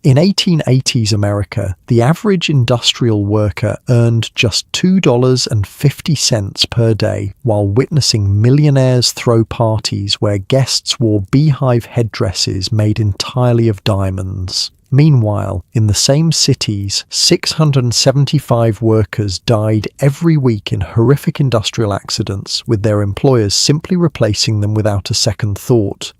In 1880s America, the average industrial worker earned just $2.50 per day while witnessing millionaires throw parties where guests wore beehive headdresses made entirely of diamonds. Meanwhile, in the same cities, 675 workers died every week in horrific industrial accidents, with their employers simply replacing them without a second thought.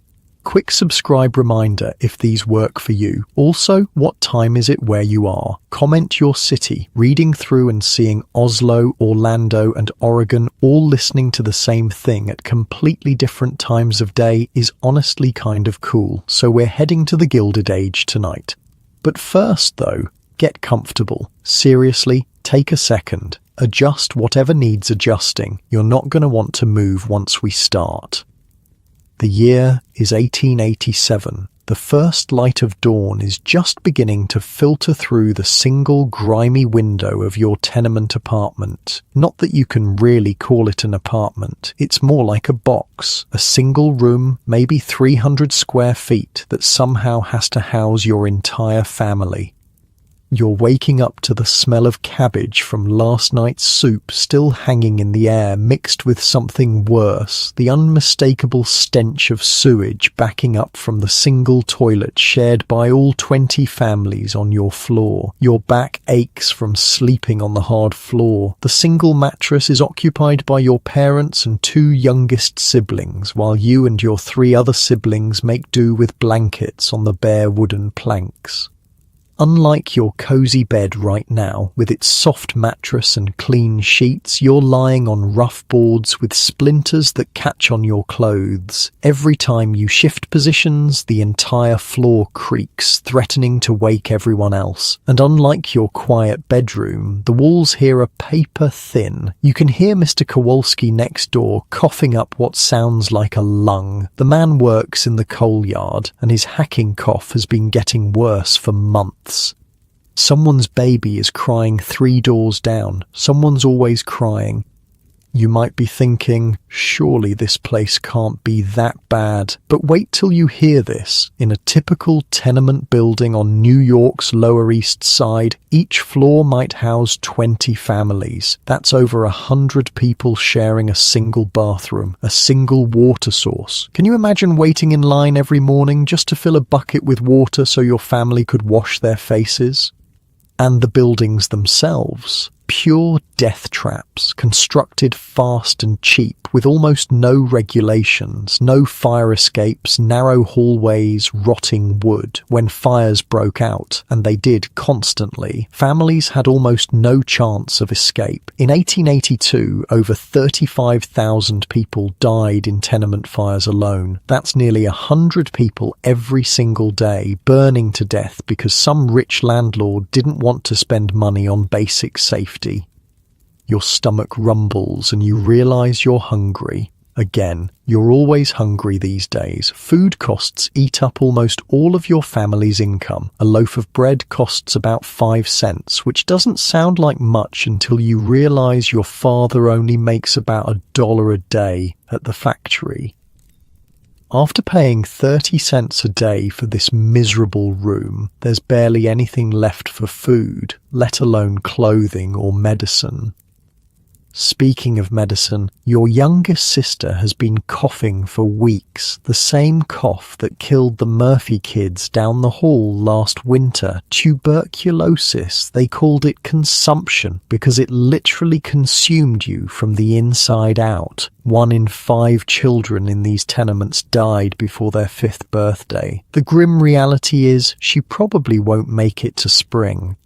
Quick subscribe reminder if these work for you. Also, what time is it where you are? Comment your city. Reading through and seeing Oslo, Orlando, and Oregon all listening to the same thing at completely different times of day is honestly kind of cool, so we're heading to the Gilded Age tonight. But first though, get comfortable. Seriously, take a second. Adjust whatever needs adjusting. You're not going to want to move once we start. The year is 1887. The first light of dawn is just beginning to filter through the single grimy window of your tenement apartment. Not that you can really call it an apartment. It's more like a box, a single room, maybe 300 square feet that somehow has to house your entire family. You're waking up to the smell of cabbage from last night's soup still hanging in the air, mixed with something worse, the unmistakable stench of sewage backing up from the single toilet shared by all 20 families on your floor. Your back aches from sleeping on the hard floor. The single mattress is occupied by your parents and 2 youngest siblings, while you and your 3 other siblings make do with blankets on the bare wooden planks. Unlike your cozy bed right now, with its soft mattress and clean sheets, you're lying on rough boards with splinters that catch on your clothes. Every time you shift positions, the entire floor creaks, threatening to wake everyone else. And unlike your quiet bedroom, the walls here are paper thin. You can hear Mr. Kowalski next door coughing up what sounds like a lung. The man works in the coal yard, and his hacking cough has been getting worse for months. Someone's baby is crying 3 doors down. Someone's always crying. You might be thinking, surely this place can't be that bad. But wait till you hear this. In a typical tenement building on New York's Lower East Side, each floor might house 20 families. That's over 100 people sharing a single bathroom, a single water source. Can you imagine waiting in line every morning just to fill a bucket with water so your family could wash their faces? And the buildings themselves. Pure death traps, constructed fast and cheap, with almost no regulations, no fire escapes, narrow hallways, rotting wood. When fires broke out, and they did constantly, families had almost no chance of escape. In 1882, over 35,000 people died in tenement fires alone. That's nearly 100 people every single day, burning to death because some rich landlord didn't want to spend money on basic safety. Your stomach rumbles and you realize you're hungry. Again, you're always hungry these days. Food costs eat up almost all of your family's income. A loaf of bread costs about 5 cents, which doesn't sound like much until you realize your father only makes about $1 a day at the factory. After paying 30 cents a day for this miserable room, there's barely anything left for food, let alone clothing or medicine. Speaking of medicine, your youngest sister has been coughing for weeks, the same cough that killed the Murphy kids down the hall last winter. Tuberculosis. They called it consumption because it literally consumed you from the inside out. 1 in 5 children in these tenements died before their 5th birthday. The grim reality is she probably won't make it to spring.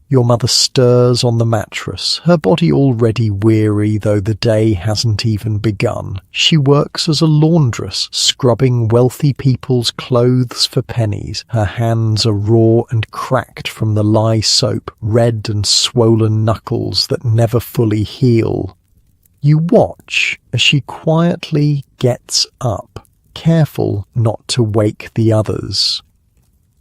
Your mother stirs on the mattress, her body already weary though the day hasn't even begun. She works as a laundress, scrubbing wealthy people's clothes for pennies. Her hands are raw and cracked from the lye soap, red and swollen knuckles that never fully heal. You watch as she quietly gets up, careful not to wake the others.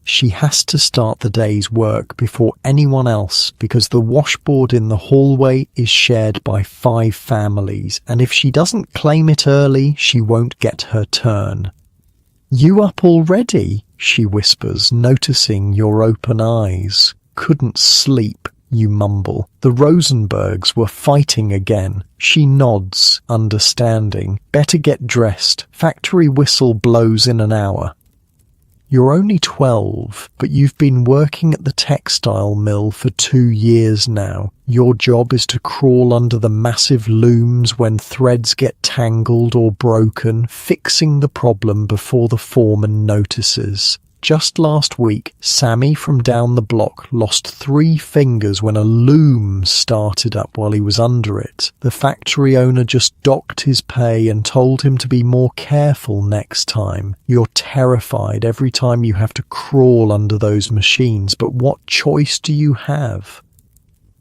She has to start the day's work before anyone else because the washboard in the hallway is shared by 5 families, and if she doesn't claim it early, she won't get her turn. "You up already?" she whispers, noticing your open eyes. "Couldn't sleep," you mumble. "The Rosenbergs were fighting again." She nods, understanding. "Better get dressed. Factory whistle blows in an hour." You're only 12, but you've been working at the textile mill for 2 years now. Your job is to crawl under the massive looms when threads get tangled or broken, fixing the problem before the foreman notices. Just last week, Sammy from down the block lost 3 fingers when a loom started up while he was under it. The factory owner just docked his pay and told him to be more careful next time. You're terrified every time you have to crawl under those machines, but what choice do you have?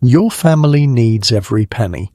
Your family needs every penny.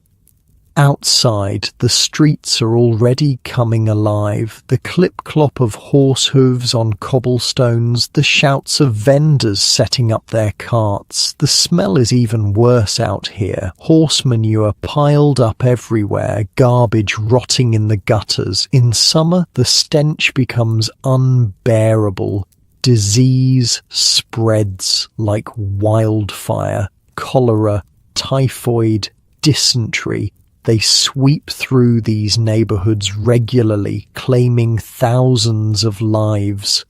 Outside, the streets are already coming alive. The clip-clop of horse hooves on cobblestones, the shouts of vendors setting up their carts. The smell is even worse out here. Horse manure piled up everywhere, garbage rotting in the gutters. In summer, the stench becomes unbearable. Disease spreads like wildfire. Cholera, typhoid, dysentery. They sweep through these neighborhoods regularly, claiming thousands of lives.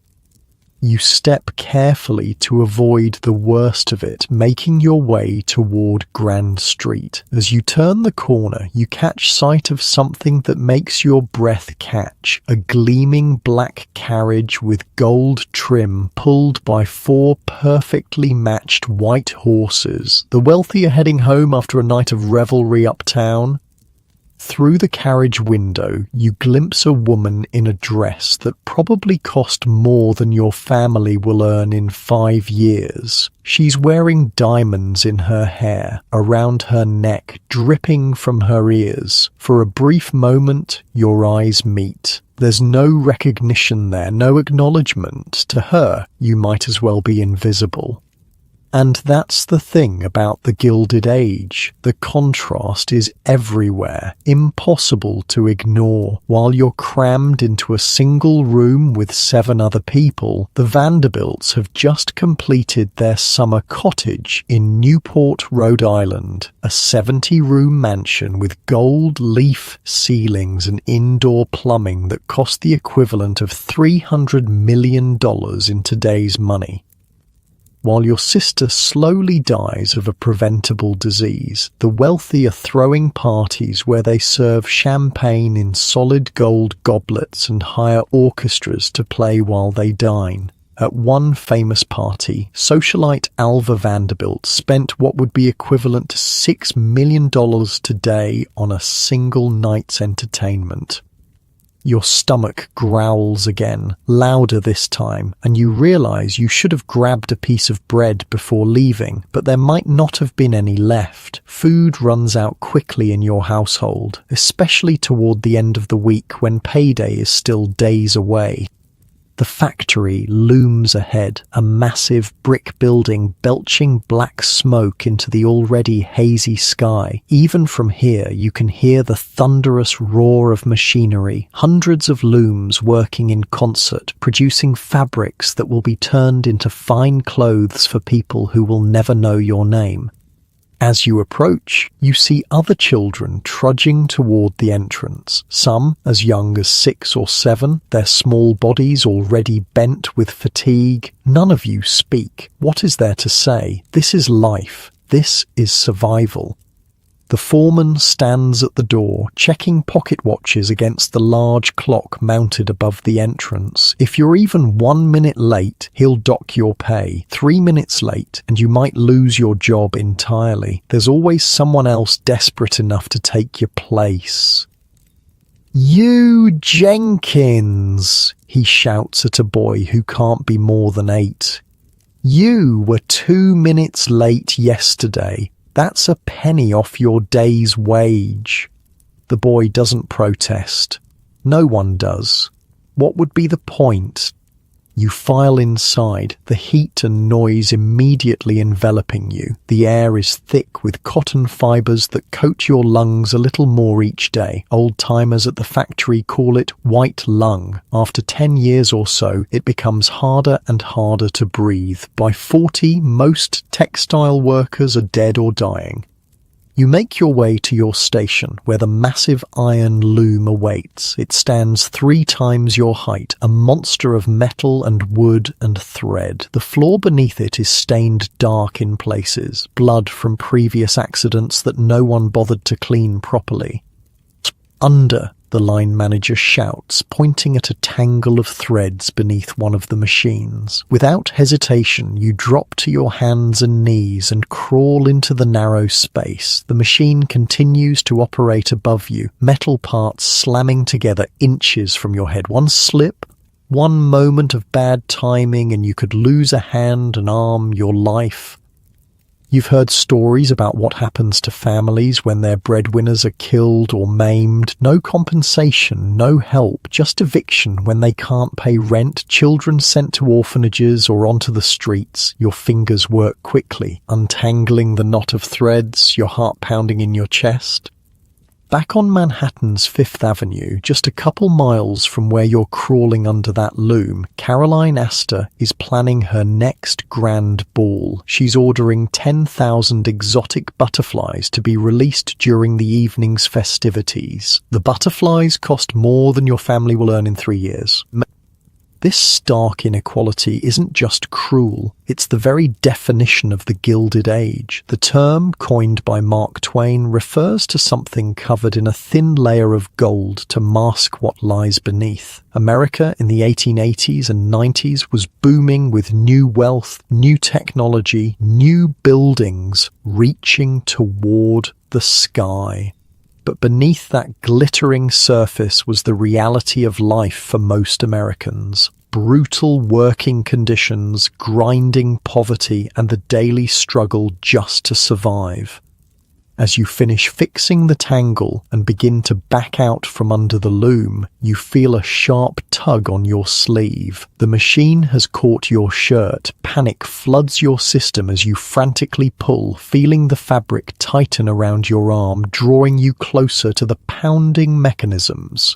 You step carefully to avoid the worst of it, making your way toward Grand Street. As you turn the corner, you catch sight of something that makes your breath catch. A gleaming black carriage with gold trim pulled by 4 perfectly matched white horses. The wealthy are heading home after a night of revelry uptown. Through the carriage window, you glimpse a woman in a dress that probably cost more than your family will earn in 5 years. She's wearing diamonds in her hair, around her neck, dripping from her ears. For a brief moment, your eyes meet. There's no recognition there, no acknowledgement. To her, you might as well be invisible. And that's the thing about the Gilded Age. The contrast is everywhere, impossible to ignore. While you're crammed into a single room with 7 other people, the Vanderbilts have just completed their summer cottage in Newport, Rhode Island, a 70-room mansion with gold leaf ceilings and indoor plumbing that cost the equivalent of $300 million in today's money. While your sister slowly dies of a preventable disease, the wealthy are throwing parties where they serve champagne in solid gold goblets and hire orchestras to play while they dine. At one famous party, socialite Alva Vanderbilt spent what would be equivalent to $6 million today on a single night's entertainment. Your stomach growls again, louder this time, and you realize you should have grabbed a piece of bread before leaving, but there might not have been any left. Food runs out quickly in your household, especially toward the end of the week when payday is still days away. The factory looms ahead, a massive brick building belching black smoke into the already hazy sky. Even from here, you can hear the thunderous roar of machinery, hundreds of looms working in concert, producing fabrics that will be turned into fine clothes for people who will never know your name. As you approach, you see other children trudging toward the entrance, some as young as 6 or 7, their small bodies already bent with fatigue. None of you speak. What is there to say? This is life. This is survival. The foreman stands at the door, checking pocket watches against the large clock mounted above the entrance. If you're even 1 minute late, he'll dock your pay. 3 minutes late, and you might lose your job entirely. There's always someone else desperate enough to take your place. "You Jenkins!" he shouts at a boy who can't be more than 8. "You were 2 minutes late yesterday. That's a penny off your day's wage." The boy doesn't protest. No one does. What would be the point? You file inside, the heat and noise immediately enveloping you. The air is thick with cotton fibers that coat your lungs a little more each day. Old-timers at the factory call it white lung. After 10 years or so, it becomes harder and harder to breathe. By 40, most textile workers are dead or dying. You make your way to your station, where the massive iron loom awaits. It stands 3 times your height, a monster of metal and wood and thread. The floor beneath it is stained dark in places, blood from previous accidents that no one bothered to clean properly. Under, the line manager shouts, pointing at a tangle of threads beneath one of the machines. Without hesitation, you drop to your hands and knees and crawl into the narrow space. The machine continues to operate above you, metal parts slamming together inches from your head. One slip, one moment of bad timing, and you could lose a hand, an arm, your life. You've heard stories about what happens to families when their breadwinners are killed or maimed. No compensation, no help, just eviction when they can't pay rent, children sent to orphanages or onto the streets. Your fingers work quickly, untangling the knot of threads, your heart pounding in your chest. Back on Manhattan's Fifth Avenue, just a couple miles from where you're crawling under that loom, Caroline Astor is planning her next grand ball. She's ordering 10,000 exotic butterflies to be released during the evening's festivities. The butterflies cost more than your family will earn in 3 years. This stark inequality isn't just cruel, it's the very definition of the Gilded Age. The term, coined by Mark Twain, refers to something covered in a thin layer of gold to mask what lies beneath. America in the 1880s and 90s was booming with new wealth, new technology, new buildings reaching toward the sky. But beneath that glittering surface was the reality of life for most Americans. Brutal working conditions, grinding poverty, and the daily struggle just to survive. As you finish fixing the tangle and begin to back out from under the loom, you feel a sharp tug on your sleeve. The machine has caught your shirt. Panic floods your system as you frantically pull, feeling the fabric tighten around your arm, drawing you closer to the pounding mechanisms.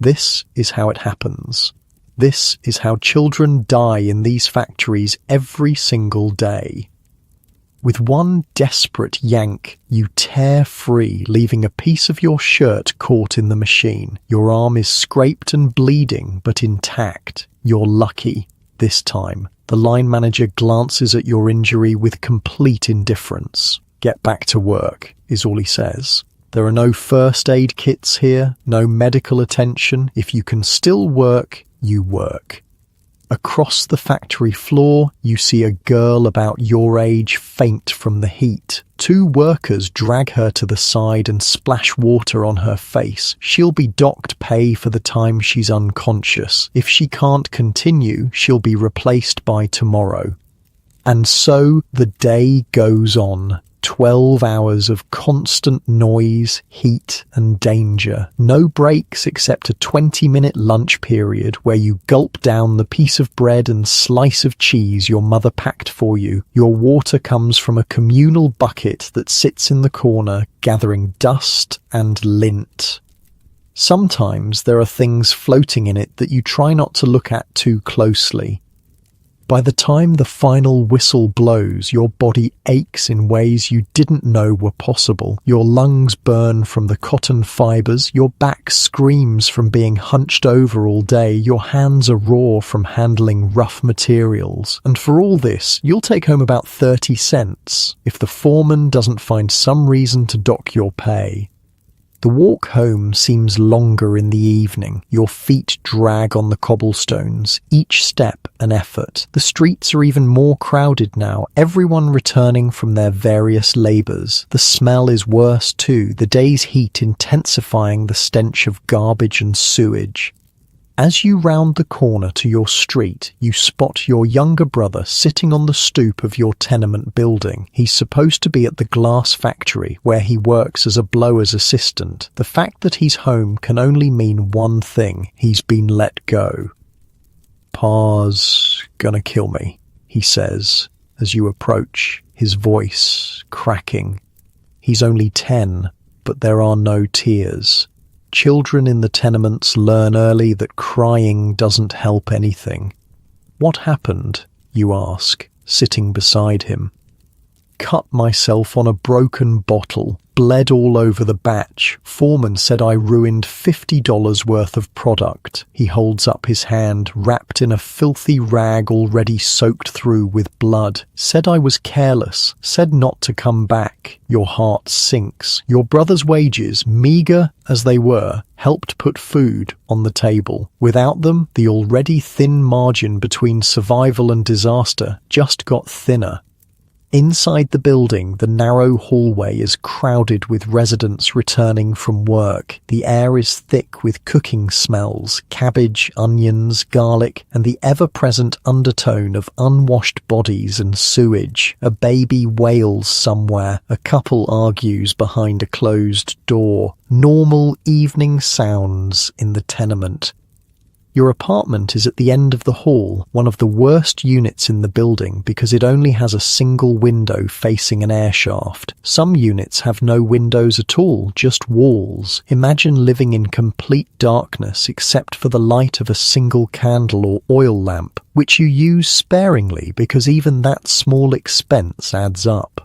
This is how it happens. This is how children die in these factories every single day. With one desperate yank, you tear free, leaving a piece of your shirt caught in the machine. Your arm is scraped and bleeding, but intact. You're lucky, this time. The line manager glances at your injury with complete indifference. "Get back to work," is all he says. There are no first aid kits here, no medical attention. If you can still work, you work. Across the factory floor, you see a girl about your age faint from the heat. 2 workers drag her to the side and splash water on her face. She'll be docked pay for the time she's unconscious. If she can't continue, she'll be replaced by tomorrow. And so the day goes on. 12 hours of constant noise, heat, and danger. No breaks except a 20-minute lunch period where you gulp down the piece of bread and slice of cheese your mother packed for you. Your water comes from a communal bucket that sits in the corner, gathering dust and lint. Sometimes there are things floating in it that you try not to look at too closely. By the time the final whistle blows, your body aches in ways you didn't know were possible. Your lungs burn from the cotton fibers, your back screams from being hunched over all day, your hands are raw from handling rough materials. And for all this, you'll take home about 30 cents if the foreman doesn't find some reason to dock your pay. The walk home seems longer in the evening. Your feet drag on the cobblestones, each step an effort. The streets are even more crowded now, everyone returning from their various labours. The smell is worse too, the day's heat intensifying the stench of garbage and sewage. As you round the corner to your street, you spot your younger brother sitting on the stoop of your tenement building. He's supposed to be at the glass factory, where he works as a blower's assistant. The fact that he's home can only mean one thing: he's been let go. "Pa's gonna kill me," he says as you approach, his voice cracking. He's only 10, but there are no tears. Children in the tenements learn early that crying doesn't help anything. "What happened?" you ask, sitting beside him. "Cut myself on a broken bottle, bled all over the batch. Foreman said I ruined $50 worth of product." He holds up his hand, wrapped in a filthy rag already soaked through with blood. "Said I was careless, said not to come back." Your heart sinks. Your brother's wages, meager as they were, helped put food on the table. Without them, the already thin margin between survival and disaster just got thinner. Inside the building, the narrow hallway is crowded with residents returning from work. The air is thick with cooking smells, cabbage, onions, garlic, and the ever-present undertone of unwashed bodies and sewage. A baby wails somewhere. A couple argues behind a closed door. Normal evening sounds in the tenement. Your apartment is at the end of the hall, one of the worst units in the building because it only has a single window facing an air shaft. Some units have no windows at all, just walls. Imagine living in complete darkness except for the light of a single candle or oil lamp, which you use sparingly because even that small expense adds up.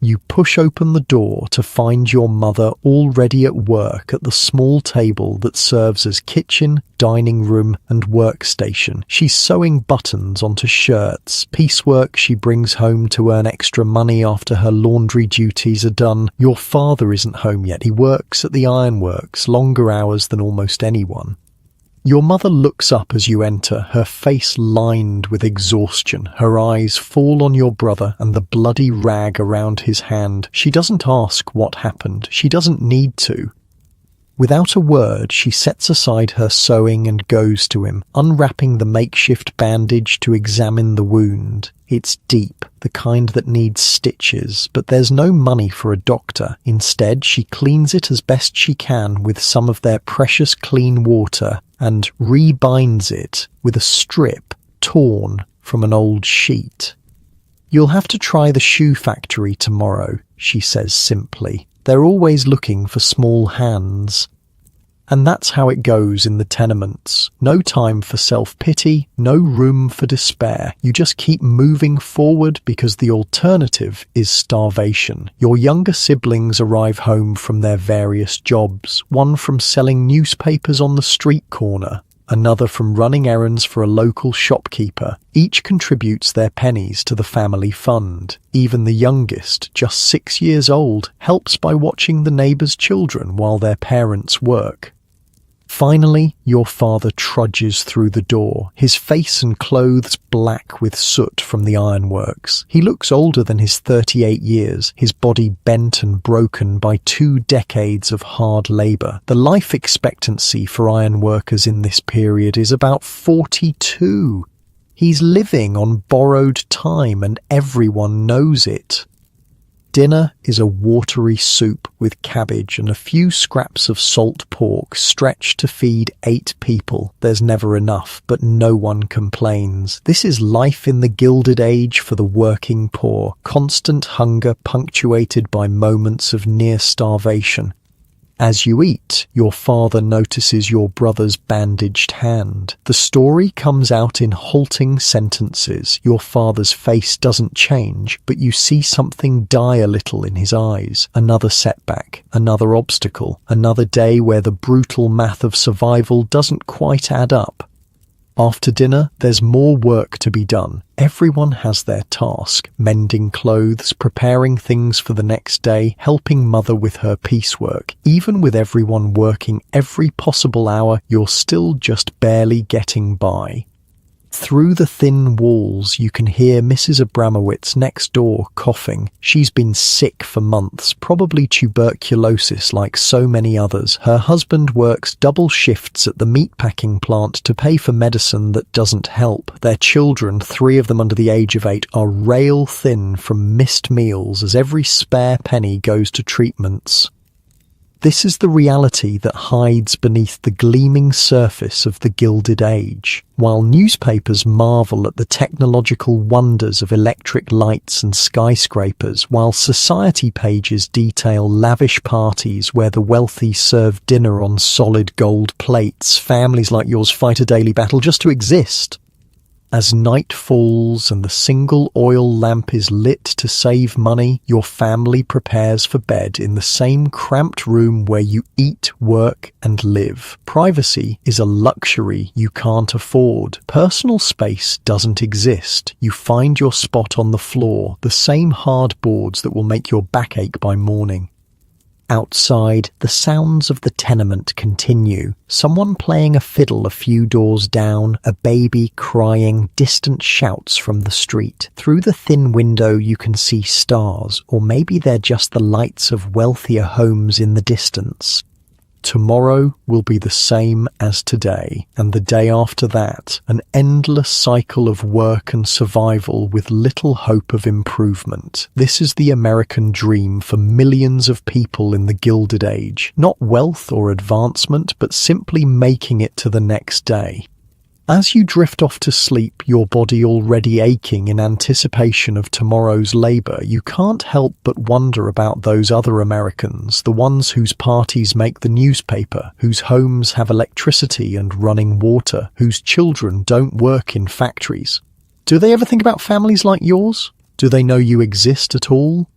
You push open the door to find your mother already at work at the small table that serves as kitchen, dining room, and workstation. She's sewing buttons onto shirts, piecework she brings home to earn extra money after her laundry duties are done. Your father isn't home yet. He works at the ironworks, longer hours than almost anyone. Your mother looks up as you enter, her face lined with exhaustion. Her eyes fall on your brother and the bloody rag around his hand. She doesn't ask what happened. She doesn't need to. Without a word, she sets aside her sewing and goes to him, unwrapping the makeshift bandage to examine the wound. It's deep, the kind that needs stitches, but there's no money for a doctor. Instead, she cleans it as best she can with some of their precious clean water and rebinds it with a strip torn from an old sheet. "You'll have to try the shoe factory tomorrow," she says simply. They're always looking for small hands. And that's how it goes in the tenements. No time for self-pity, no room for despair. You just keep moving forward because the alternative is starvation. Your younger siblings arrive home from their various jobs, one from selling newspapers on the street corner, another from running errands for a local shopkeeper. Each contributes their pennies to the family fund. Even the youngest, just 6 years old, helps by watching the neighbours' children while their parents work. Finally, your father trudges through the door, his face and clothes black with soot from the ironworks. He looks older than his 38 years, his body bent and broken by 2 decades of hard labour. The life expectancy for ironworkers in this period is about 42. He's living on borrowed time and everyone knows it. Dinner is a watery soup with cabbage and a few scraps of salt pork stretched to feed 8 people. There's never enough, but no one complains. This is life in the Gilded Age for the working poor, constant hunger punctuated by moments of near starvation. As you eat, your father notices your brother's bandaged hand. The story comes out in halting sentences. Your father's face doesn't change, but you see something die a little in his eyes. Another setback, another obstacle, another day where the brutal math of survival doesn't quite add up. After dinner, there's more work to be done. Everyone has their task, mending clothes, preparing things for the next day, helping mother with her piecework. Even with everyone working every possible hour, you're still just barely getting by. Through the thin walls, you can hear Mrs. Abramowitz next door coughing. She's been sick for months, probably tuberculosis like so many others. Her husband works double shifts at the meatpacking plant to pay for medicine that doesn't help. Their children, 3 of them under the age of 8, are rail thin from missed meals as every spare penny goes to treatments. This is the reality that hides beneath the gleaming surface of the Gilded Age. While newspapers marvel at the technological wonders of electric lights and skyscrapers, while society pages detail lavish parties where the wealthy serve dinner on solid gold plates, families like yours fight a daily battle just to exist. As night falls and the single oil lamp is lit to save money, your family prepares for bed in the same cramped room where you eat, work, and live. Privacy is a luxury you can't afford. Personal space doesn't exist. You find your spot on the floor, the same hard boards that will make your back ache by morning. Outside, the sounds of the tenement continue. Someone playing a fiddle a few doors down, a baby crying, distant shouts from the street. Through the thin window you can see stars, or maybe they're just the lights of wealthier homes in the distance. Tomorrow will be the same as today, and the day after that, an endless cycle of work and survival with little hope of improvement. This is the American dream for millions of people in the Gilded Age. Not wealth or advancement, but simply making it to the next day. As you drift off to sleep, your body already aching in anticipation of tomorrow's labour, you can't help but wonder about those other Americans, the ones whose parties make the newspaper, whose homes have electricity and running water, whose children don't work in factories. Do they ever think about families like yours? Do they know you exist at all?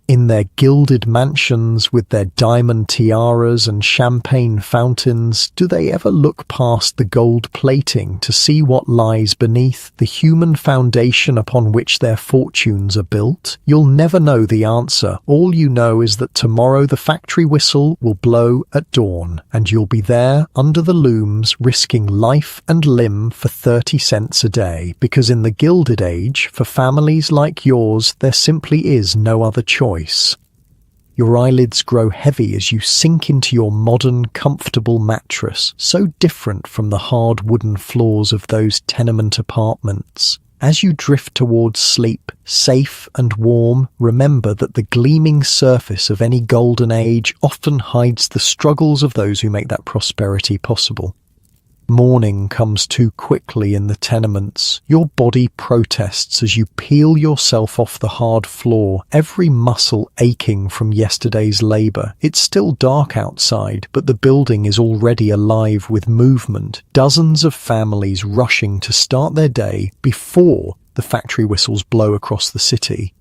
In their gilded mansions with their diamond tiaras and champagne fountains, do they ever look past the gold plating to see what lies beneath the human foundation upon which their fortunes are built? You'll never know the answer. All you know is that tomorrow the factory whistle will blow at dawn, and you'll be there under the looms risking life and limb for 30 cents a day, because in the Gilded Age, for families like yours, there simply is no other choice. Your eyelids grow heavy as you sink into your modern, comfortable mattress, so different from the hard wooden floors of those tenement apartments. As you drift towards sleep, safe and warm, remember that the gleaming surface of any golden age often hides the struggles of those who make that prosperity possible. Morning comes too quickly in the tenements. Your body protests as you peel yourself off the hard floor, every muscle aching from yesterday's labour. It's still dark outside, but the building is already alive with movement. Dozens of families rushing to start their day before the factory whistles blow across the city.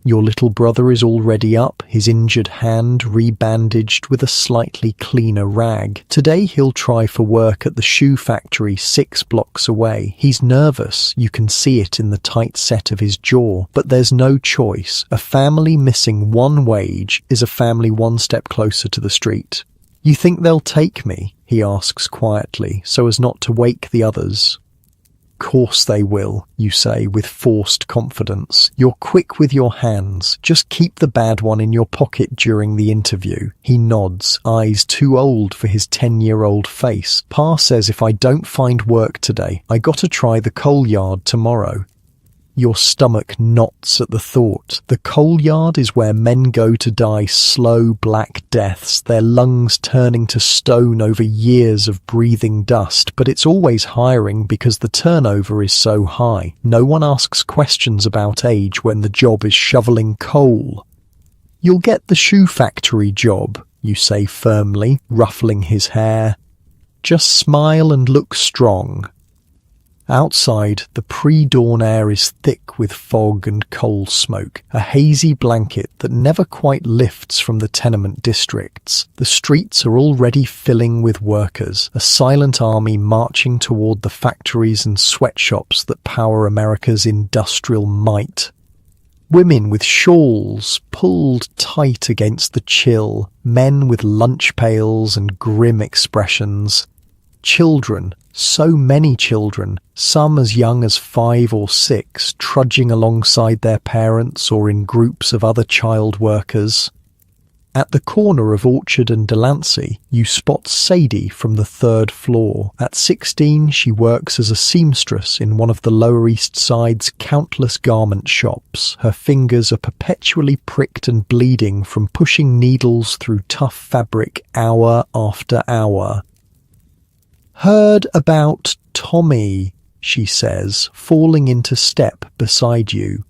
Your little brother is already up, his injured hand rebandaged with a slightly cleaner rag. Today he'll try for work at the shoe factory 6 blocks away. He's nervous, you can see it in the tight set of his jaw, but there's no choice. A family missing one wage is a family one step closer to the street. "You think they'll take me?" he asks quietly, so as not to wake the others. "Course they will," you say with forced confidence. You're quick with your hands. "Just keep the bad one in your pocket during the interview." He nods, eyes too old for his 10-year-old face. "Pa says if I don't find work today, I gotta try the coal yard tomorrow." Your stomach knots at the thought. The coal yard is where men go to die slow black deaths, their lungs turning to stone over years of breathing dust, but it's always hiring because the turnover is so high. No one asks questions about age when the job is shoveling coal. "You'll get the shoe factory job," you say firmly, ruffling his hair. "Just smile and look strong." Outside, the pre-dawn air is thick with fog and coal smoke, a hazy blanket that never quite lifts from the tenement districts. The streets are already filling with workers, a silent army marching toward the factories and sweatshops that power America's industrial might. Women with shawls pulled tight against the chill, men with lunch pails and grim expressions. Children, so many children, some as young as 5 or 6, trudging alongside their parents or in groups of other child workers. At the corner of Orchard and Delancey, you spot Sadie from the 3rd floor. At 16, she works as a seamstress in one of the Lower East Side's countless garment shops. Her fingers are perpetually pricked and bleeding from pushing needles through tough fabric hour after hour. "Heard about Tommy," she says, falling into step beside you.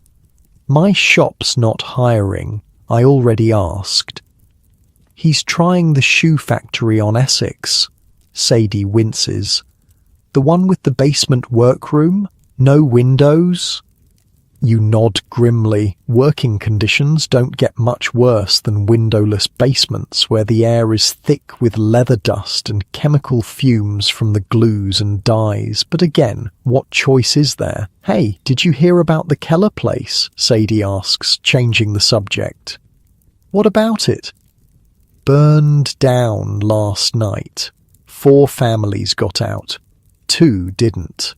"My shop's not hiring. I already asked." "He's trying the shoe factory on Essex." Sadie winces. "The one with the basement workroom? No windows?" You nod grimly. Working conditions don't get much worse than windowless basements where the air is thick with leather dust and chemical fumes from the glues and dyes. But again, what choice is there? "Hey, did you hear about the Keller place?" Sadie asks, changing the subject. "What about it?" "Burned down last night. 4 families got out. 2 didn't."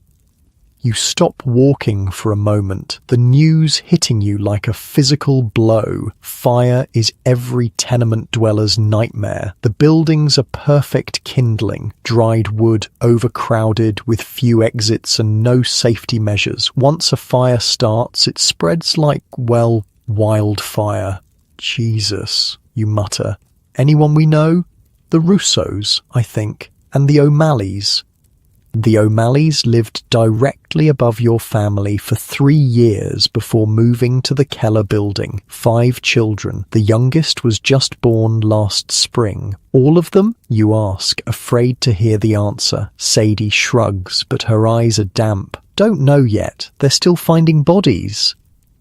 You stop walking for a moment, the news hitting you like a physical blow. Fire is every tenement dweller's nightmare. The buildings are perfect kindling, dried wood, overcrowded, with few exits and no safety measures. Once a fire starts, it spreads like, well, wildfire. "Jesus," you mutter. "Anyone we know?" "The Russos, I think, and the O'Malleys." The O'Malleys lived directly above your family for 3 years before moving to the Keller building. 5 children. The youngest was just born last spring. "All of them?" you ask, afraid to hear the answer. Sadie shrugs, but her eyes are damp. "Don't know yet. They're still finding bodies."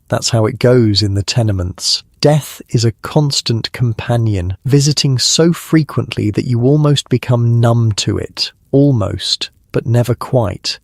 That's how it goes in the tenements. Death is a constant companion, visiting so frequently that you almost become numb to it. Almost, but never quite.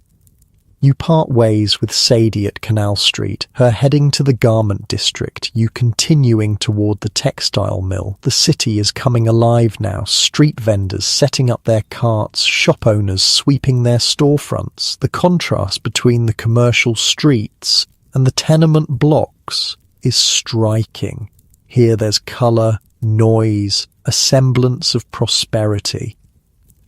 You part ways with Sadie at Canal Street, her heading to the garment district, you continuing toward the textile mill. The city is coming alive now, street vendors setting up their carts, shop owners sweeping their storefronts. The contrast between the commercial streets and the tenement blocks is striking. Here there's colour, noise, a semblance of prosperity.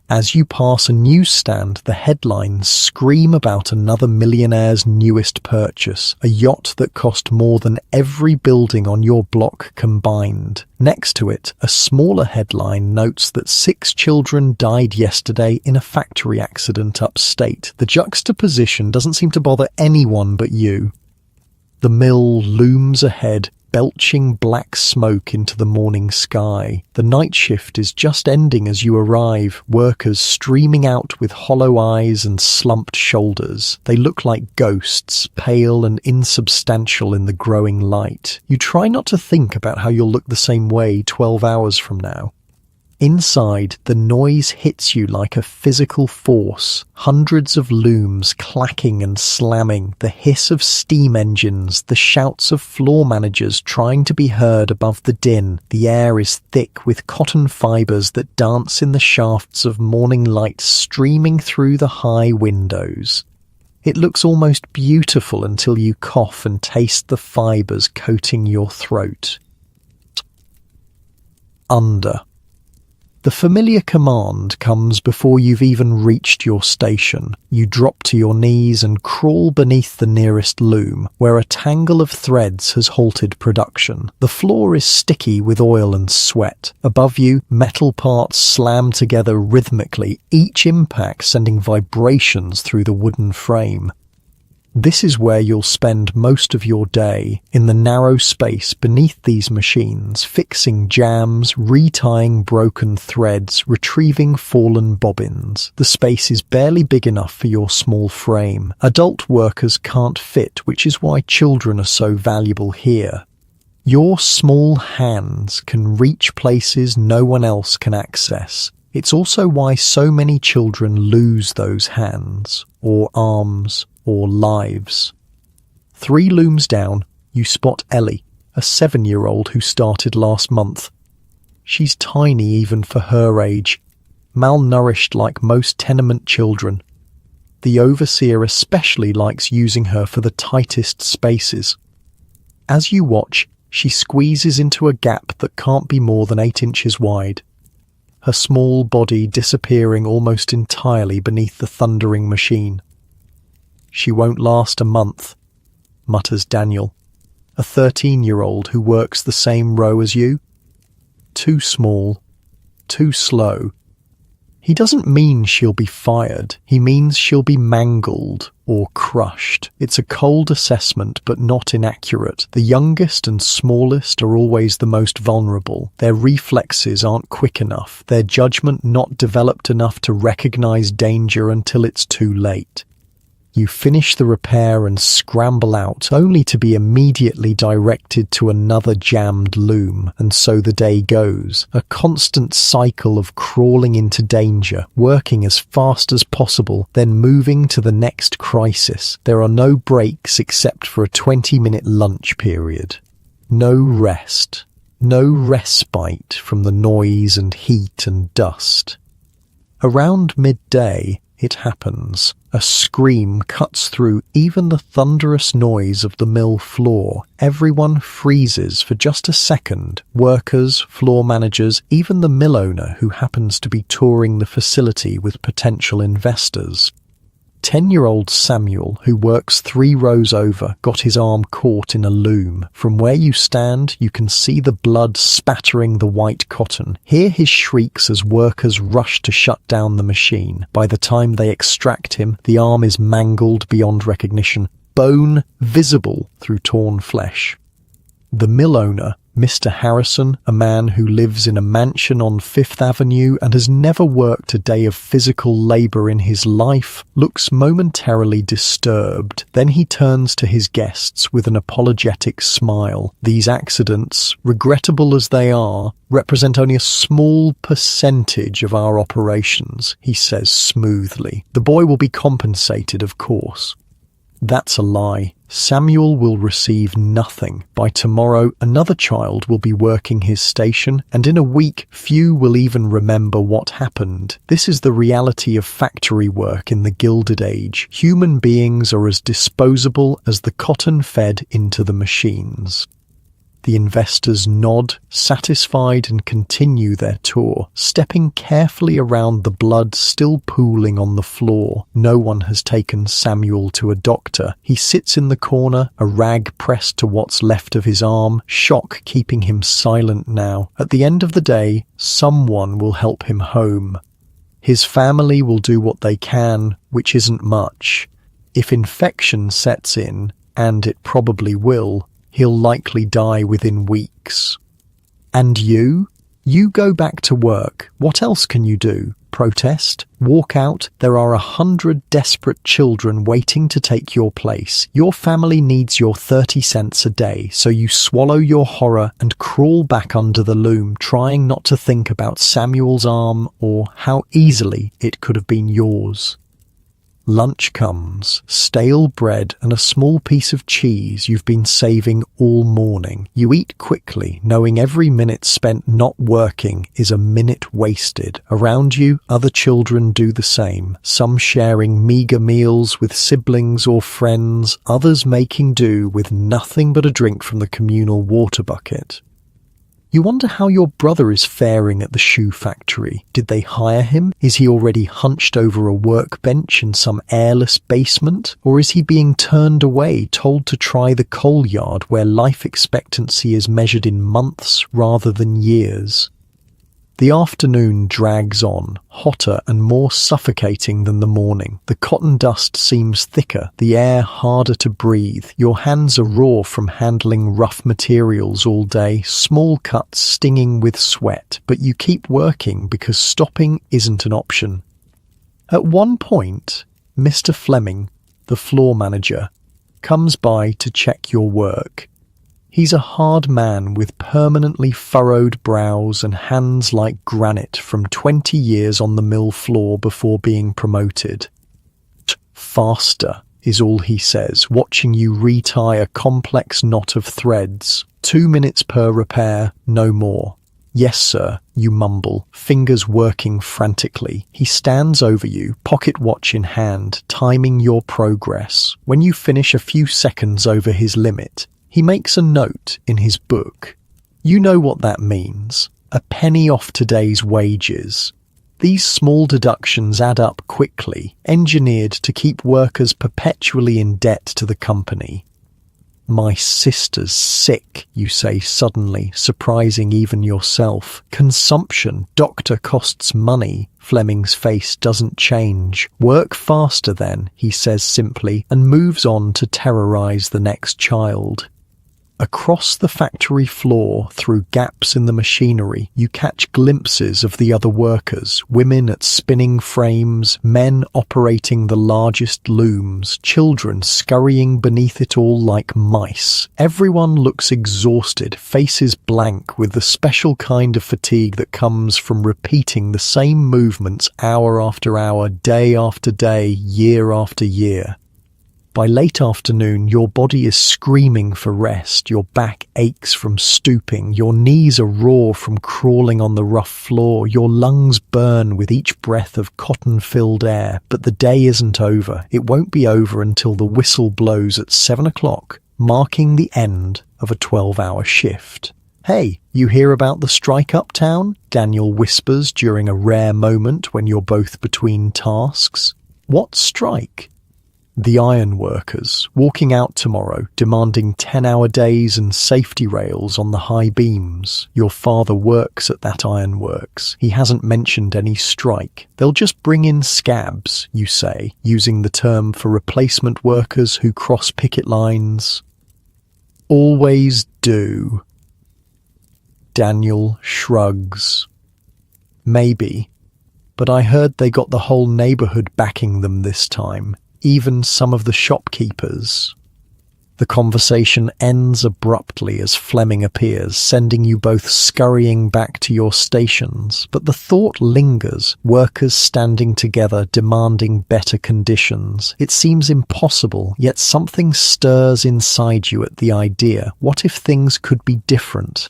As you pass a newsstand, the headlines scream about another millionaire's newest purchase, a yacht that cost more than every building on your block combined. Next to it, a smaller headline notes that 6 children died yesterday in a factory accident upstate. The juxtaposition doesn't seem to bother anyone but you. The mill looms ahead, belching black smoke into the morning sky. The night shift is just ending as you arrive, workers streaming out with hollow eyes and slumped shoulders. They look like ghosts, pale and insubstantial in the growing light. You try not to think about how you'll look the same way 12 hours from now. Inside, the noise hits you like a physical force. Hundreds of looms clacking and slamming, the hiss of steam engines, the shouts of floor managers trying to be heard above the din. The air is thick with cotton fibres that dance in the shafts of morning light streaming through the high windows. It looks almost beautiful until you cough and taste the fibres coating your throat. Under. The familiar command comes before you've even reached your station. You drop to your knees and crawl beneath the nearest loom, where a tangle of threads has halted production. The floor is sticky with oil and sweat. Above you, metal parts slam together rhythmically, each impact sending vibrations through the wooden frame. This is where you'll spend most of your day, in the narrow space beneath these machines, fixing jams, retying broken threads, retrieving fallen bobbins. The space is barely big enough for your small frame. Adult workers can't fit, which is why children are so valuable here. Your small hands can reach places no one else can access. It's also why so many children lose those hands, or arms, or lives. 3 looms down, you spot Ellie, a 7-year-old who started last month. She's tiny even for her age, malnourished like most tenement children. The overseer especially likes using her for the tightest spaces. As you watch, She squeezes into a gap that can't be more than 8 inches wide, her small body disappearing almost entirely beneath the thundering machine. "She won't last a month," mutters Daniel, a 13-year-old who works the same row as you. Too small, too slow. He doesn't mean she'll be fired, he means she'll be mangled or crushed. It's a cold assessment, but not inaccurate. The youngest and smallest are always the most vulnerable. Their reflexes aren't quick enough, their judgment not developed enough to recognize danger until it's too late. You finish the repair and scramble out, only to be immediately directed to another jammed loom, and so the day goes. A constant cycle of crawling into danger, working as fast as possible, then moving to the next crisis. There are no breaks except for a 20-minute lunch period. No rest. No respite from the noise and heat and dust. Around midday, it happens. A scream cuts through even the thunderous noise of the mill floor. Everyone freezes for just a second. Workers, floor managers, even the mill owner who happens to be touring the facility with potential investors. 10-year-old Samuel, who works 3 rows over, got his arm caught in a loom. From where you stand, you can see the blood spattering the white cotton. Hear his shrieks as workers rush to shut down the machine. By the time they extract him, the arm is mangled beyond recognition, bone visible through torn flesh. The mill owner, Mr. Harrison, a man who lives in a mansion on 5th Avenue and has never worked a day of physical labor in his life, looks momentarily disturbed. Then he turns to his guests with an apologetic smile. "These accidents, regrettable as they are, represent only a small percentage of our operations," he says smoothly. "The boy will be compensated, of course." That's a lie. Samuel will receive nothing. By tomorrow, another child will be working his station, and in a week, few will even remember what happened. This is the reality of factory work in the Gilded Age. Human beings are as disposable as the cotton fed into the machines. The investors nod, satisfied, and continue their tour, stepping carefully around the blood still pooling on the floor. No one has taken Samuel to a doctor. He sits in the corner, a rag pressed to what's left of his arm, shock keeping him silent now. At the end of the day, someone will help him home. His family will do what they can, which isn't much. If infection sets in, and it probably will, he'll likely die within weeks. And you? You go back to work. What else can you do? Protest? Walk out? There are 100 desperate children waiting to take your place. Your family needs your 30 cents a day, so you swallow your horror and crawl back under the loom, trying not to think about Samuel's arm or how easily it could have been yours. Lunch comes, stale bread and a small piece of cheese you've been saving all morning. You eat quickly, knowing every minute spent not working is a minute wasted. Around you, other children do the same, some sharing meager meals with siblings or friends, others making do with nothing but a drink from the communal water bucket. You wonder how your brother is faring at the shoe factory. Did they hire him? Is he already hunched over a workbench in some airless basement? Or is he being turned away, told to try the coal yard where life expectancy is measured in months rather than years? The afternoon drags on, hotter and more suffocating than the morning. The cotton dust seems thicker, the air harder to breathe. Your hands are raw from handling rough materials all day, small cuts stinging with sweat, but you keep working because stopping isn't an option. At one point, Mr. Fleming, the floor manager, comes by to check your work. He's a hard man with permanently furrowed brows and hands like granite from 20 years on the mill floor before being promoted. "Faster," is all he says, watching you retie a complex knot of threads. 2 minutes per repair, no more. "Yes, sir," you mumble, fingers working frantically. He stands over you, pocket watch in hand, timing your progress. When you finish a few seconds over his limit, He makes a note in his book. You know what that means. A penny off today's wages. These small deductions add up quickly, engineered to keep workers perpetually in debt to the company. My sister's sick, you say suddenly, surprising even yourself. Consumption, doctor costs money. Fleming's face doesn't change. Work faster then, he says simply, and moves on to terrorize the next child. Across the factory floor, through gaps in the machinery, you catch glimpses of the other workers, women at spinning frames, men operating the largest looms, children scurrying beneath it all like mice. Everyone looks exhausted, faces blank, with the special kind of fatigue that comes from repeating the same movements hour after hour, day after day, year after year. By late afternoon, your body is screaming for rest, your back aches from stooping, your knees are raw from crawling on the rough floor, your lungs burn with each breath of cotton-filled air. But the day isn't over. It won't be over until the whistle blows at 7 o'clock, marking the end of a 12-hour shift. "Hey, you hear about the strike uptown?" Daniel whispers during a rare moment when you're both between tasks. "What strike?" The iron workers, walking out tomorrow, demanding 10-hour days and safety rails on the high beams. Your father works at that ironworks. He hasn't mentioned any strike. They'll just bring in scabs, you say, using the term for replacement workers who cross picket lines. Always do. Daniel shrugs. Maybe, but I heard they got the whole neighborhood backing them this time. Even some of the shopkeepers. The conversation ends abruptly as Fleming appears, sending you both scurrying back to your stations. But the thought lingers, workers standing together demanding better conditions. It seems impossible, yet something stirs inside you at the idea. What if things could be different?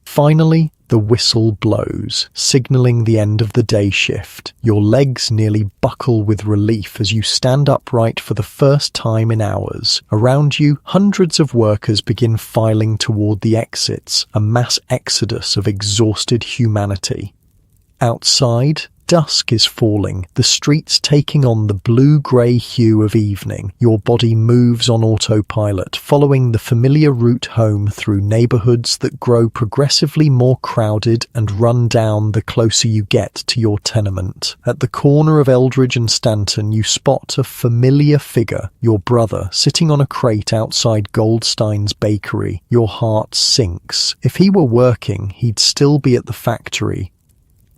Finally, the whistle blows, signaling the end of the day shift. Your legs nearly buckle with relief as you stand upright for the first time in hours. Around you, hundreds of workers begin filing toward the exits, a mass exodus of exhausted humanity. Outside, dusk is falling, the streets taking on the blue-grey hue of evening. Your body moves on autopilot, following the familiar route home through neighborhoods that grow progressively more crowded and run down the closer you get to your tenement. At the corner of Eldridge and Stanton, you spot a familiar figure, your brother, sitting on a crate outside Goldstein's bakery. Your heart sinks. If he were working, he'd still be at the factory.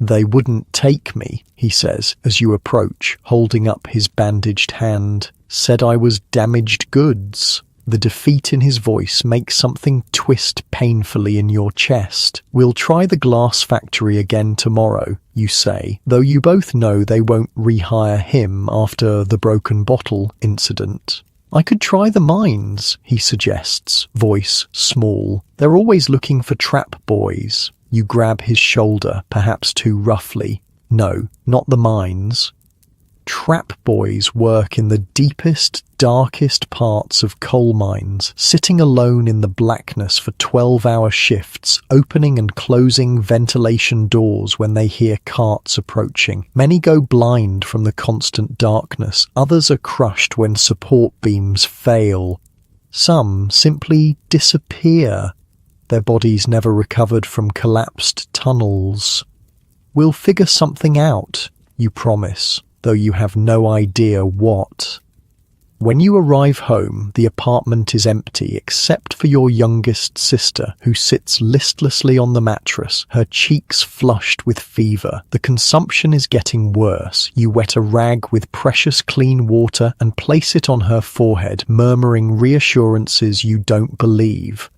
"They wouldn't take me," he says as you approach, holding up his bandaged hand. "Said I was damaged goods." The defeat in his voice makes something twist painfully in your chest. "We'll try the glass factory again tomorrow," you say, though you both know they won't rehire him after the broken bottle incident. "I could try the mines," he suggests, voice small. "They're always looking for trap boys." You grab his shoulder, perhaps too roughly. "No, not the mines." Trap boys work in the deepest, darkest parts of coal mines, sitting alone in the blackness for 12-hour shifts, opening and closing ventilation doors when they hear carts approaching. Many go blind from the constant darkness. Others are crushed when support beams fail. Some simply disappear. Their bodies never recovered from collapsed tunnels. "We'll figure something out," you promise, though you have no idea what. When you arrive home, the apartment is empty except for your youngest sister, who sits listlessly on the mattress, her cheeks flushed with fever. The consumption is getting worse. You wet a rag with precious clean water and place it on her forehead, murmuring reassurances you don't believe.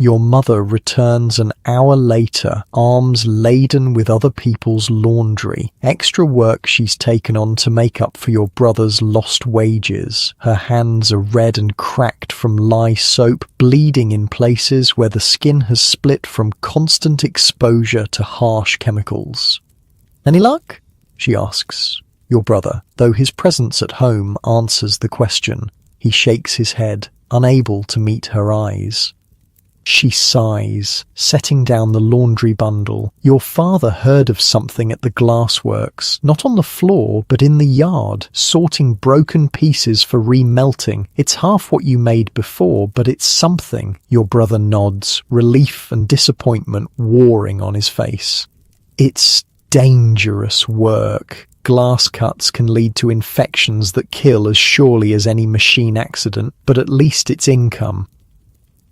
Your mother returns an hour later, arms laden with other people's laundry, extra work she's taken on to make up for your brother's lost wages. Her hands are red and cracked from lye soap, bleeding in places where the skin has split from constant exposure to harsh chemicals. "Any luck?" she asks. Your brother, though his presence at home answers the question. He shakes his head. unable to meet her eyes. She sighs, setting down the laundry bundle. Your father heard of something at the glassworks, not on the floor, but in the yard, sorting broken pieces for remelting. It's half what you made before, but it's something. Your brother nods, relief and disappointment warring on his face. It's dangerous work. Glass cuts can lead to infections that kill as surely as any machine accident, but at least it's income.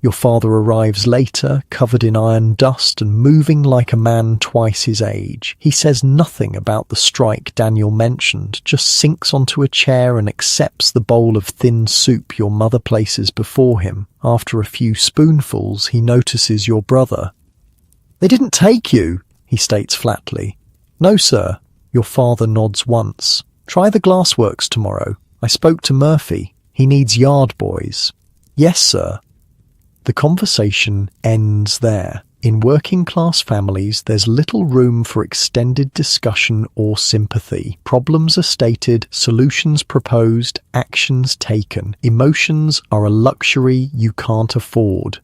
Your father arrives later, covered in iron dust and moving like a man twice his age. He says nothing about the strike Daniel mentioned, just sinks onto a chair and accepts the bowl of thin soup your mother places before him. After a few spoonfuls, he notices your brother. "They didn't take you," he states flatly. "No, sir." Your father nods once. "Try the glassworks tomorrow. I spoke to Murphy. He needs yard boys." "Yes, sir." The conversation ends there. In working-class families, there's little room for extended discussion or sympathy. Problems are stated, solutions proposed, actions taken. Emotions are a luxury you can't afford.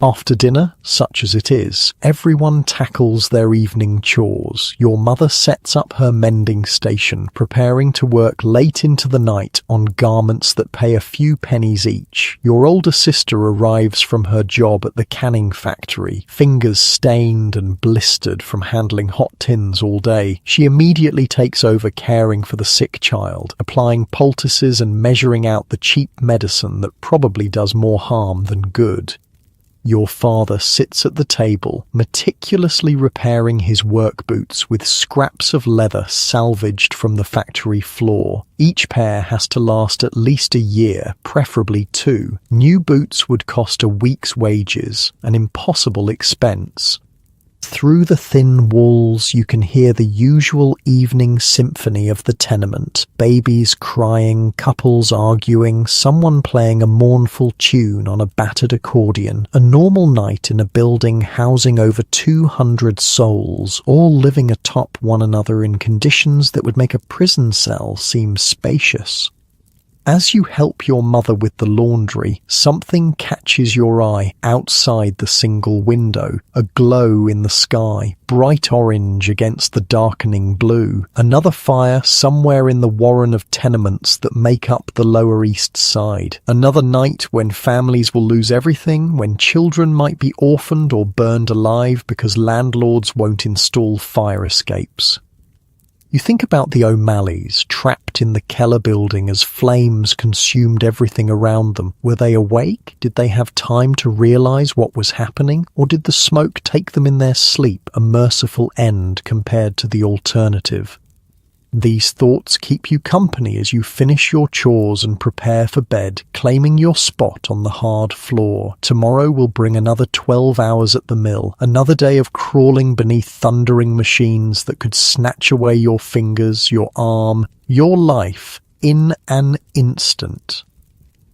After dinner, such as it is, everyone tackles their evening chores. Your mother sets up her mending station, preparing to work late into the night on garments that pay a few pennies each. Your older sister arrives from her job at the canning factory, fingers stained and blistered from handling hot tins all day. She immediately takes over caring for the sick child, applying poultices and measuring out the cheap medicine that probably does more harm than good. Your father sits at the table, meticulously repairing his work boots with scraps of leather salvaged from the factory floor. Each pair has to last at least a year, preferably 2. New boots would cost a week's wages, an impossible expense. Through the thin walls, you can hear the usual evening symphony of the tenement. Babies crying, couples arguing, someone playing a mournful tune on a battered accordion. A normal night in a building housing over 200 souls, all living atop one another in conditions that would make a prison cell seem spacious. As you help your mother with the laundry, something catches your eye outside the single window, a glow in the sky, bright orange against the darkening blue. Another fire somewhere in the warren of tenements that make up the Lower East Side. Another night when families will lose everything, when children might be orphaned or burned alive because landlords won't install fire escapes. You think about the O'Malleys, trapped in the Keller building as flames consumed everything around them. Were they awake? Did they have time to realize what was happening? Or did the smoke take them in their sleep, a merciful end compared to the alternative? These thoughts keep you company as you finish your chores and prepare for bed, claiming your spot on the hard floor. Tomorrow will bring another 12 hours at the mill, another day of crawling beneath thundering machines that could snatch away your fingers, your arm, your life in an instant.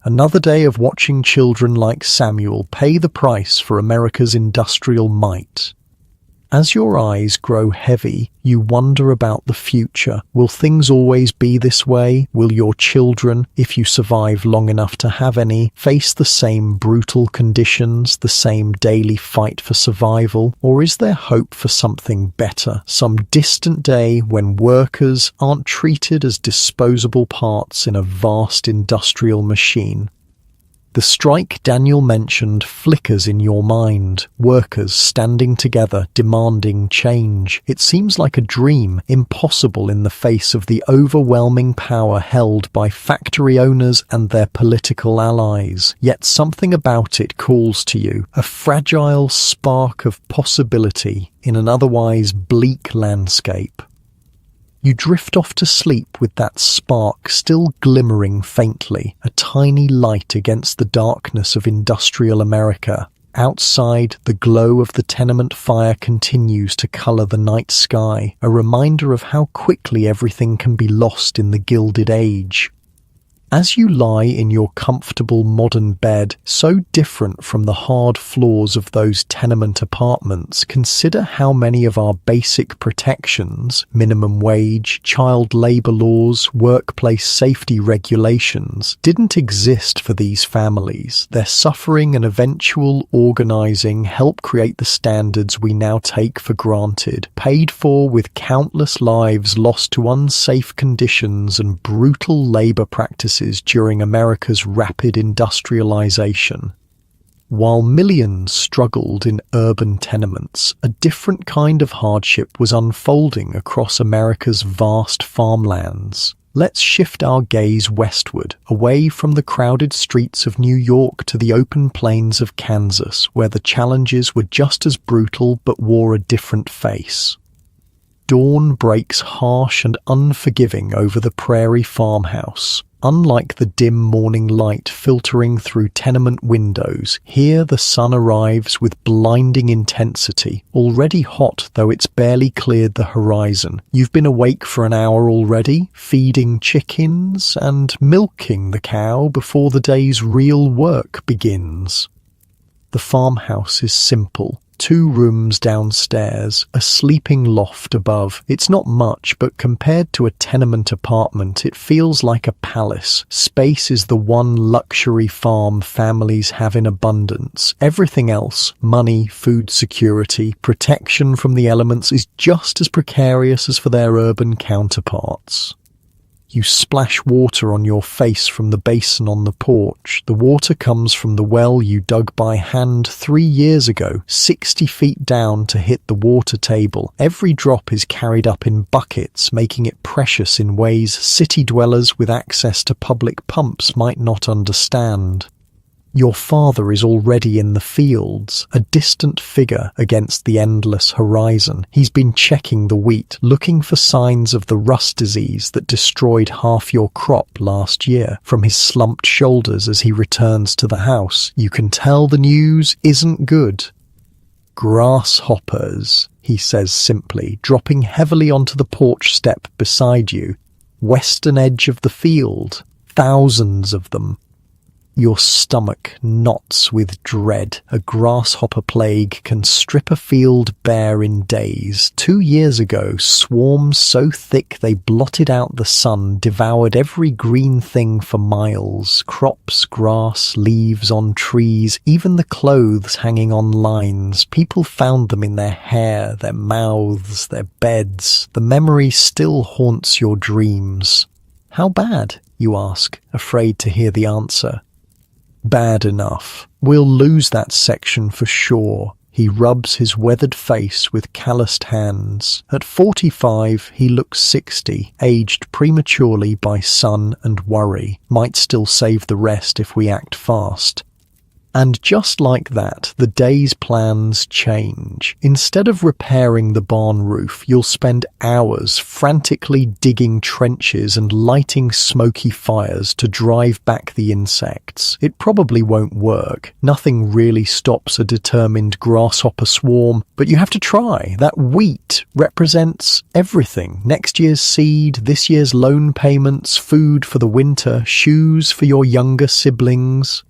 Another day of watching children like Samuel pay the price for America's industrial might. As your eyes grow heavy, you wonder about the future. Will things always be this way? Will your children, if you survive long enough to have any, face the same brutal conditions, the same daily fight for survival? Or is there hope for something better? Some distant day when workers aren't treated as disposable parts in a vast industrial machine? The strike Daniel mentioned flickers in your mind, workers standing together, demanding change. It seems like a dream, impossible in the face of the overwhelming power held by factory owners and their political allies. Yet something about it calls to you, a fragile spark of possibility in an otherwise bleak landscape. You drift off to sleep with that spark still glimmering faintly, a tiny light against the darkness of industrial America. Outside, the glow of the tenement fire continues to colour the night sky, a reminder of how quickly everything can be lost in the Gilded Age. As you lie in your comfortable modern bed, so different from the hard floors of those tenement apartments, consider how many of our basic protections, minimum wage, child labor laws, workplace safety regulations, didn't exist for these families. Their suffering and eventual organizing help create the standards we now take for granted, paid for with countless lives lost to unsafe conditions and brutal labor practices during America's rapid industrialization. While millions struggled in urban tenements, a different kind of hardship was unfolding across America's vast farmlands. Let's shift our gaze westward, away from the crowded streets of New York to the open plains of Kansas, where the challenges were just as brutal but wore a different face. Dawn breaks harsh and unforgiving over the prairie farmhouse. Unlike the dim morning light filtering through tenement windows, here the sun arrives with blinding intensity, already hot though it's barely cleared the horizon. You've been awake for an hour already, feeding chickens and milking the cow before the day's real work begins. The farmhouse is simple. 2 rooms downstairs, a sleeping loft above. It's not much, but compared to a tenement apartment, it feels like a palace. Space is the one luxury farm families have in abundance. Everything else, money, food security, protection from the elements, is just as precarious as for their urban counterparts. You splash water on your face from the basin on the porch. The water comes from the well you dug by hand 3 years ago, 60 feet down to hit the water table. Every drop is carried up in buckets, making it precious in ways city dwellers with access to public pumps might not understand. Your father is already in the fields, a distant figure against the endless horizon. He's been checking the wheat, looking for signs of the rust disease that destroyed half your crop last year. From his slumped shoulders as he returns to the house, you can tell the news isn't good. "Grasshoppers," he says simply, dropping heavily onto the porch step beside you. "Western edge of the field. Thousands of them." Your stomach knots with dread. A grasshopper plague can strip a field bare in days. 2 years ago, swarms so thick they blotted out the sun, devoured every green thing for miles. Crops, grass, leaves on trees, even the clothes hanging on lines. People found them in their hair, their mouths, their beds. The memory still haunts your dreams. "How bad?" you ask, afraid to hear the answer. "Bad enough. We'll lose that section for sure." He rubs his weathered face with calloused hands. At 45, he looks 60, aged prematurely by sun and worry. Might still save the rest if we act fast. And just like that, the day's plans change. Instead of repairing the barn roof, you'll spend hours frantically digging trenches and lighting smoky fires to drive back the insects. It probably won't work. Nothing really stops a determined grasshopper swarm, but you have to try. That wheat represents everything. Next year's seed, this year's loan payments, food for the winter, shoes for your younger siblings.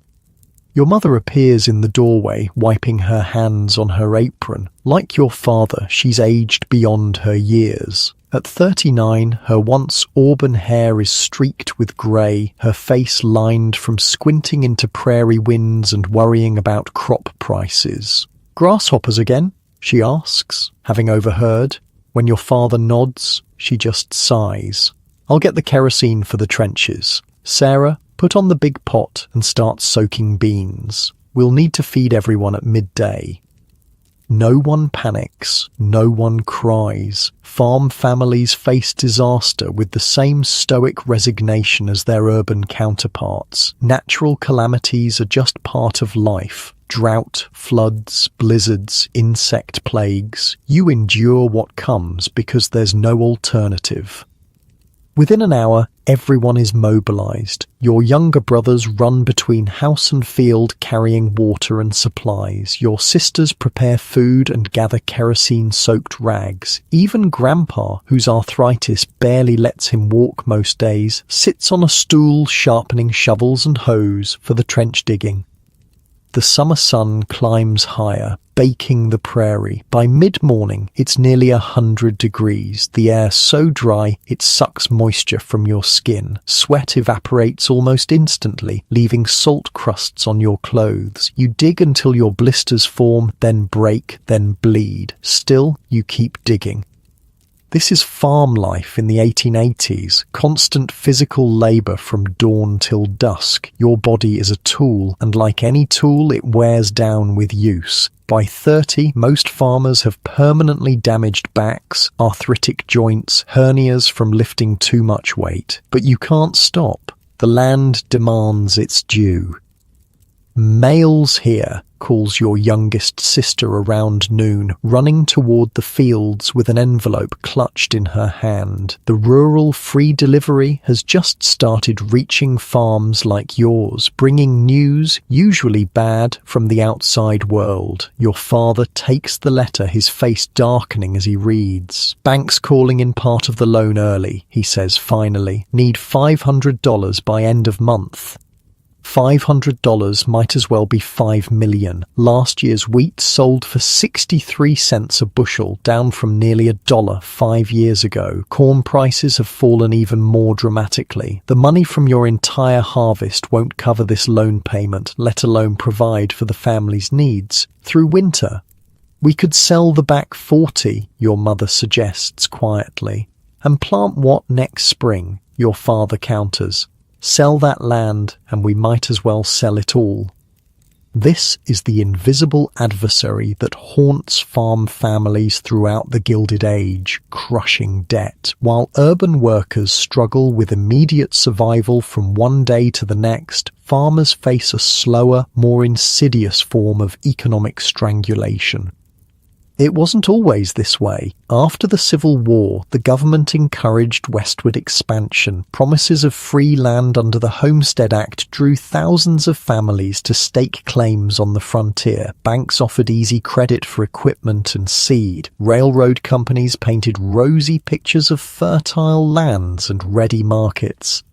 Your mother appears in the doorway, wiping her hands on her apron. Like your father, she's aged beyond her years. At 39, her once auburn hair is streaked with grey, her face lined from squinting into prairie winds and worrying about crop prices. "Grasshoppers again?" she asks, having overheard. When your father nods, she just sighs. "I'll get the kerosene for the trenches. Sarah, put on the big pot and start soaking beans. We'll need to feed everyone at midday." No one panics, no one cries. Farm families face disaster with the same stoic resignation as their urban counterparts. Natural calamities are just part of life. Drought, floods, blizzards, insect plagues. You endure what comes because there's no alternative. Within an hour, everyone is mobilized. Your younger brothers run between house and field carrying water and supplies. Your sisters prepare food and gather kerosene-soaked rags. Even Grandpa, whose arthritis barely lets him walk most days, sits on a stool sharpening shovels and hoes for the trench digging. The summer sun climbs higher, baking the prairie. By mid-morning, it's nearly 100 degrees. The air so dry, it sucks moisture from your skin. Sweat evaporates almost instantly, leaving salt crusts on your clothes. You dig until your blisters form, then break, then bleed. Still, you keep digging. This is farm life in the 1880s, constant physical labour from dawn till dusk. Your body is a tool, and like any tool, it wears down with use. By 30, most farmers have permanently damaged backs, arthritic joints, hernias from lifting too much weight. But you can't stop. The land demands its due. "Mails here," calls your youngest sister around noon, running toward the fields with an envelope clutched in her hand. The rural free delivery has just started reaching farms like yours, bringing news, usually bad, from the outside world. Your father takes the letter, his face darkening as he reads. "Bank's calling in part of the loan early," he says finally. "Need $500 by end of month." $500 might as well be $5 million. Last year's wheat sold for 63 cents a bushel, down from nearly $1 5 years ago. Corn prices have fallen even more dramatically. The money from your entire harvest won't cover this loan payment, let alone provide for the family's needs through winter. "We could sell the back 40, your mother suggests quietly. "And plant what next spring?" your father counters. "Sell that land, and we might as well sell it all." This is the invisible adversary that haunts farm families throughout the Gilded Age, crushing debt. While urban workers struggle with immediate survival from one day to the next, farmers face a slower, more insidious form of economic strangulation. It wasn't always this way. After the Civil War, the government encouraged westward expansion. Promises of free land under the Homestead Act drew thousands of families to stake claims on the frontier. Banks offered easy credit for equipment and seed. Railroad companies painted rosy pictures of fertile lands and ready markets.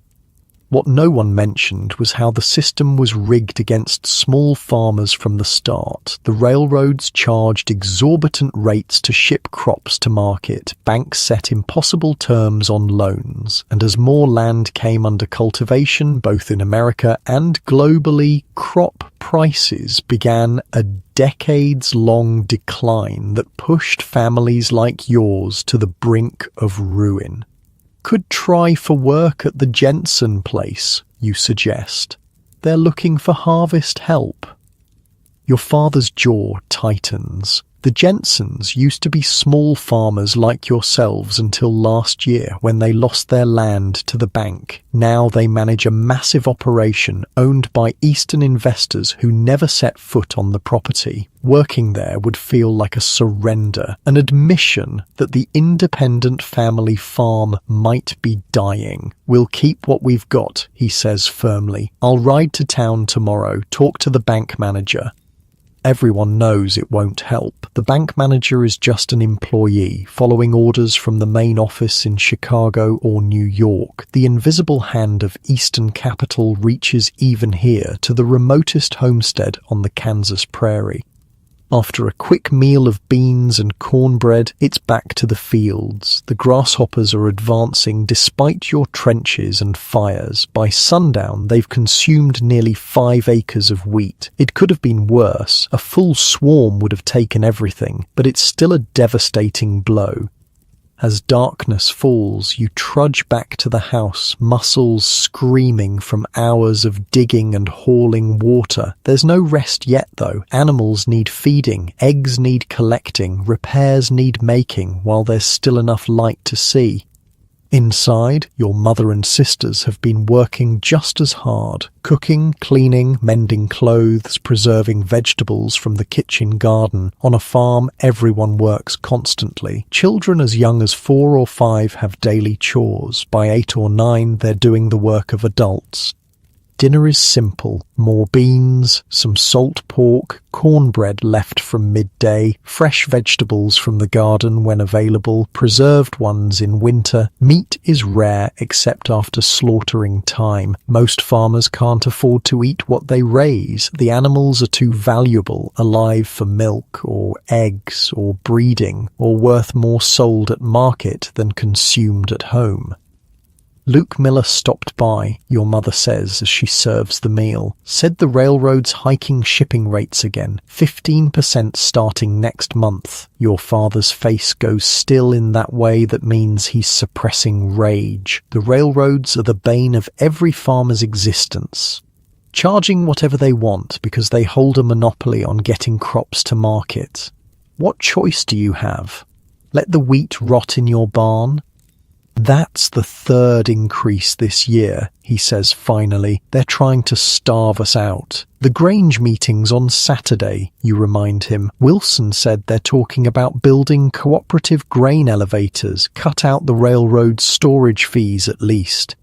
What no one mentioned was how the system was rigged against small farmers from the start. The railroads charged exorbitant rates to ship crops to market. Banks set impossible terms on loans. And as more land came under cultivation, both in America and globally, crop prices began a decades-long decline that pushed families like yours to the brink of ruin. "Could try for work at the Jensen place," you suggest. "They're looking for harvest help." Your father's jaw tightens. The Jensens used to be small farmers like yourselves until last year when they lost their land to the bank. Now they manage a massive operation owned by Eastern investors who never set foot on the property. Working there would feel like a surrender, an admission that the independent family farm might be dying. "We'll keep what we've got," he says firmly. "I'll ride to town tomorrow, talk to the bank manager." Everyone knows it won't help. The bank manager is just an employee, following orders from the main office in Chicago or New York. The invisible hand of Eastern capital reaches even here to the remotest homestead on the Kansas prairie. After a quick meal of beans and cornbread, it's back to the fields. The grasshoppers are advancing despite your trenches and fires. By sundown, they've consumed nearly 5 acres of wheat. It could have been worse. A full swarm would have taken everything, but it's still a devastating blow. As darkness falls, you trudge back to the house, muscles screaming from hours of digging and hauling water. There's no rest yet, though. Animals need feeding, eggs need collecting, repairs need making, while there's still enough light to see. Inside, your mother and sisters have been working just as hard, cooking, cleaning, mending clothes, preserving vegetables from the kitchen garden. On a farm, everyone works constantly. Children as young as 4 or 5 have daily chores. By 8 or 9, they're doing the work of adults. Dinner is simple. More beans, some salt pork, cornbread left from midday, fresh vegetables from the garden when available, preserved ones in winter. Meat is rare except after slaughtering time. Most farmers can't afford to eat what they raise. The animals are too valuable, alive for milk or eggs or breeding, or worth more sold at market than consumed at home. Luke Miller stopped by, your mother says as she serves the meal. Said the railroad's hiking shipping rates again, 15% starting next month. Your father's face goes still in that way that means he's suppressing rage. The railroads are the bane of every farmer's existence. Charging whatever they want because they hold a monopoly on getting crops to market. What choice do you have? Let the wheat rot in your barn? That's the 3rd increase this year, he says finally. They're trying to starve us out. The Grange meeting's on Saturday, you remind him. Wilson said they're talking about building cooperative grain elevators, cut out the railroad storage fees at least.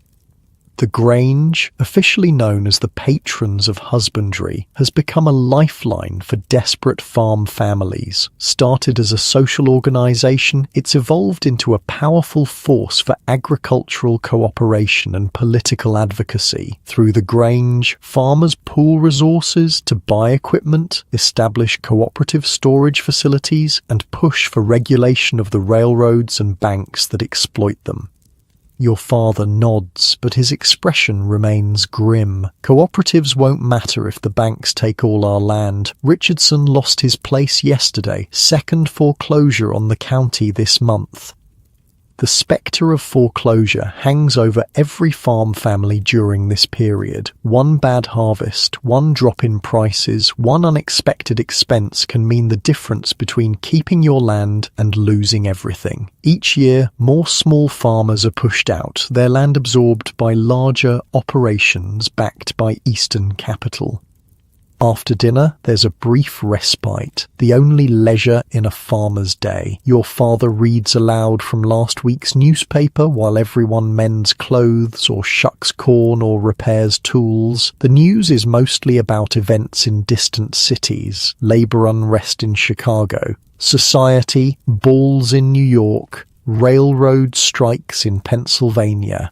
The Grange, officially known as the Patrons of Husbandry, has become a lifeline for desperate farm families. Started as a social organisation, it's evolved into a powerful force for agricultural cooperation and political advocacy. Through the Grange, farmers pool resources to buy equipment, establish cooperative storage facilities, and push for regulation of the railroads and banks that exploit them. Your father nods, but his expression remains grim. Cooperatives won't matter if the banks take all our land. Richardson lost his place yesterday, 2nd foreclosure on the county this month. The spectre of foreclosure hangs over every farm family during this period. One bad harvest, one drop in prices, one unexpected expense can mean the difference between keeping your land and losing everything. Each year, more small farmers are pushed out, their land absorbed by larger operations backed by Eastern capital. After dinner, there's a brief respite, the only leisure in a farmer's day. Your father reads aloud from last week's newspaper while everyone mends clothes or shucks corn or repairs tools. The news is mostly about events in distant cities, labor unrest in Chicago, society, balls in New York, railroad strikes in Pennsylvania.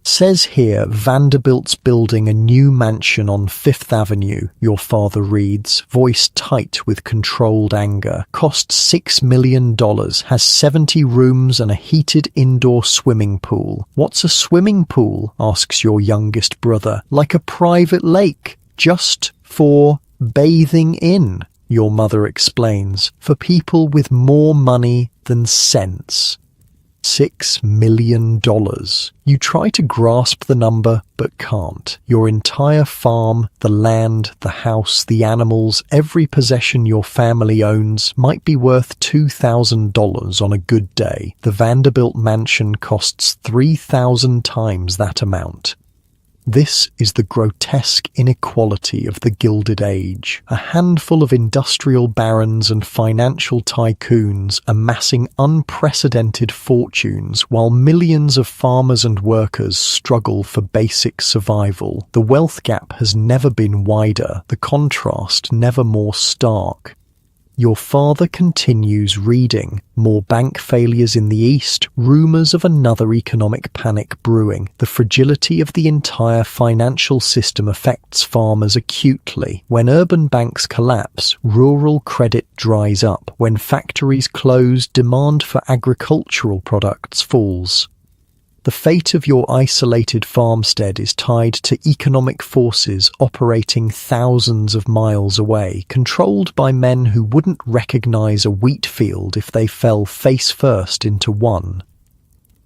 Says here Vanderbilt's building a new mansion on 5th Avenue, your father reads, voice tight with controlled anger. Costs $6 million, has 70 rooms and a heated indoor swimming pool. What's a swimming pool? Asks your youngest brother. Like a private lake, just for bathing in, your mother explains, for people with more money than sense. $6 million. You try to grasp the number, but can't. Your entire farm, the land, the house, the animals, every possession your family owns might be worth $2,000 on a good day. The Vanderbilt mansion costs 3,000 times that amount. This is the grotesque inequality of the Gilded Age, a handful of industrial barons and financial tycoons amassing unprecedented fortunes while millions of farmers and workers struggle for basic survival. The wealth gap has never been wider, the contrast never more stark. Your father continues reading. More bank failures in the East, rumours of another economic panic brewing. The fragility of the entire financial system affects farmers acutely. When urban banks collapse, rural credit dries up. When factories close, demand for agricultural products falls. The fate of your isolated farmstead is tied to economic forces operating thousands of miles away, controlled by men who wouldn't recognize a wheat field if they fell face first into one.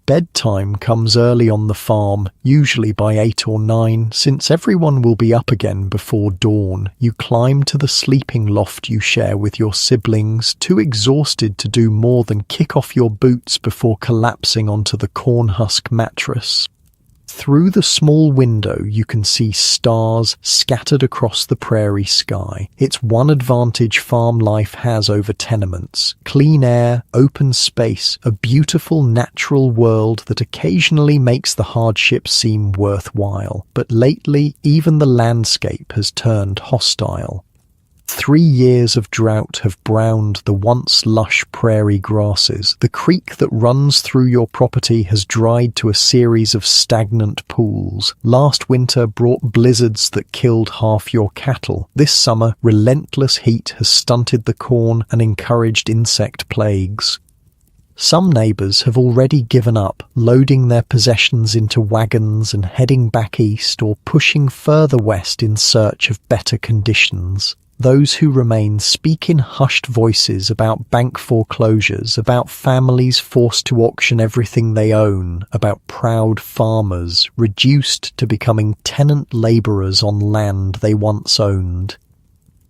Bedtime comes early on the farm, usually by 8 or 9, since everyone will be up again before dawn. You climb to the sleeping loft you share with your siblings, too exhausted to do more than kick off your boots before collapsing onto the corn husk mattress. Through the small window you can see stars scattered across the prairie sky. It's one advantage farm life has over tenements: clean air, open space, a beautiful natural world that occasionally makes the hardship seem worthwhile. But lately, even the landscape has turned hostile. 3 years of drought have browned the once lush prairie grasses. The creek that runs through your property has dried to a series of stagnant pools. Last winter brought blizzards that killed half your cattle. This summer, relentless heat has stunted the corn and encouraged insect plagues. Some neighbours have already given up, loading their possessions into wagons and heading back east or pushing further west in search of better conditions. Those who remain speak in hushed voices about bank foreclosures, about families forced to auction everything they own, about proud farmers reduced to becoming tenant labourers on land they once owned.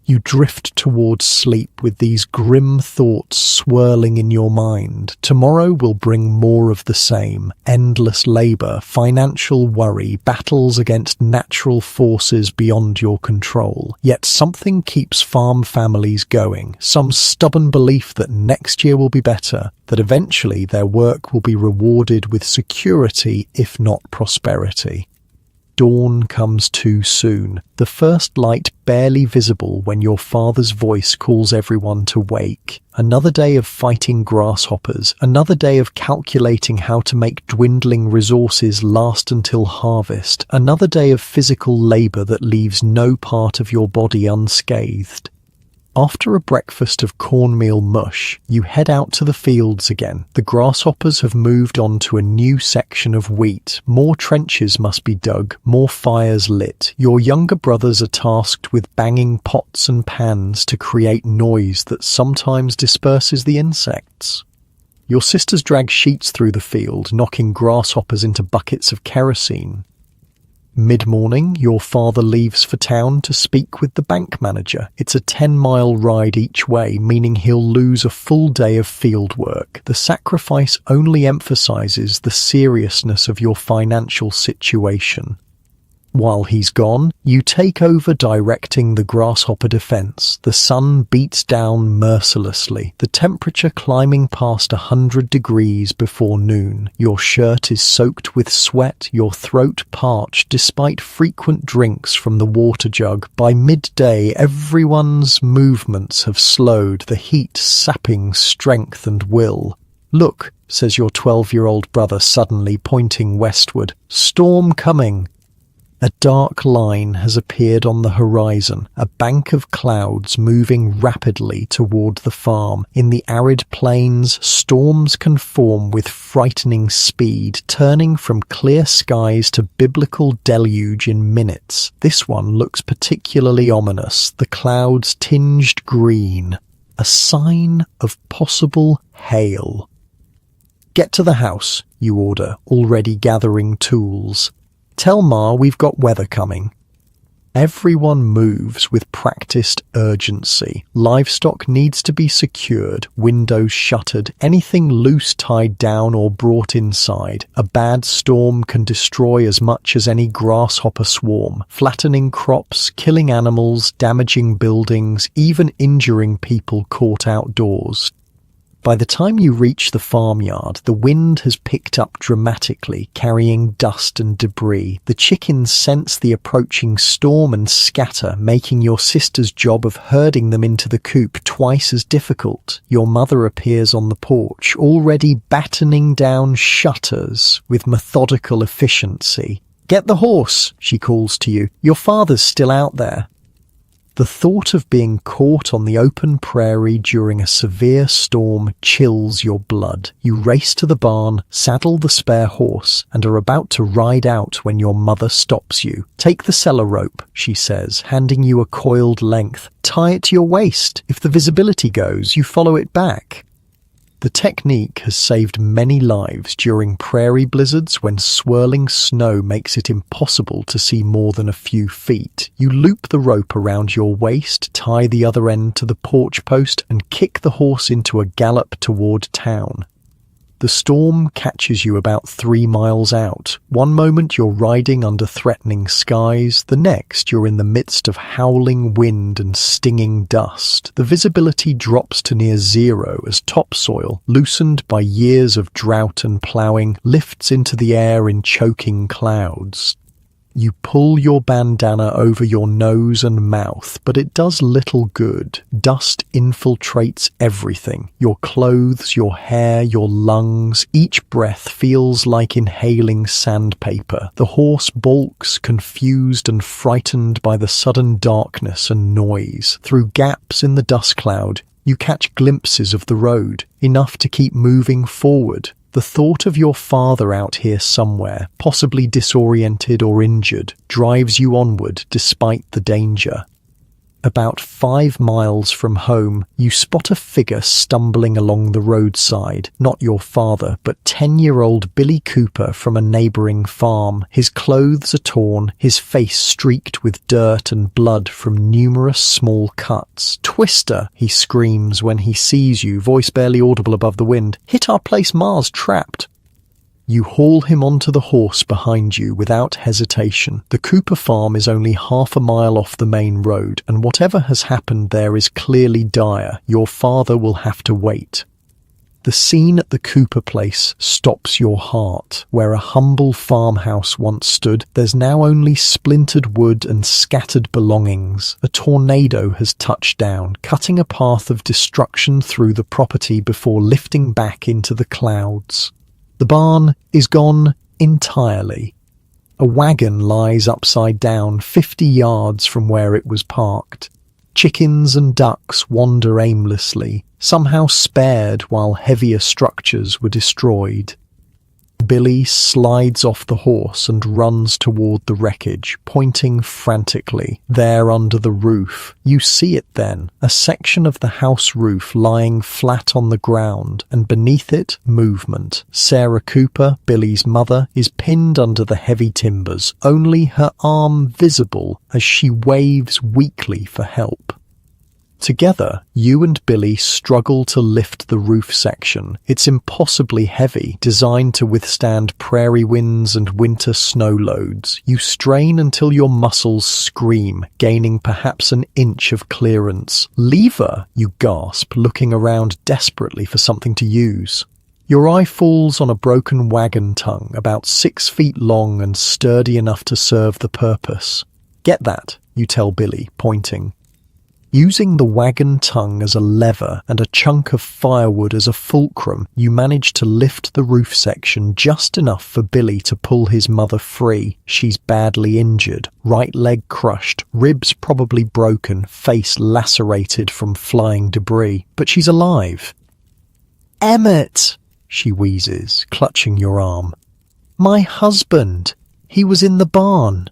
You drift towards sleep with these grim thoughts swirling in your mind. Tomorrow will bring more of the same: endless labour, financial worry, battles against natural forces beyond your control. Yet something keeps farm families going, some stubborn belief that next year will be better, that eventually their work will be rewarded with security if not prosperity. Dawn comes too soon, the first light barely visible when your father's voice calls everyone to wake. Another day of fighting grasshoppers, another day of calculating how to make dwindling resources last until harvest, another day of physical labour that leaves no part of your body unscathed. After a breakfast of cornmeal mush, you head out to the fields again. The grasshoppers have moved on to a new section of wheat. More trenches must be dug, more fires lit. Your younger brothers are tasked with banging pots and pans to create noise that sometimes disperses the insects. Your sisters drag sheets through the field, knocking grasshoppers into buckets of kerosene. Mid-morning, your father leaves for town to speak with the bank manager. It's a 10-mile ride each way, meaning he'll lose a full day of field work. The sacrifice only emphasizes the seriousness of your financial situation. While he's gone, you take over directing the grasshopper defense. The sun beats down mercilessly, the temperature climbing past 100 degrees before noon. Your shirt is soaked with sweat, your throat parched despite frequent drinks from the water jug. By midday, everyone's movements have slowed, the heat sapping strength and will. "Look," says your 12-year-old brother suddenly, pointing westward. "Storm coming." A dark line has appeared on the horizon, a bank of clouds moving rapidly toward the farm. In the arid plains, storms can form with frightening speed, turning from clear skies to biblical deluge in minutes. This one looks particularly ominous, the clouds tinged green, a sign of possible hail. "Get to the house," you order, already gathering tools. "Tell Ma we've got weather coming." Everyone moves with practiced urgency. Livestock needs to be secured, windows shuttered, anything loose tied down or brought inside. A bad storm can destroy as much as any grasshopper swarm, flattening crops, killing animals, damaging buildings, even injuring people caught outdoors. By the time you reach the farmyard, the wind has picked up dramatically, carrying dust and debris. The chickens sense the approaching storm and scatter, making your sister's job of herding them into the coop twice as difficult. Your mother appears on the porch, already battening down shutters with methodical efficiency. "Get the horse," she calls to you. "Your father's still out there." The thought of being caught on the open prairie during a severe storm chills your blood. You race to the barn, saddle the spare horse, and are about to ride out when your mother stops you. "Take the cellar rope," she says, handing you a coiled length. "Tie it to your waist. If the visibility goes, you follow it back." The technique has saved many lives during prairie blizzards when swirling snow makes it impossible to see more than a few feet. You loop the rope around your waist, tie the other end to the porch post, and kick the horse into a gallop toward town. The storm catches you about 3 miles out. One moment you're riding under threatening skies, the next you're in the midst of howling wind and stinging dust. The visibility drops to near zero as topsoil, loosened by years of drought and ploughing, lifts into the air in choking clouds. You pull your bandana over your nose and mouth, but it does little good. Dust infiltrates everything. Your clothes, your hair, your lungs. Each breath feels like inhaling sandpaper. The horse balks, confused and frightened by the sudden darkness and noise. Through gaps in the dust cloud, you catch glimpses of the road, enough to keep moving forward. The thought of your father out here somewhere, possibly disoriented or injured, drives you onward despite the danger. About 5 miles from home, you spot a figure stumbling along the roadside. Not your father, but 10-year-old Billy Cooper from a neighboring farm. His clothes are torn, his face streaked with dirt and blood from numerous small cuts. "Twister," he screams when he sees you, voice barely audible above the wind. "Hit our place, Mars, trapped." You haul him onto the horse behind you without hesitation. The Cooper farm is only half a mile off the main road, and whatever has happened there is clearly dire. Your father will have to wait. The scene at the Cooper place stops your heart. Where a humble farmhouse once stood, there's now only splintered wood and scattered belongings. A tornado has touched down, cutting a path of destruction through the property before lifting back into the clouds. The barn is gone entirely. A wagon lies upside down 50 yards from where it was parked. Chickens and ducks wander aimlessly, somehow spared while heavier structures were destroyed. Billy slides off the horse and runs toward the wreckage, pointing frantically. There under the roof, you see it then, a section of the house roof lying flat on the ground, and beneath it, movement. Sarah Cooper, Billy's mother, is pinned under the heavy timbers, only her arm visible as she waves weakly for help. Together, you and Billy struggle to lift the roof section. It's impossibly heavy, designed to withstand prairie winds and winter snow loads. You strain until your muscles scream, gaining perhaps an inch of clearance. "Lever," you gasp, looking around desperately for something to use. Your eye falls on a broken wagon tongue, about 6 feet long and sturdy enough to serve the purpose. "Get that," you tell Billy, pointing. Using the wagon tongue as a lever and a chunk of firewood as a fulcrum, you manage to lift the roof section just enough for Billy to pull his mother free. She's badly injured, right leg crushed, ribs probably broken, face lacerated from flying debris, but she's alive. "Emmett," she wheezes, clutching your arm. "My husband. He was in the barn."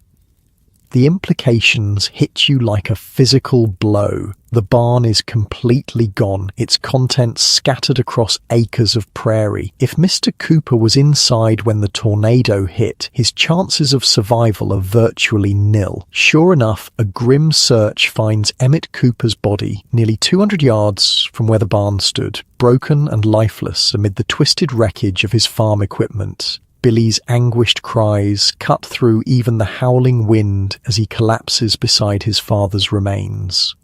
The implications hit you like a physical blow. The barn is completely gone, its contents scattered across acres of prairie. If Mr. Cooper was inside when the tornado hit, his chances of survival are virtually nil. Sure enough, a grim search finds Emmett Cooper's body nearly 200 yards from where the barn stood, broken and lifeless amid the twisted wreckage of his farm equipment. Billy's anguished cries cut through even the howling wind as he collapses beside his father's remains.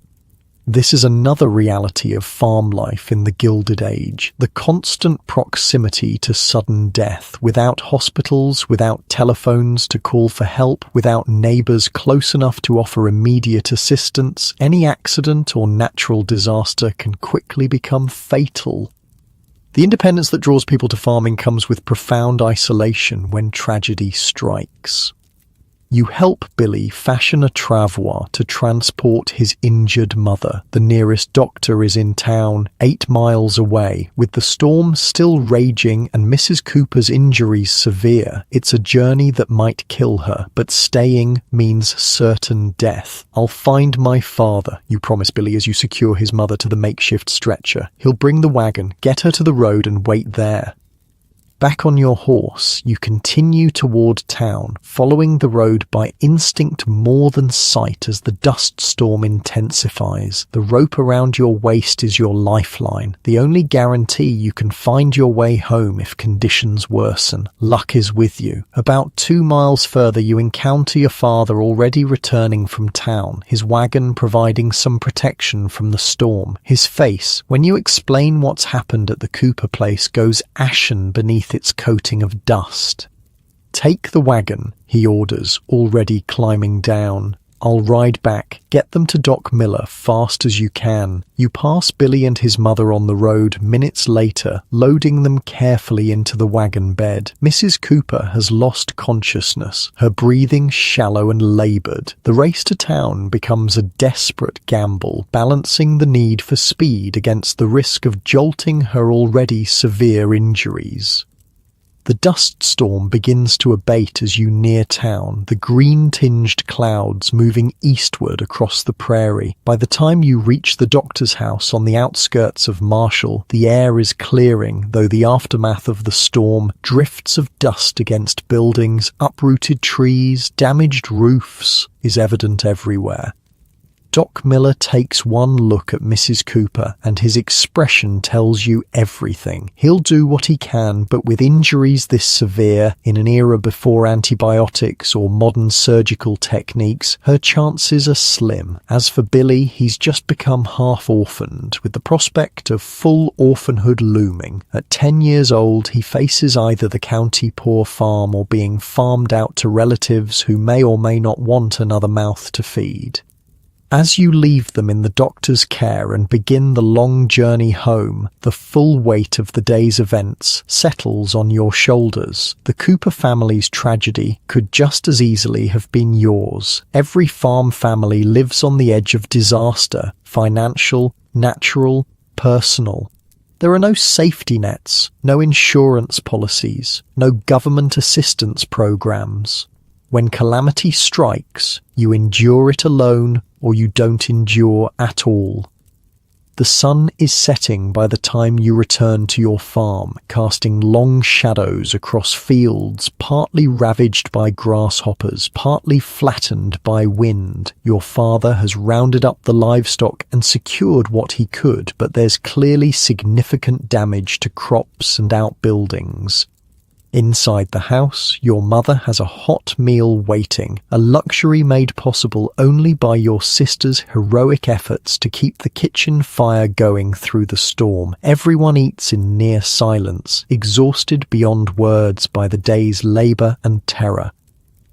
This is another reality of farm life in the Gilded Age, the constant proximity to sudden death, without hospitals, without telephones to call for help, without neighbours close enough to offer immediate assistance. Any accident or natural disaster can quickly become fatal. The independence that draws people to farming comes with profound isolation when tragedy strikes. You help Billy fashion a travois to transport his injured mother. The nearest doctor is in town, 8 miles away. With the storm still raging and Mrs. Cooper's injuries severe, it's a journey that might kill her, but staying means certain death. I'll find my father, you promise Billy as you secure his mother to the makeshift stretcher. He'll bring the wagon, get her to the road and wait there. Back on your horse, you continue toward town, following the road by instinct more than sight as the dust storm intensifies. The rope around your waist is your lifeline, the only guarantee you can find your way home if conditions worsen. Luck is with you. About 2 miles further, you encounter your father already returning from town, his wagon providing some protection from the storm. His face, when you explain what's happened at the Cooper place, goes ashen beneath its coating of dust. Take the wagon, he orders, already climbing down. I'll ride back. Get them to Doc Miller fast as you can. You pass Billy and his mother on the road minutes later, loading them carefully into the wagon bed. Mrs. Cooper has lost consciousness, her breathing shallow and labored. The race to town becomes a desperate gamble, balancing the need for speed against the risk of jolting her already severe injuries. The dust storm begins to abate as you near town, the green-tinged clouds moving eastward across the prairie. By the time you reach the doctor's house on the outskirts of Marshall, the air is clearing, though the aftermath of the storm, drifts of dust against buildings, uprooted trees, damaged roofs, is evident everywhere. Doc Miller takes one look at Mrs. Cooper, and his expression tells you everything. He'll do what he can, but with injuries this severe, in an era before antibiotics or modern surgical techniques, her chances are slim. As for Billy, he's just become half-orphaned, with the prospect of full orphanhood looming. At 10 years old, he faces either the county poor farm or being farmed out to relatives who may or may not want another mouth to feed. As you leave them in the doctor's care and begin the long journey home, the full weight of the day's events settles on your shoulders. The Cooper family's tragedy could just as easily have been yours. Every farm family lives on the edge of disaster, financial, natural, personal. There are no safety nets, no insurance policies, no government assistance programs. When calamity strikes, you endure it alone or you don't endure at all. The sun is setting by the time you return to your farm, casting long shadows across fields partly ravaged by grasshoppers, partly flattened by wind. Your father has rounded up the livestock and secured what he could, but there's clearly significant damage to crops and outbuildings. Inside the house, your mother has a hot meal waiting, a luxury made possible only by your sister's heroic efforts to keep the kitchen fire going through the storm. Everyone eats in near silence, exhausted beyond words by the day's labor and terror.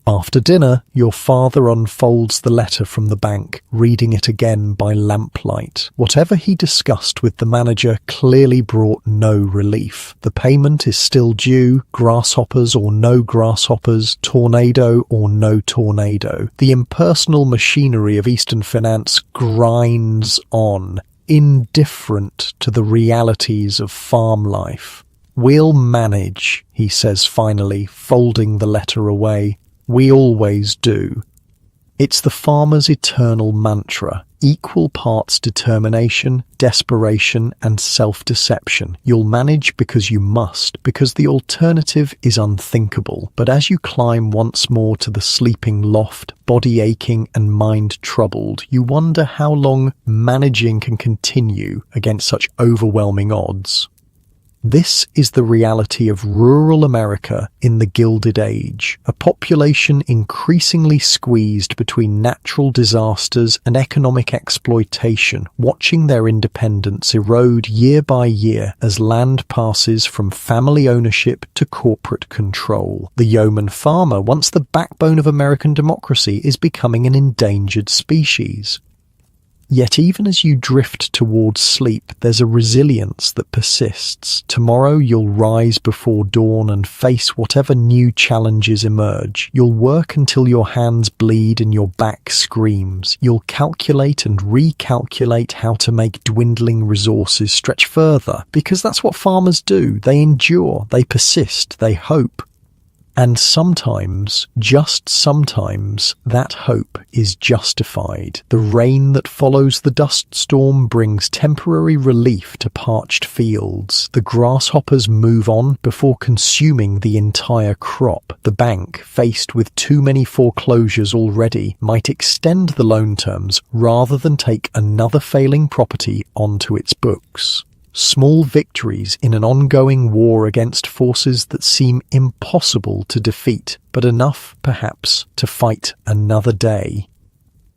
After dinner, your father unfolds the letter from the bank, reading it again by lamplight. Whatever he discussed with the manager clearly brought no relief. The payment is still due, grasshoppers or no grasshoppers, tornado or no tornado. The impersonal machinery of Eastern finance grinds on, indifferent to the realities of farm life. "We'll manage," he says finally, folding the letter away. "We always do." It's the farmer's eternal mantra, equal parts determination, desperation, and self-deception. You'll manage because you must, because the alternative is unthinkable. But as you climb once more to the sleeping loft, body aching and mind troubled, you wonder how long managing can continue against such overwhelming odds. This is the reality of rural America in the Gilded Age, a population increasingly squeezed between natural disasters and economic exploitation, watching their independence erode year by year as land passes from family ownership to corporate control. The yeoman farmer, once the backbone of American democracy, is becoming an endangered species. Yet even as you drift towards sleep, there's a resilience that persists. Tomorrow you'll rise before dawn and face whatever new challenges emerge. You'll work until your hands bleed and your back screams. You'll calculate and recalculate how to make dwindling resources stretch further, because that's what farmers do. They endure, they persist, they hope. And sometimes, just sometimes, that hope is justified. The rain that follows the dust storm brings temporary relief to parched fields. The grasshoppers move on before consuming the entire crop. The bank, faced with too many foreclosures already, might extend the loan terms rather than take another failing property onto its books. Small victories in an ongoing war against forces that seem impossible to defeat, but enough, perhaps, to fight another day.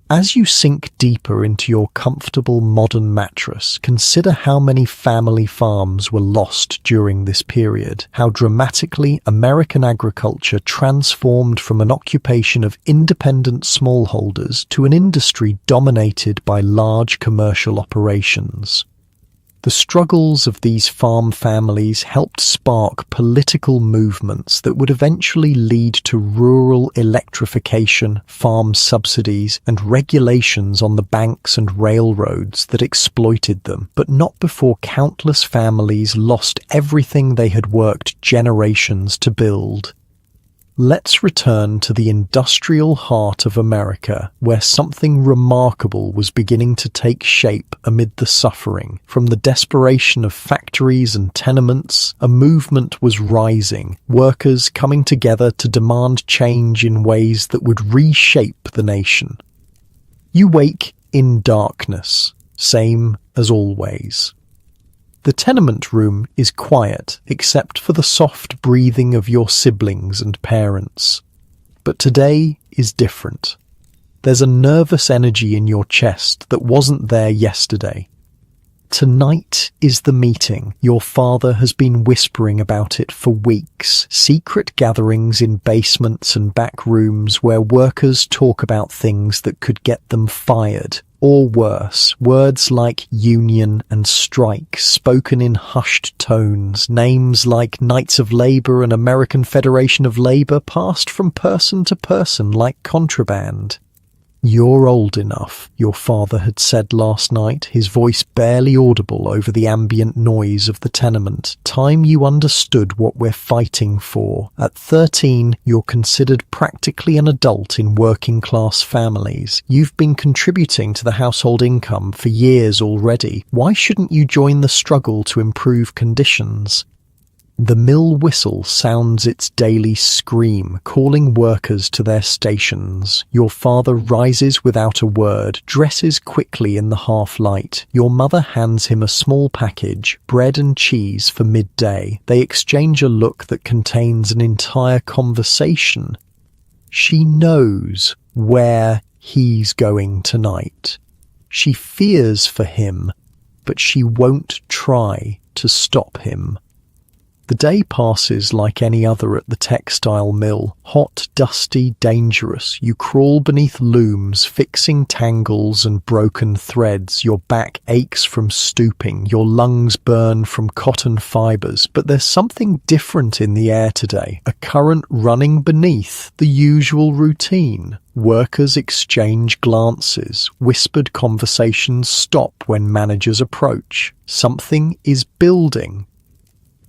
As you sink deeper into your comfortable modern mattress, consider how many family farms were lost during this period, how dramatically American agriculture transformed from an occupation of independent smallholders to an industry dominated by large commercial operations. The struggles of these farm families helped spark political movements that would eventually lead to rural electrification, farm subsidies, and regulations on the banks and railroads that exploited them, but not before countless families lost everything they had worked generations to build. Let's return to the industrial heart of America, where something remarkable was beginning to take shape amid the suffering. From the desperation of factories and tenements, a movement was rising, workers coming together to demand change in ways that would reshape the nation. You wake in darkness, same as always. The tenement room is quiet, except for the soft breathing of your siblings and parents. But today is different. There's a nervous energy in your chest that wasn't there yesterday. Tonight is the meeting. Your father has been whispering about it for weeks. Secret gatherings in basements and back rooms where workers talk about things that could get them fired. Or worse, words like union and strike spoken in hushed tones, names like Knights of Labour and American Federation of Labour passed from person to person like contraband. "You're old enough," your father had said last night, his voice barely audible over the ambient noise of the tenement. "Time you understood what we're fighting for. At 13, you're considered practically an adult in working-class families. You've been contributing to the household income for years already. Why shouldn't you join the struggle to improve conditions?" The mill whistle sounds its daily scream, calling workers to their stations. Your father rises without a word, dresses quickly in the half-light. Your mother hands him a small package, bread and cheese for midday. They exchange a look that contains an entire conversation. She knows where he's going tonight. She fears for him, but she won't try to stop him. The day passes like any other at the textile mill. Hot, dusty, dangerous. You crawl beneath looms, fixing tangles and broken threads. Your back aches from stooping. Your lungs burn from cotton fibers. But there's something different in the air today. A current running beneath the usual routine. Workers exchange glances. Whispered conversations stop when managers approach. Something is building.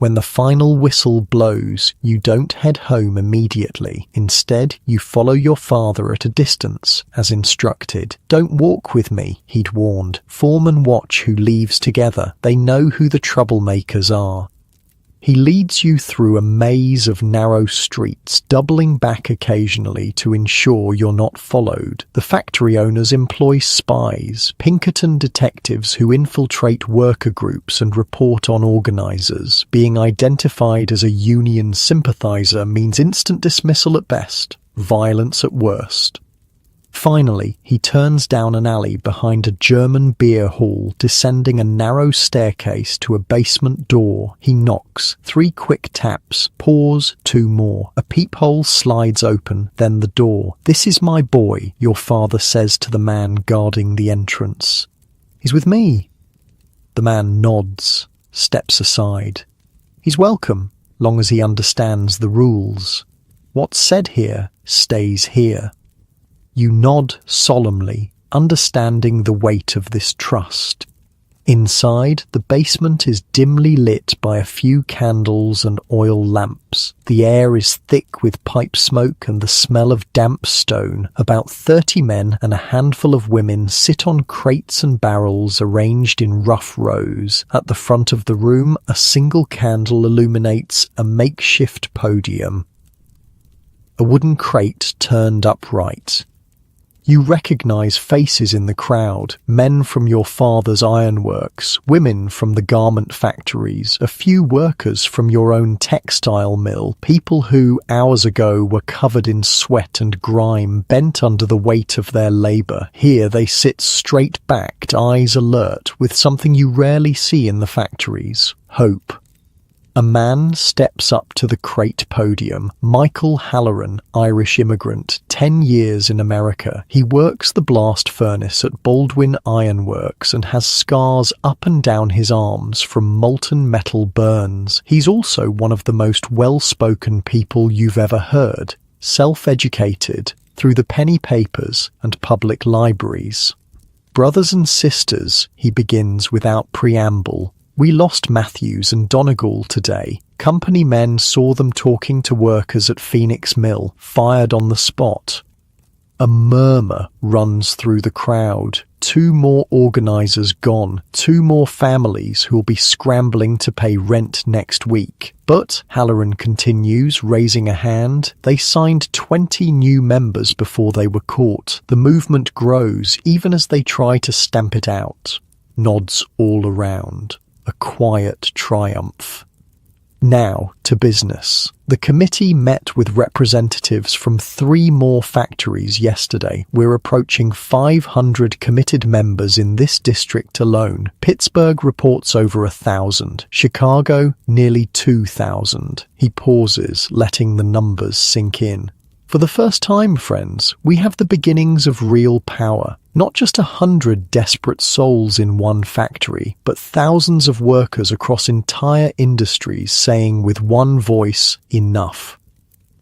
When the final whistle blows, you don't head home immediately. Instead, you follow your father at a distance, as instructed. "Don't walk with me," he'd warned. "Form and watch who leaves together. They know who the troublemakers are." He leads you through a maze of narrow streets, doubling back occasionally to ensure you're not followed. The factory owners employ spies, Pinkerton detectives who infiltrate worker groups and report on organizers. Being identified as a union sympathizer means instant dismissal at best, violence at worst. Finally, he turns down an alley behind a German beer hall, descending a narrow staircase to a basement door. He knocks. 3 quick taps. Pause. 2 more. A peephole slides open, then the door. "This is my boy," your father says to the man guarding the entrance. "He's with me." The man nods, steps aside. He's welcome, long as he understands the rules. What's said here stays here. You nod solemnly, understanding the weight of this trust. Inside, the basement is dimly lit by a few candles and oil lamps. The air is thick with pipe smoke and the smell of damp stone. About 30 men and a handful of women sit on crates and barrels arranged in rough rows. At the front of the room, a single candle illuminates a makeshift podium. A wooden crate turned upright. You recognize faces in the crowd, men from your father's ironworks, women from the garment factories, a few workers from your own textile mill, people who, hours ago, were covered in sweat and grime, bent under the weight of their labor. Here they sit straight-backed, eyes alert, with something you rarely see in the factories: hope. A man steps up to the crate podium. Michael Halloran, Irish immigrant, 10 years in America. He works the blast furnace at Baldwin Ironworks and has scars up and down his arms from molten metal burns. He's also one of the most well-spoken people you've ever heard, self-educated through the penny papers and public libraries. "Brothers and sisters," he begins without preamble, "we lost Matthews and Donegal today. Company men saw them talking to workers at Phoenix Mill, fired on the spot." A murmur runs through the crowd. 2 more organizers gone, 2 more families who'll be scrambling to pay rent next week. But, Halloran continues, raising a hand, they signed 20 new members before they were caught. The movement grows, even as they try to stamp it out. Nods all around. A quiet triumph. Now to business. The committee met with representatives from 3 more factories yesterday. We're approaching 500 committed members in this district alone. Pittsburgh reports over 1,000. Chicago, nearly 2,000. He pauses, letting the numbers sink in. For the first time, friends, we have the beginnings of real power. Not just 100 desperate souls in one factory, but thousands of workers across entire industries saying with one voice, enough.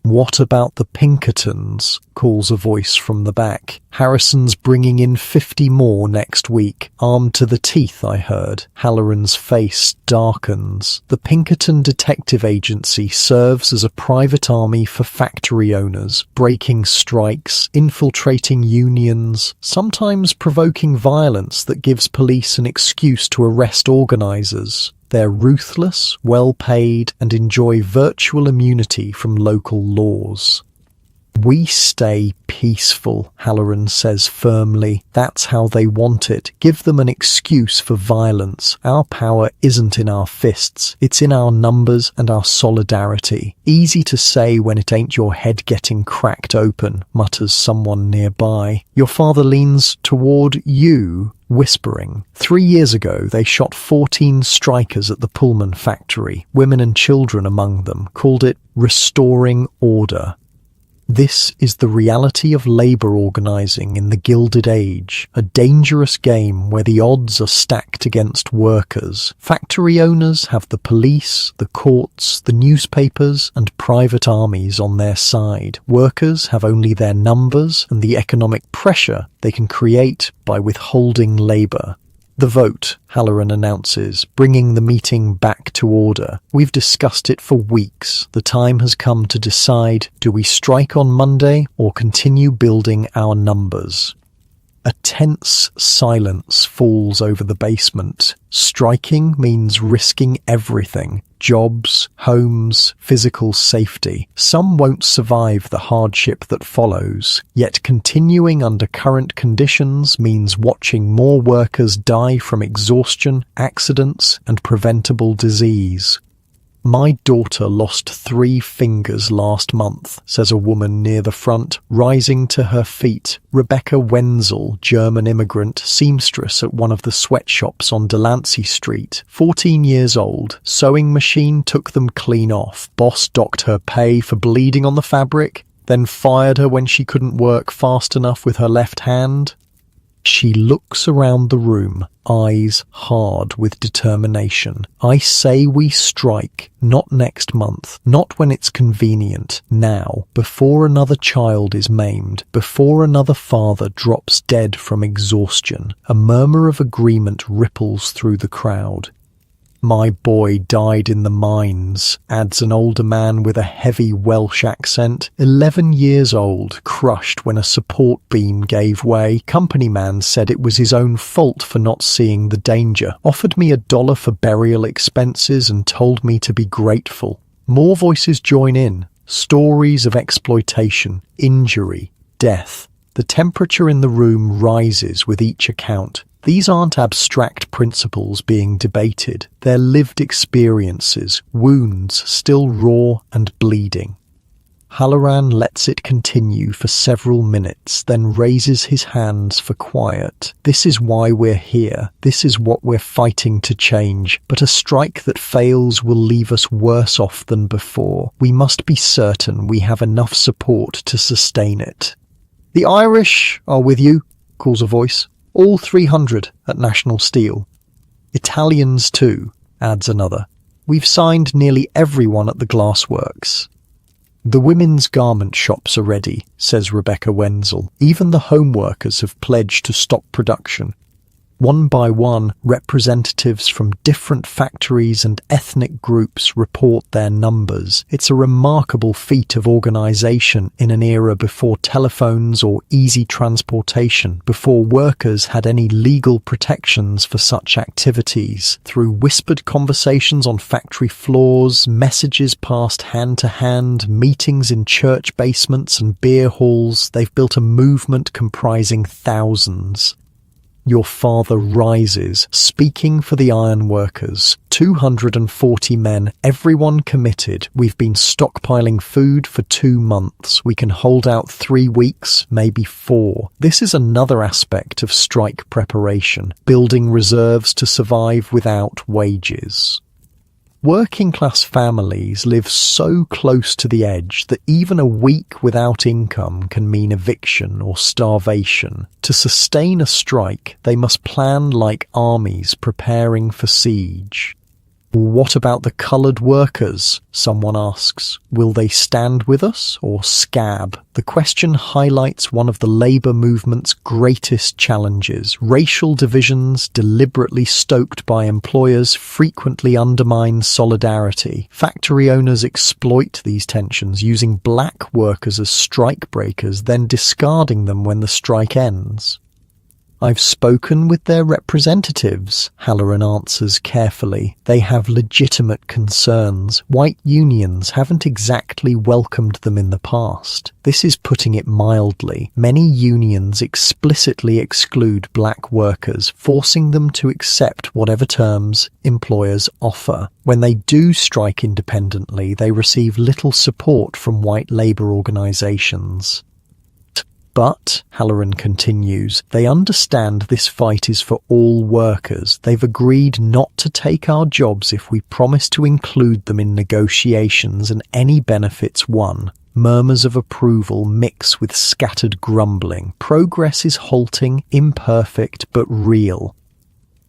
"What about the Pinkertons?" calls a voice from the back. "Harrison's bringing in 50 more next week. Armed to the teeth, I heard." Halloran's face darkens. The Pinkerton Detective Agency serves as a private army for factory owners, breaking strikes, infiltrating unions, sometimes provoking violence that gives police an excuse to arrest organizers. They're ruthless, well-paid, and enjoy virtual immunity from local laws. "We stay peaceful," Halloran says firmly. "That's how they want it. Give them an excuse for violence. Our power isn't in our fists. It's in our numbers and our solidarity." "Easy to say when it ain't your head getting cracked open," mutters someone nearby. Your father leans toward you, whispering. 3 years ago, they shot 14 strikers at the Pullman factory, women and children among them, called it restoring order. This is the reality of labor organizing in the Gilded Age, a dangerous game where the odds are stacked against workers. Factory owners have the police, the courts, the newspapers, and private armies on their side. Workers have only their numbers and the economic pressure they can create by withholding labor. "The vote," Halloran announces, bringing the meeting back to order. "We've discussed it for weeks. The time has come to decide, do we strike on Monday or continue building our numbers?" A tense silence falls over the basement. Striking means risking everything. Jobs, homes, physical safety. Some won't survive the hardship that follows. Yet continuing under current conditions means watching more workers die from exhaustion, accidents, and preventable disease. My daughter lost 3 fingers last month, says a woman near the front, rising to her feet. Rebecca Wenzel, German immigrant, seamstress at one of the sweatshops on Delancey Street. 14 years old, sewing machine took them clean off. Boss docked her pay for bleeding on the fabric, then fired her when she couldn't work fast enough with her left hand. She looks around the room, eyes hard with determination. I say we strike, not next month, not when it's convenient, now, before another child is maimed, before another father drops dead from exhaustion. A murmur of agreement ripples through the crowd. My boy died in the mines, adds an older man with a heavy Welsh accent. 11 years old, crushed when a support beam gave way. Company man said it was his own fault for not seeing the danger. Offered me $1 for burial expenses and told me to be grateful. More voices join in. Stories of exploitation, injury, death. The temperature in the room rises with each account. These aren't abstract principles being debated. They're lived experiences, wounds still raw and bleeding. Halloran lets it continue for several minutes, then raises his hands for quiet. This is why we're here. This is what we're fighting to change. But a strike that fails will leave us worse off than before. We must be certain we have enough support to sustain it. The Irish are with you, calls a voice. All 300 at National Steel. Italians too, adds another. We've signed nearly everyone at the glassworks. The women's garment shops are ready, says Rebecca Wenzel. Even the home workers have pledged to stop production. One by one, representatives from different factories and ethnic groups report their numbers. It's a remarkable feat of organisation in an era before telephones or easy transportation, before workers had any legal protections for such activities. Through whispered conversations on factory floors, messages passed hand to hand, meetings in church basements and beer halls, they've built a movement comprising thousands. Your father rises, speaking for the iron workers. 240 men, everyone committed. We've been stockpiling food for 2 months. We can hold out 3 weeks, maybe 4. This is another aspect of strike preparation, building reserves to survive without wages. Working-class families live so close to the edge that even a week without income can mean eviction or starvation. To sustain a strike, they must plan like armies preparing for siege. What about the coloured workers? Someone asks. Will they stand with us or scab? The question highlights one of the labour movement's greatest challenges. Racial divisions, deliberately stoked by employers, frequently undermine solidarity. Factory owners exploit these tensions, using black workers as strike breakers, then discarding them when the strike ends. I've spoken with their representatives, Halloran answers carefully. They have legitimate concerns. White unions haven't exactly welcomed them in the past. This is putting it mildly. Many unions explicitly exclude black workers, forcing them to accept whatever terms employers offer. When they do strike independently, they receive little support from white labour organisations. But, Halloran continues, they understand this fight is for all workers. They've agreed not to take our jobs if we promise to include them in negotiations and any benefits won. Murmurs of approval mix with scattered grumbling. Progress is halting, imperfect, but real.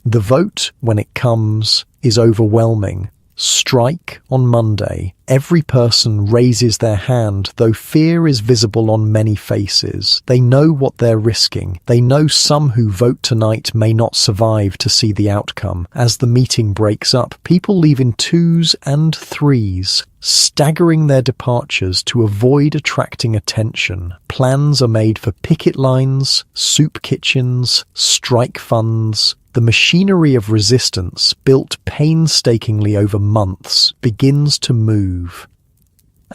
The vote, when it comes, is overwhelming. Strike on Monday. Every person raises their hand, though fear is visible on many faces. They know what they're risking. They know some who vote tonight may not survive to see the outcome. As the meeting breaks up, people leave in 2s and 3s, staggering their departures to avoid attracting attention. Plans are made for picket lines, soup kitchens, strike funds. The machinery of resistance, built painstakingly over months, begins to move.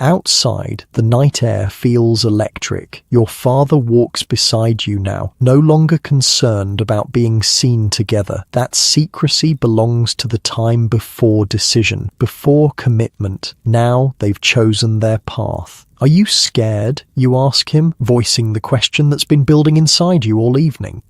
Outside, the night air feels electric. Your father walks beside you now, no longer concerned about being seen together. That secrecy belongs to the time before decision, before commitment. Now they've chosen their path. Are you scared? You ask him, voicing the question that's been building inside you all evening.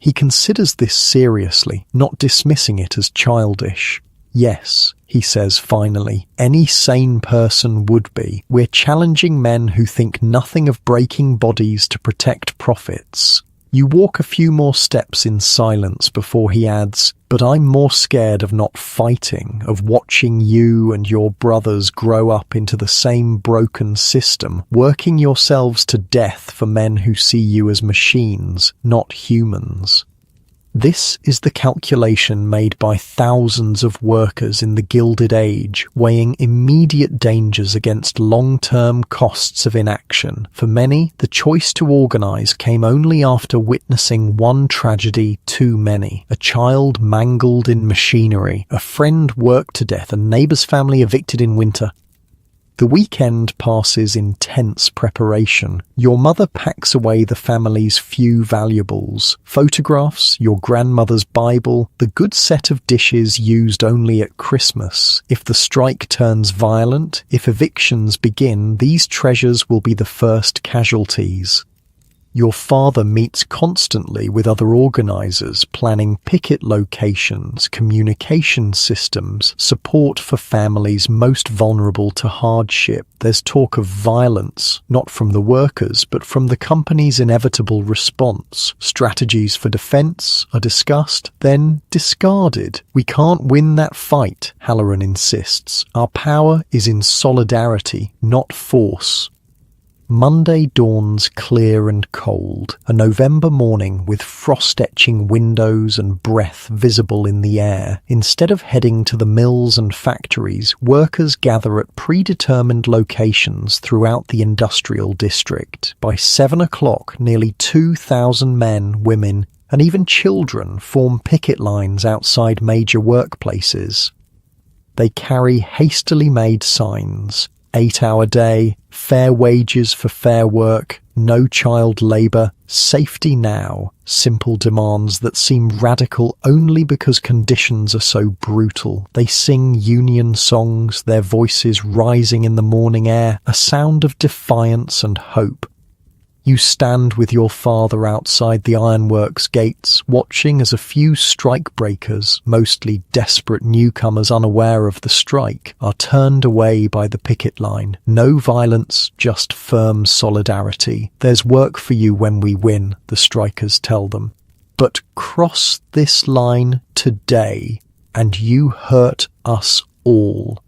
He considers this seriously, not dismissing it as childish. Yes, he says finally, any sane person would be. We're challenging men who think nothing of breaking bodies to protect profits. You walk a few more steps in silence before he adds, but I'm more scared of not fighting, of watching you and your brothers grow up into the same broken system, working yourselves to death for men who see you as machines, not humans. This is the calculation made by thousands of workers in the Gilded Age, weighing immediate dangers against long-term costs of inaction. For many, the choice to organize came only after witnessing one tragedy too many: a child mangled in machinery, a friend worked to death, a neighbor's family evicted in winter. The weekend passes in tense preparation. Your mother packs away the family's few valuables: photographs, your grandmother's Bible, the good set of dishes used only at Christmas. If the strike turns violent, if evictions begin, these treasures will be the first casualties. Your father meets constantly with other organizers, planning picket locations, communication systems, support for families most vulnerable to hardship. There's talk of violence, not from the workers, but from the company's inevitable response. Strategies for defense are discussed, then discarded. We can't win that fight, Halloran insists. Our power is in solidarity, not force. Monday dawns clear and cold, a November morning with frost-etching windows and breath visible in the air. Instead of heading to the mills and factories, workers gather at predetermined locations throughout the industrial district. By 7 o'clock, nearly 2,000 men, women, and even children form picket lines outside major workplaces. They carry hastily made signs: 8-hour day, fair wages for fair work, no child labour, safety now. Simple demands that seem radical only because conditions are so brutal. They sing union songs, their voices rising in the morning air, a sound of defiance and hope. You stand with your father outside the ironworks gates, watching as a few strikebreakers, mostly desperate newcomers unaware of the strike, are turned away by the picket line. No violence, just firm solidarity. There's work for you when we win, the strikers tell them. But cross this line today, and you hurt us all.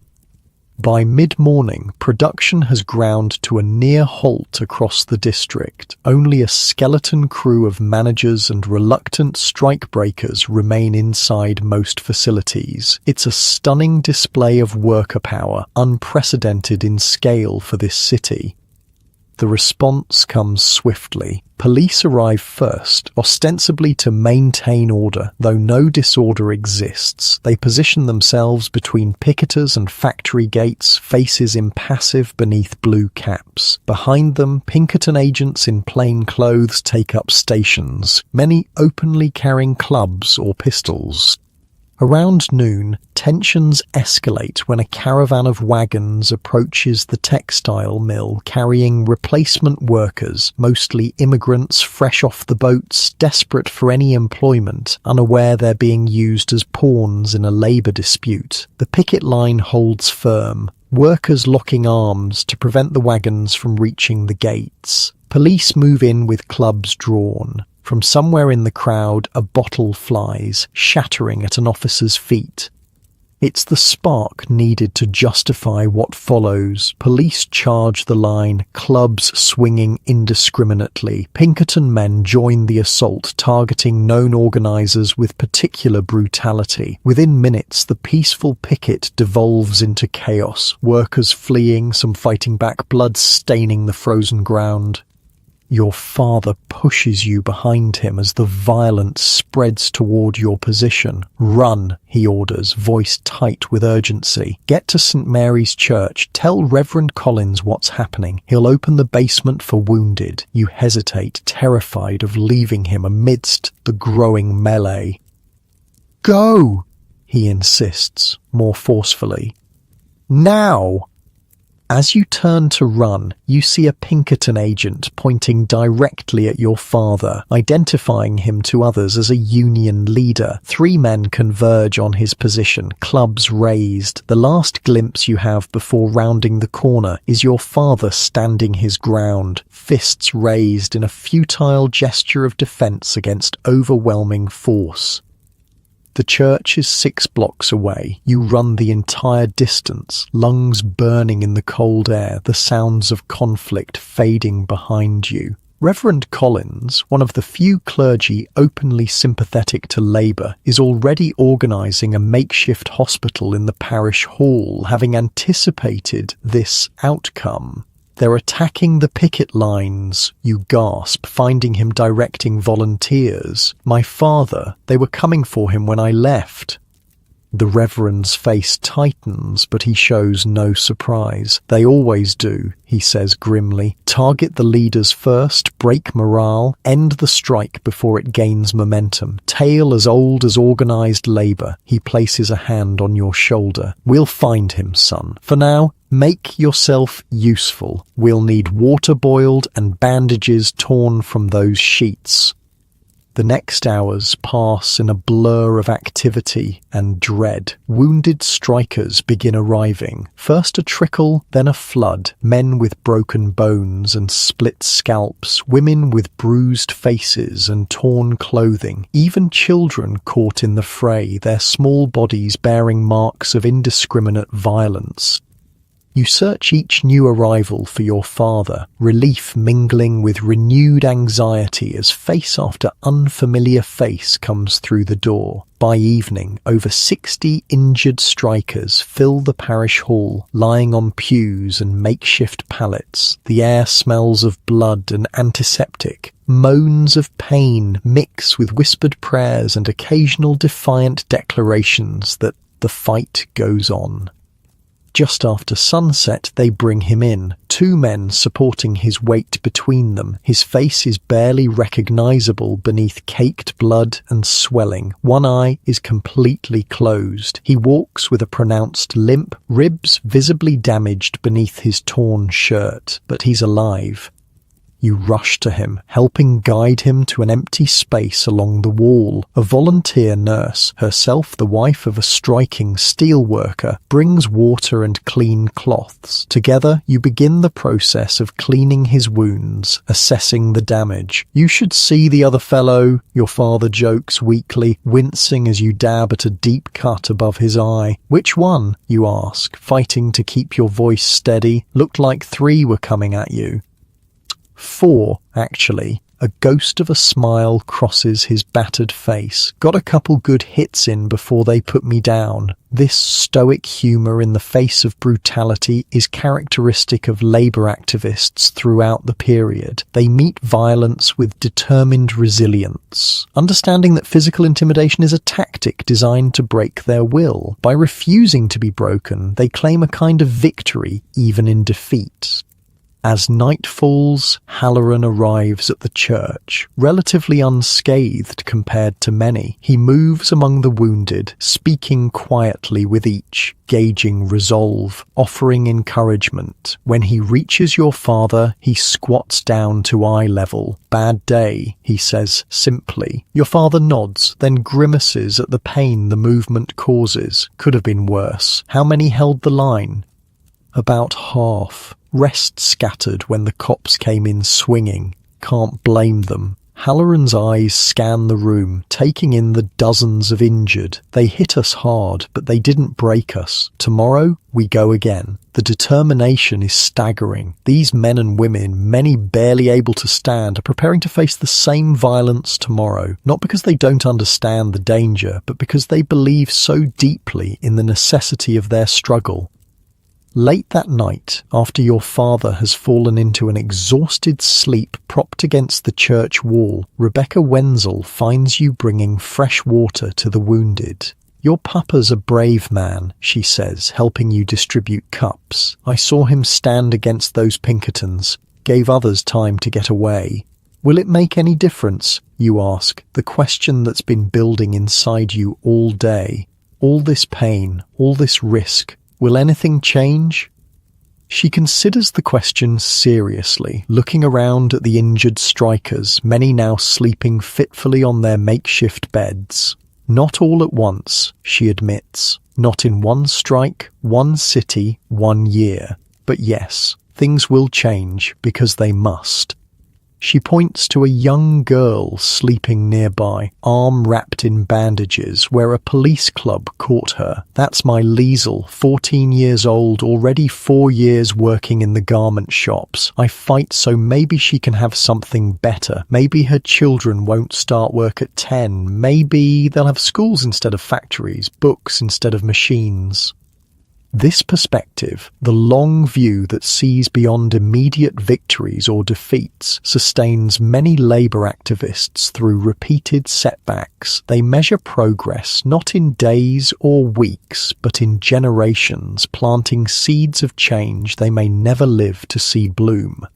By mid-morning, production has ground to a near halt across the district. Only a skeleton crew of managers and reluctant strikebreakers remain inside most facilities. It's a stunning display of worker power, unprecedented in scale for this city. The response comes swiftly. Police arrive first, ostensibly to maintain order, though no disorder exists. They position themselves between picketers and factory gates, faces impassive beneath blue caps. Behind them, Pinkerton agents in plain clothes take up stations, many openly carrying clubs or pistols. Around noon, tensions escalate when a caravan of wagons approaches the textile mill carrying replacement workers, mostly immigrants fresh off the boats, desperate for any employment, unaware they're being used as pawns in a labour dispute. The picket line holds firm, workers locking arms to prevent the wagons from reaching the gates. Police move in with clubs drawn. From somewhere in the crowd, a bottle flies, shattering at an officer's feet. It's the spark needed to justify what follows. Police charge the line, clubs swinging indiscriminately. Pinkerton men join the assault, targeting known organisers with particular brutality. Within minutes, the peaceful picket devolves into chaos, workers fleeing, some fighting back, blood staining the frozen ground. Your father pushes you behind him as the violence spreads toward your position. "Run," he orders, voice tight with urgency. "Get to St. Mary's Church. Tell Reverend Collins what's happening. He'll open the basement for wounded." You hesitate, terrified of leaving him amidst the growing melee. "Go," he insists, more forcefully. "Now!" As you turn to run, you see a Pinkerton agent pointing directly at your father, identifying him to others as a union leader. 3 men converge on his position, clubs raised. The last glimpse you have before rounding the corner is your father standing his ground, fists raised in a futile gesture of defense against overwhelming force. The church is 6 blocks away. You run the entire distance, lungs burning in the cold air, the sounds of conflict fading behind you. Reverend Collins, one of the few clergy openly sympathetic to Labour, is already organising a makeshift hospital in the parish hall, having anticipated this outcome. "They're attacking the picket lines," you gasp, finding him directing volunteers. "My father, they were coming for him when I left." The Reverend's face tightens, but he shows no surprise. "They always do," he says grimly. "Target the leaders first, break morale, end the strike before it gains momentum. Tale as old as organised labour." He places a hand on your shoulder. "We'll find him, son. For now, make yourself useful. We'll need water boiled and bandages torn from those sheets." The next hours pass in a blur of activity and dread. Wounded strikers begin arriving. First a trickle, then a flood. Men with broken bones and split scalps, women with bruised faces and torn clothing, even children caught in the fray, their small bodies bearing marks of indiscriminate violence. You search each new arrival for your father, relief mingling with renewed anxiety as face after unfamiliar face comes through the door. By evening, over 60 injured strikers fill the parish hall, lying on pews and makeshift pallets. The air smells of blood and antiseptic. Moans of pain mix with whispered prayers and occasional defiant declarations that the fight goes on. Just after sunset, they bring him in, 2 men supporting his weight between them. His face is barely recognizable beneath caked blood and swelling. One eye is completely closed. He walks with a pronounced limp, ribs visibly damaged beneath his torn shirt, but he's alive. You rush to him, helping guide him to an empty space along the wall. A volunteer nurse, herself the wife of a striking steel worker, brings water and clean cloths. Together, you begin the process of cleaning his wounds, assessing the damage. "You should see the other fellow," your father jokes weakly, wincing as you dab at a deep cut above his eye. "Which one?" you ask, fighting to keep your voice steady. "Looked like 3 were coming at you." 4, actually. A ghost of a smile crosses his battered face. "Got a couple good hits in before they put me down." This stoic humour in the face of brutality is characteristic of labour activists throughout the period. They meet violence with determined resilience, understanding that physical intimidation is a tactic designed to break their will. By refusing to be broken, they claim a kind of victory, even in defeat. As night falls, Halloran arrives at the church, relatively unscathed compared to many. He moves among the wounded, speaking quietly with each, gauging resolve, offering encouragement. When he reaches your father, he squats down to eye level. "Bad day," he says simply. Your father nods, then grimaces at the pain the movement causes. "Could have been worse. How many held the line?" "About half. Rest scattered when the cops came in swinging. Can't blame them." Halloran's eyes scan the room, taking in the dozens of injured. "They hit us hard, but they didn't break us. Tomorrow, we go again." The determination is staggering. These men and women, many barely able to stand, are preparing to face the same violence tomorrow, not because they don't understand the danger, but because they believe so deeply in the necessity of their struggle. Late that night, after your father has fallen into an exhausted sleep propped against the church wall, Rebecca Wenzel finds you bringing fresh water to the wounded. "Your papa's a brave man," she says, helping you distribute cups. "I saw him stand against those Pinkertons, gave others time to get away." "Will it make any difference?" you ask, the question that's been building inside you all day. All this pain, all this risk, will anything change? She considers the question seriously, looking around at the injured strikers, many now sleeping fitfully on their makeshift beds. "Not all at once," she admits. "Not in one strike, one city, one year. But yes, things will change because they must." She points to a young girl sleeping nearby, arm wrapped in bandages, where a police club caught her. "That's my Liesel, 14 years old, already 4 years working in the garment shops. I fight so maybe she can have something better. Maybe her children won't start work at 10. Maybe they'll have schools instead of factories, books instead of machines." This perspective, the long view that sees beyond immediate victories or defeats, sustains many labour activists through repeated setbacks. They measure progress not in days or weeks, but in generations, planting seeds of change they may never live to see bloom.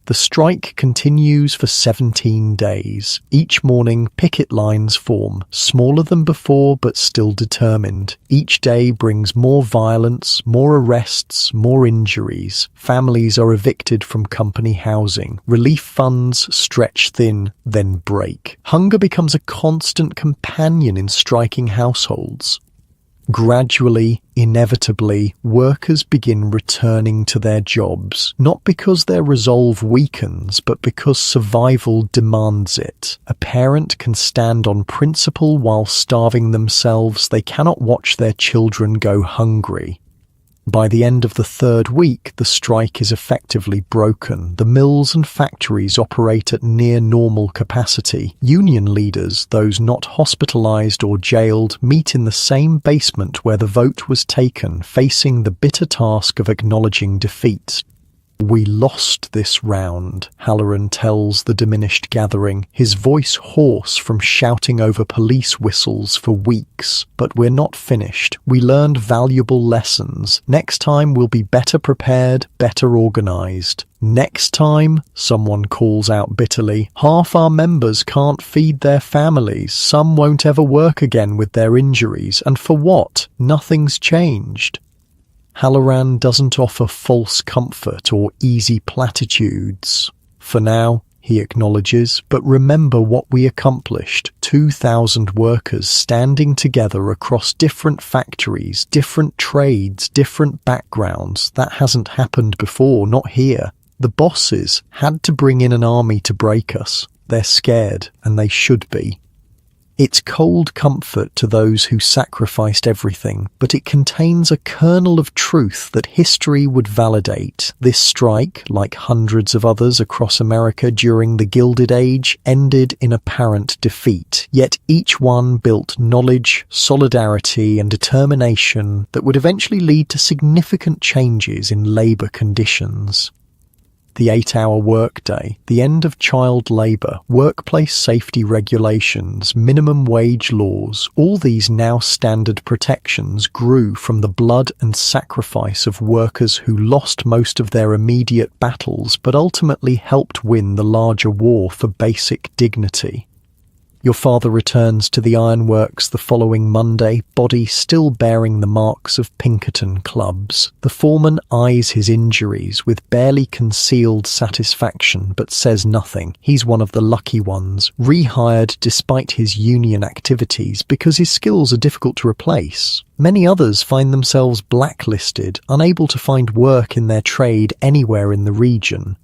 The strike continues for 17 days. Each morning, picket lines form, smaller than before but still determined. Each day brings more violence, more arrests, more injuries. Families are evicted from company housing. Relief funds stretch thin, then break. Hunger becomes a constant companion in striking households. Gradually, inevitably, workers begin returning to their jobs, not because their resolve weakens, but because survival demands it. A parent can stand on principle while starving themselves. They cannot watch their children go hungry. By the end of the 3rd week, the strike is effectively broken. The mills and factories operate at near normal capacity. Union leaders, those not hospitalized or jailed, meet in the same basement where the vote was taken, facing the bitter task of acknowledging defeat. "We lost this round," Halloran tells the diminished gathering, his voice hoarse from shouting over police whistles for weeks. "But we're not finished. We learned valuable lessons. Next time we'll be better prepared, better organized." "Next time," someone calls out bitterly, "half our members can't feed their families. Some won't ever work again with their injuries. And for what? Nothing's changed." Halloran doesn't offer false comfort or easy platitudes. "For now," he acknowledges, "but remember what we accomplished. 2,000 workers standing together across different factories, different trades, different backgrounds. That hasn't happened before, not here. The bosses had to bring in an army to break us. They're scared, and they should be." It's cold comfort to those who sacrificed everything, but it contains a kernel of truth that history would validate. This strike, like hundreds of others across America during the Gilded Age, ended in apparent defeat. Yet each one built knowledge, solidarity, and determination that would eventually lead to significant changes in labour conditions. The 8-hour workday, the end of child labour, workplace safety regulations, minimum wage laws, all these now standard protections grew from the blood and sacrifice of workers who lost most of their immediate battles but ultimately helped win the larger war for basic dignity. Your father returns to the ironworks the following Monday, body still bearing the marks of Pinkerton clubs. The foreman eyes his injuries with barely concealed satisfaction but says nothing. He's one of the lucky ones, rehired despite his union activities because his skills are difficult to replace. Many others find themselves blacklisted, unable to find work in their trade anywhere in the region.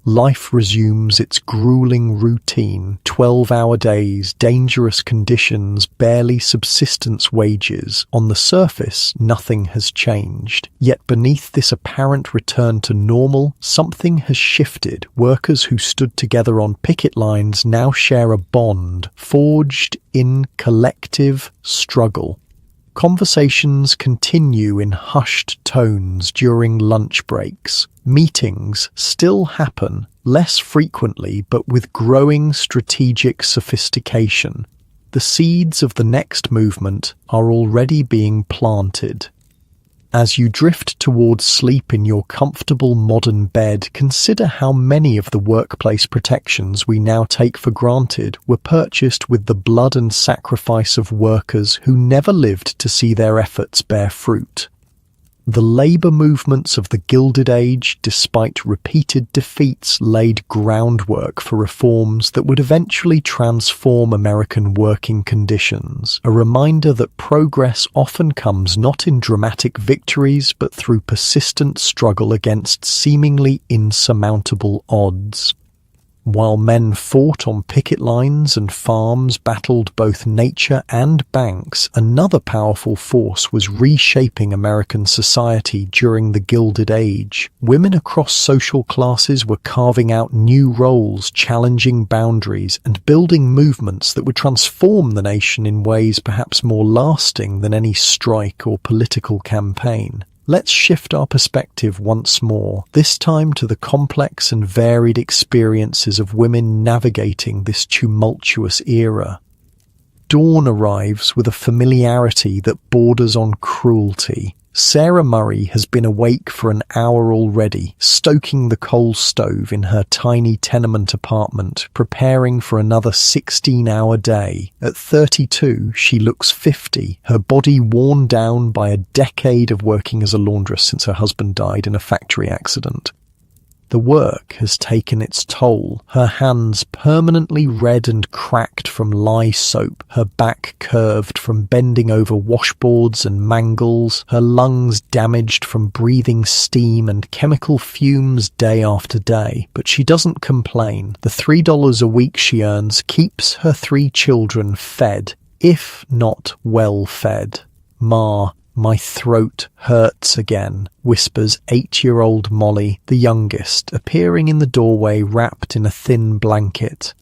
Life resumes its grueling routine, 12-hour days, dangerous conditions, barely subsistence wages. On the surface, nothing has changed. Yet beneath this apparent return to normal, something has shifted. Workers who stood together on picket lines now share a bond, forged in collective struggle. Conversations continue in hushed tones during lunch breaks. Meetings still happen, less frequently but with growing strategic sophistication. The seeds of the next movement are already being planted. As you drift towards sleep in your comfortable modern bed, consider how many of the workplace protections we now take for granted were purchased with the blood and sacrifice of workers who never lived to see their efforts bear fruit. The labor movements of the Gilded Age, despite repeated defeats, laid groundwork for reforms that would eventually transform American working conditions, a reminder that progress often comes not in dramatic victories but through persistent struggle against seemingly insurmountable odds. While men fought on picket lines and farms battled both nature and banks, another powerful force was reshaping American society during the Gilded Age. Women across social classes were carving out new roles, challenging boundaries, and building movements that would transform the nation in ways perhaps more lasting than any strike or political campaign. Let's shift our perspective once more, this time to the complex and varied experiences of women navigating this tumultuous era. Dawn arrives with a familiarity that borders on cruelty. Sarah Murray has been awake for an hour already, stoking the coal stove in her tiny tenement apartment, preparing for another 16-hour day. At 32, she looks 50, her body worn down by a decade of working as a laundress since her husband died in a factory accident. The work has taken its toll, her hands permanently red and cracked from lye soap, her back curved from bending over washboards and mangles, her lungs damaged from breathing steam and chemical fumes day after day. But she doesn't complain. The $3 a week she earns keeps her 3 children fed, if not well fed. "Ma, my throat hurts again," whispers 8-year-old Molly, the youngest, appearing in the doorway wrapped in a thin blanket.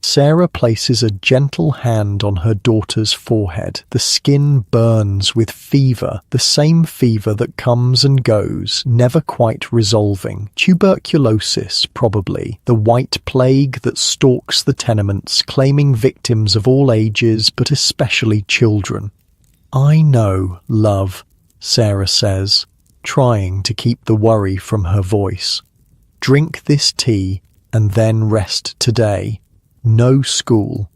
Sarah places a gentle hand on her daughter's forehead. The skin burns with fever, the same fever that comes and goes, never quite resolving. Tuberculosis, probably, the white plague that stalks the tenements, claiming victims of all ages, but especially children. "I know, love," Sarah says, trying to keep the worry from her voice. "Drink this tea and then rest today. No school."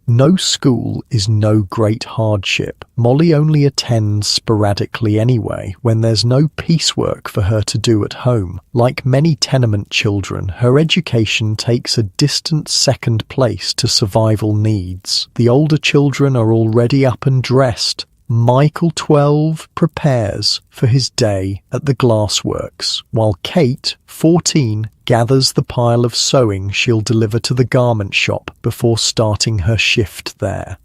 No school is no great hardship. Molly only attends sporadically anyway, when there's no piecework for her to do at home. Like many tenement children, her education takes a distant second place to survival needs. The older children are already up and dressed. Michael, 12, prepares for his day at the glassworks, while Kate, 14, gathers the pile of sewing she'll deliver to the garment shop before starting her shift there.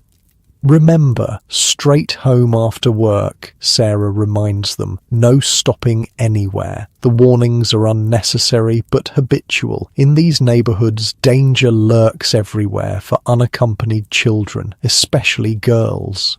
"Remember, straight home after work," Sarah reminds them. "No stopping anywhere." The warnings are unnecessary but habitual. In these neighborhoods, danger lurks everywhere for unaccompanied children, especially girls.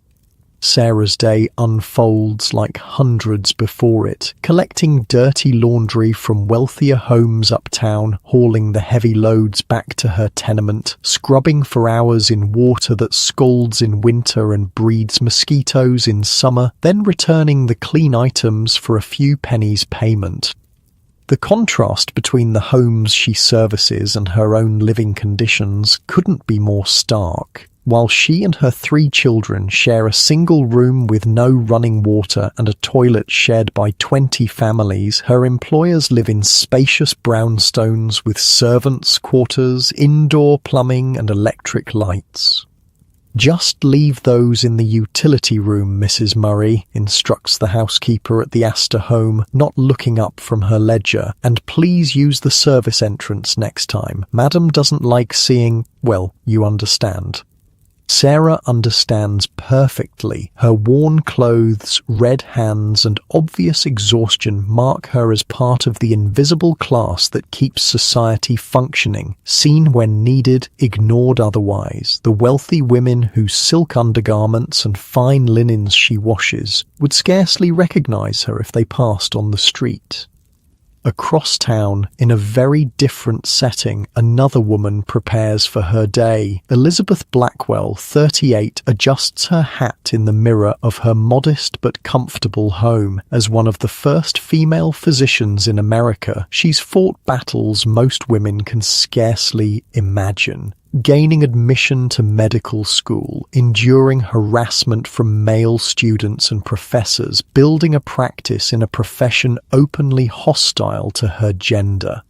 Sarah's day unfolds like hundreds before it, collecting dirty laundry from wealthier homes uptown, hauling the heavy loads back to her tenement, scrubbing for hours in water that scalds in winter and breeds mosquitoes in summer, then returning the clean items for a few pennies payment. The contrast between the homes she services and her own living conditions couldn't be more stark. While she and her 3 children share a single room with no running water and a toilet shared by 20 families, her employers live in spacious brownstones with servants' quarters, indoor plumbing and electric lights. "Just leave those in the utility room, Mrs. Murray," instructs the housekeeper at the Astor home, not looking up from her ledger, "and please use the service entrance next time. Madam doesn't like seeing, well, you understand." Sarah understands perfectly. Her worn clothes, red hands, and obvious exhaustion mark her as part of the invisible class that keeps society functioning, seen when needed, ignored otherwise. The wealthy women whose silk undergarments and fine linens she washes would scarcely recognize her if they passed on the street. Across town, in a very different setting, another woman prepares for her day. Elizabeth Blackwell, 38, adjusts her hat in the mirror of her modest but comfortable home. As one of the first female physicians in America, she's fought battles most women can scarcely imagine. Gaining admission to medical school, enduring harassment from male students and professors, building a practice in a profession openly hostile to her gender.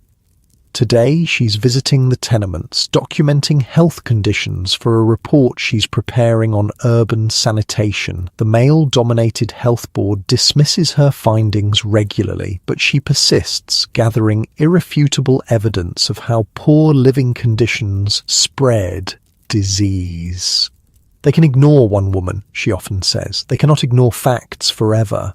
Today, she's visiting the tenements, documenting health conditions for a report she's preparing on urban sanitation. The male-dominated health board dismisses her findings regularly, but she persists, gathering irrefutable evidence of how poor living conditions spread disease. They can ignore one woman, she often says. They cannot ignore facts forever.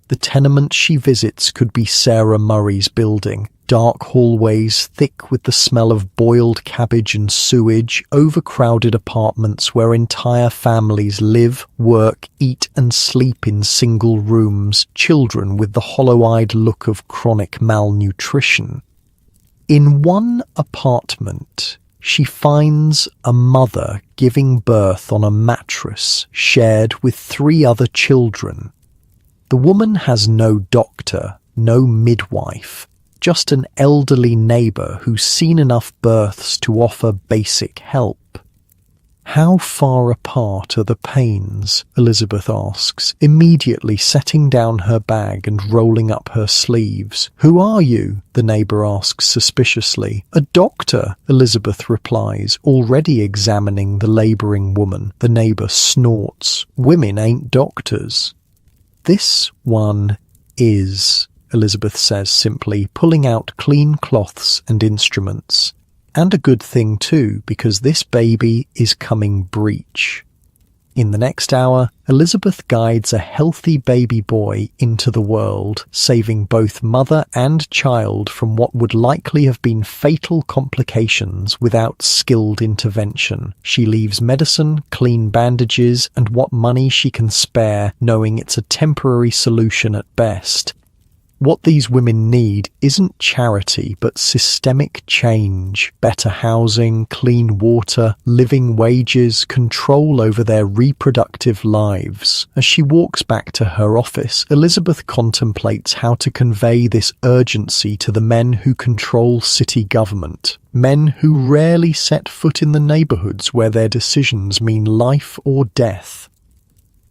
The tenement she visits could be Sarah Murray's building. Dark hallways, thick with the smell of boiled cabbage and sewage, overcrowded apartments where entire families live, work, eat and sleep in single rooms, children with the hollow-eyed look of chronic malnutrition. In one apartment, she finds a mother giving birth on a mattress shared with 3 other children. The woman has no doctor, no midwife, just an elderly neighbour who's seen enough births to offer basic help. How far apart are the pains? Elizabeth asks, immediately setting down her bag and rolling up her sleeves. Who are you? The neighbour asks suspiciously. A doctor, Elizabeth replies, already examining the labouring woman. The neighbour snorts. Women ain't doctors. This one is, Elizabeth says simply, pulling out clean cloths and instruments. And a good thing too, because this baby is coming breech. In the next hour, Elizabeth guides a healthy baby boy into the world, saving both mother and child from what would likely have been fatal complications without skilled intervention. She leaves medicine, clean bandages, and what money she can spare, knowing it's a temporary solution at best. What these women need isn't charity, but systemic change. Better housing, clean water, living wages, control over their reproductive lives. As she walks back to her office, Elizabeth contemplates how to convey this urgency to the men who control city government. Men who rarely set foot in the neighbourhoods where their decisions mean life or death.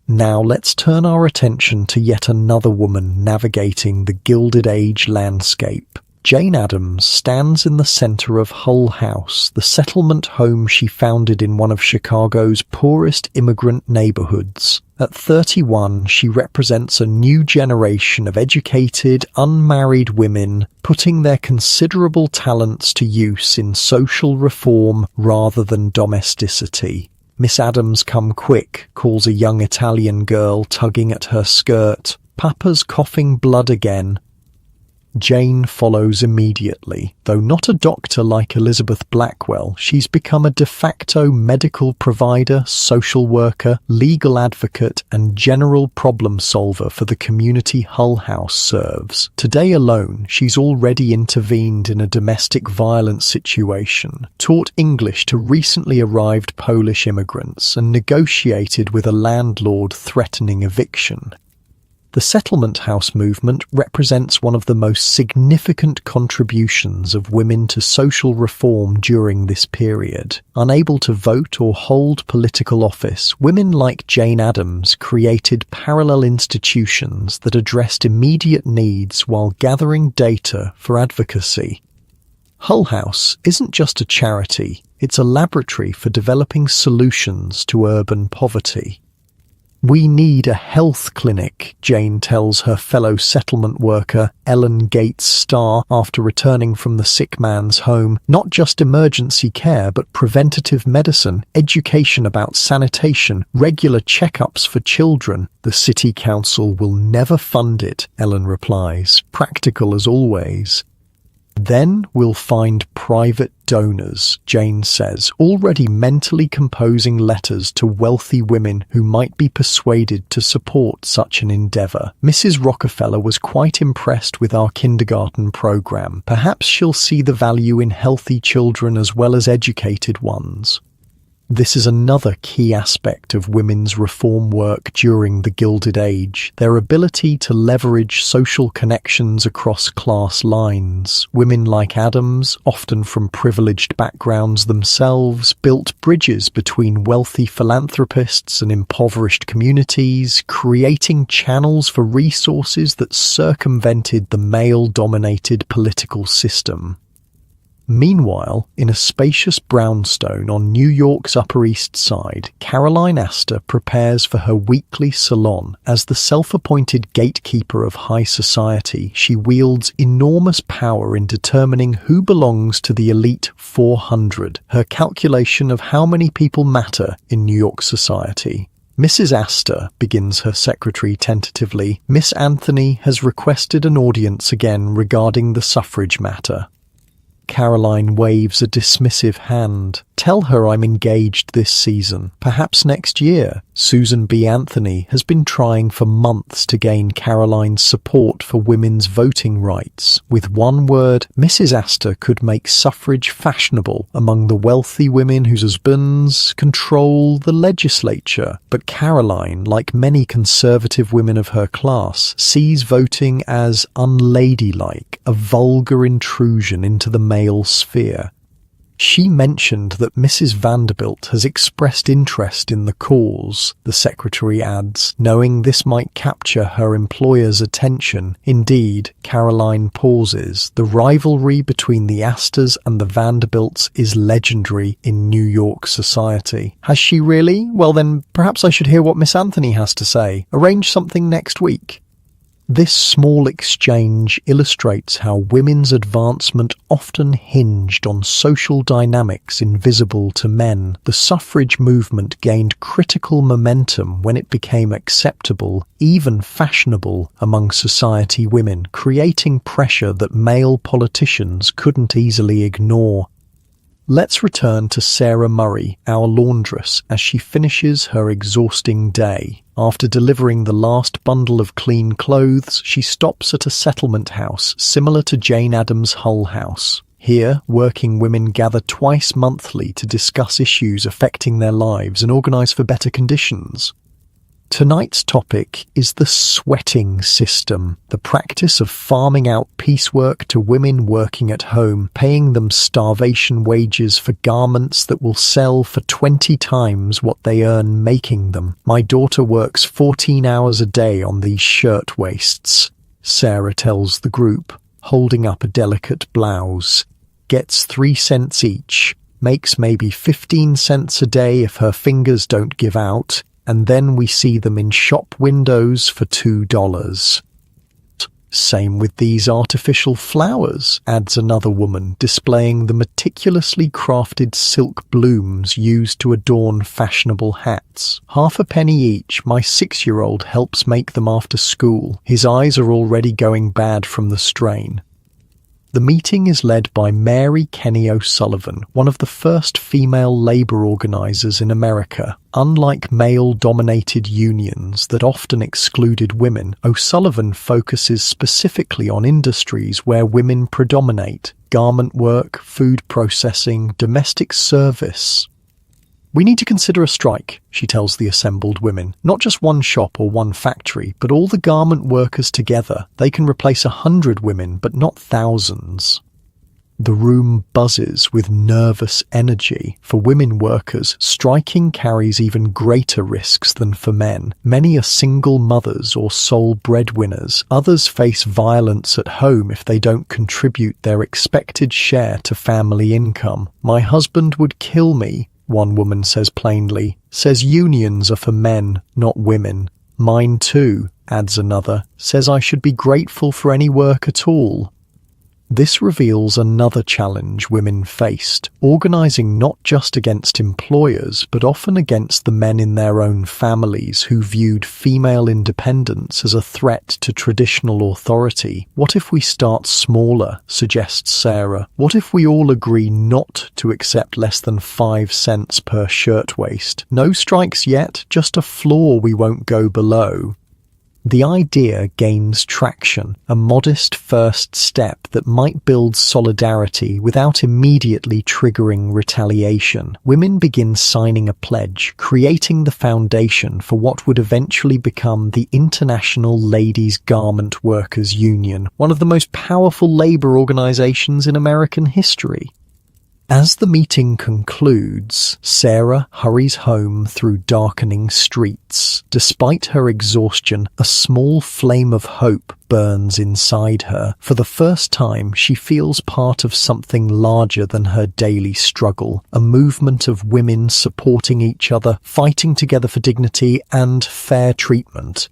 Now let's turn our attention to yet another woman navigating the Gilded Age landscape. Jane Addams stands in the center of Hull House, the settlement home she founded in one of Chicago's poorest immigrant neighborhoods. At 31, she represents a new generation of educated, unmarried women putting their considerable talents to use in social reform rather than domesticity. Miss Addams, come quick, calls a young Italian girl tugging at her skirt. Papa's coughing blood again. Jane follows immediately. Though not a doctor like Elizabeth Blackwell, she's become a de facto medical provider, social worker, legal advocate, and general problem solver for the community Hull House serves. Today alone, she's already intervened in a domestic violence situation, taught English to recently arrived Polish immigrants, and negotiated with a landlord threatening eviction. The settlement house movement represents one of the most significant contributions of women to social reform during this period. Unable to vote or hold political office, women like Jane Addams created parallel institutions that addressed immediate needs while gathering data for advocacy. Hull House isn't just a charity, it's a laboratory for developing solutions to urban poverty. "We need a health clinic," Jane tells her fellow settlement worker Ellen Gates Starr after returning from the sick man's home. "Not just emergency care, but preventative medicine, education about sanitation, regular checkups for children." "The city council will never fund it," Ellen replies, practical as always. "Then we'll find private donors," Jane says, already mentally composing letters to wealthy women who might be persuaded to support such an endeavor. "Mrs. Rockefeller was quite impressed with our kindergarten program. Perhaps she'll see the value in healthy children as well as educated ones." This is another key aspect of women's reform work during the Gilded Age, their ability to leverage social connections across class lines. Women like Adams, often from privileged backgrounds themselves, built bridges between wealthy philanthropists and impoverished communities, creating channels for resources that circumvented the male-dominated political system. Meanwhile, in a spacious brownstone on New York's Upper East Side, Caroline Astor prepares for her weekly salon. As the self-appointed gatekeeper of high society, she wields enormous power in determining who belongs to the elite 400, her calculation of how many people matter in New York society. "Mrs. Astor," begins her secretary tentatively, "Miss Anthony has requested an audience again regarding the suffrage matter." Caroline waves a dismissive hand. "Tell her I'm engaged this season, perhaps next year." Susan B. Anthony has been trying for months to gain Caroline's support for women's voting rights. With one word, Mrs. Astor could make suffrage fashionable among the wealthy women whose husbands control the legislature. But Caroline, like many conservative women of her class, sees voting as unladylike, a vulgar intrusion into the male sphere. "She mentioned that Mrs. Vanderbilt has expressed interest in the cause," the secretary adds, knowing this might capture her employer's attention. Indeed, Caroline pauses. The rivalry between the Astors and the Vanderbilts is legendary in New York society. "Has she really? Well then, perhaps I should hear what Miss Anthony has to say. Arrange something next week." This small exchange illustrates how women's advancement often hinged on social dynamics invisible to men. The suffrage movement gained critical momentum when it became acceptable, even fashionable, among society women, creating pressure that male politicians couldn't easily ignore. Let's return to Sarah Murray, our laundress, as she finishes her exhausting day. After delivering the last bundle of clean clothes, she stops at a settlement house similar to Jane Addams' Hull House. Here, working women gather twice monthly to discuss issues affecting their lives and organize for better conditions. Tonight's topic is the sweating system, the practice of farming out piecework to women working at home, paying them starvation wages for garments that will sell for 20 times what they earn making them. "My daughter works 14 hours a day on these shirtwaists," Sarah tells the group, holding up a delicate blouse. "Gets 3 cents each, makes maybe 15 cents a day if her fingers don't give out, and then we see them in shop windows for $2. Same with these artificial flowers," adds another woman, displaying the meticulously crafted silk blooms used to adorn fashionable hats. "Half a penny each. My 6-year-old helps make them after school. His eyes are already going bad from the strain." The meeting is led by Mary Kenny O'Sullivan, one of the first female labor organizers in America. Unlike male-dominated unions that often excluded women, O'Sullivan focuses specifically on industries where women predominate: garment work, food processing, domestic service. "We need to consider a strike," she tells the assembled women. "Not just one shop or one factory, but all the garment workers together. They can replace 100 women, but not thousands." The room buzzes with nervous energy. For women workers, striking carries even greater risks than for men. Many are single mothers or sole breadwinners. Others face violence at home if they don't contribute their expected share to family income. "My husband would kill me," one woman says plainly. Says unions are for men, not women. Mine too, adds another. Says I should be grateful for any work at all. This reveals another challenge women faced, organising not just against employers, but often against the men in their own families who viewed female independence as a threat to traditional authority. What if we start smaller, suggests Sarah. What if we all agree not to accept less than 5 cents per shirtwaist? No strikes yet, just a floor we won't go below. The idea gains traction, a modest first step that might build solidarity without immediately triggering retaliation. Women begin signing a pledge, creating the foundation for what would eventually become the International Ladies Garment Workers Union, one of the most powerful labor organizations in American history. As the meeting concludes, Sarah hurries home through darkening streets. Despite her exhaustion, a small flame of hope burns inside her. For the first time, she feels part of something larger than her daily struggle, a movement of women supporting each other, fighting together for dignity and fair treatment.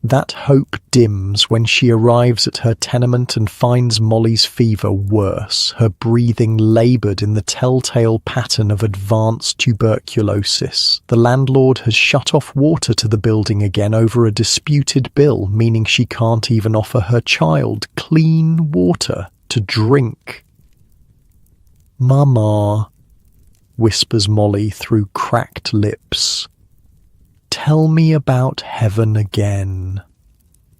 That hope dims when she arrives at her tenement and finds Molly's fever worse, her breathing laboured in the telltale pattern of advanced tuberculosis. The landlord has shut off water to the building again over a disputed bill, meaning she can't even offer her child clean water to drink. "Mama," whispers Molly through cracked lips. "Tell me about heaven again."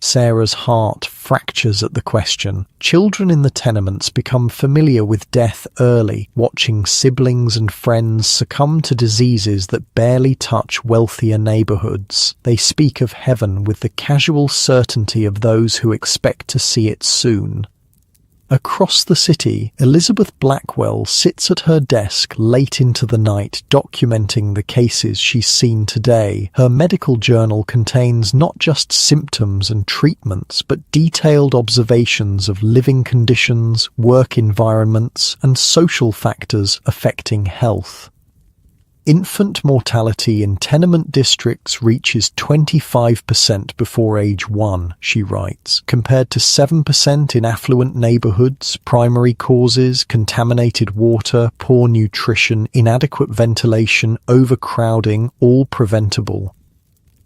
Sarah's heart fractures at the question. Children in the tenements become familiar with death early, watching siblings and friends succumb to diseases that barely touch wealthier neighborhoods. They speak of heaven with the casual certainty of those who expect to see it soon. Across the city, Elizabeth Blackwell sits at her desk late into the night, documenting the cases she's seen today. Her medical journal contains not just symptoms and treatments, but detailed observations of living conditions, work environments, and social factors affecting health. Infant mortality in tenement districts reaches 25% before age 1, she writes, compared to 7% in affluent neighborhoods. Primary causes: contaminated water, poor nutrition, inadequate ventilation, overcrowding, all preventable.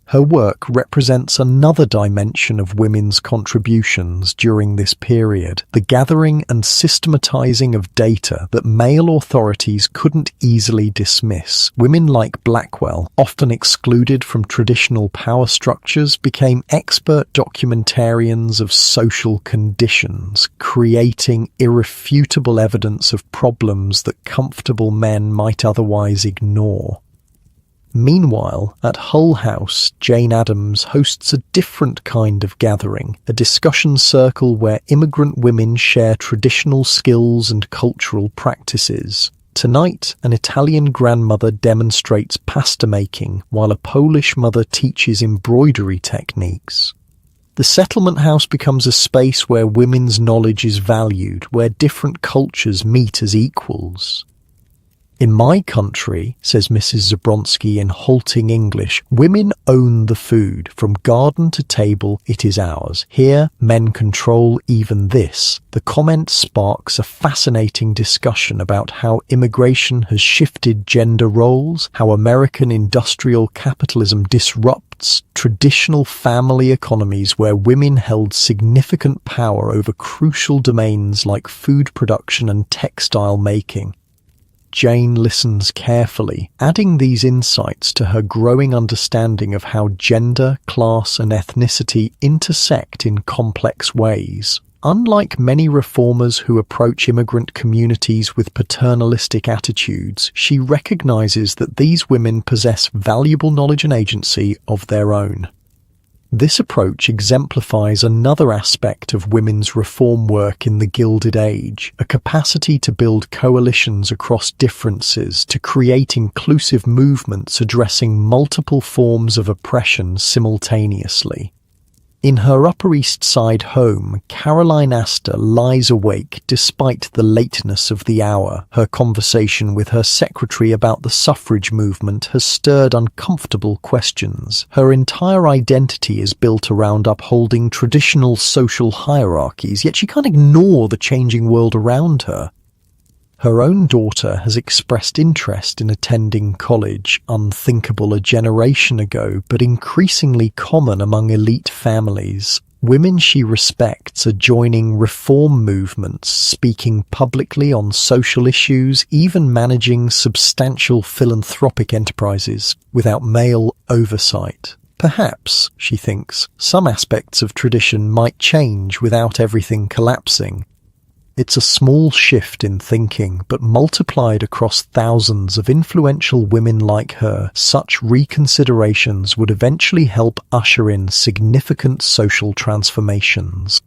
Her work represents another dimension of women's contributions during this period, the gathering and systematizing of data that male authorities couldn't easily dismiss. Women like Blackwell, often excluded from traditional power structures, became expert documentarians of social conditions, creating irrefutable evidence of problems that comfortable men might otherwise ignore. Meanwhile, at Hull House, Jane Addams hosts a different kind of gathering, a discussion circle where immigrant women share traditional skills and cultural practices. Tonight, an Italian grandmother demonstrates pasta making, while a Polish mother teaches embroidery techniques. The settlement house becomes a space where women's knowledge is valued, where different cultures meet as equals. "In my country," says Mrs. Zabronsky in halting English, "women own the food. From garden to table, it is ours. Here, men control even this." The comment sparks a fascinating discussion about how immigration has shifted gender roles, how American industrial capitalism disrupts traditional family economies where women held significant power over crucial domains like food production and textile making. Jane listens carefully, adding these insights to her growing understanding of how gender, class, and ethnicity intersect in complex ways. Unlike many reformers who approach immigrant communities with paternalistic attitudes, she recognizes that these women possess valuable knowledge and agency of their own. This approach exemplifies another aspect of women's reform work in the Gilded Age, a capacity to build coalitions across differences, to create inclusive movements addressing multiple forms of oppression simultaneously. In her Upper East Side home, Caroline Astor lies awake despite the lateness of the hour. Her conversation with her secretary about the suffrage movement has stirred uncomfortable questions. Her entire identity is built around upholding traditional social hierarchies, yet she can't ignore the changing world around her. Her own daughter has expressed interest in attending college, unthinkable a generation ago, but increasingly common among elite families. Women she respects are joining reform movements, speaking publicly on social issues, even managing substantial philanthropic enterprises without male oversight. Perhaps, she thinks, some aspects of tradition might change without everything collapsing. It's a small shift in thinking, but multiplied across thousands of influential women like her, such reconsiderations would eventually help usher in significant social transformations.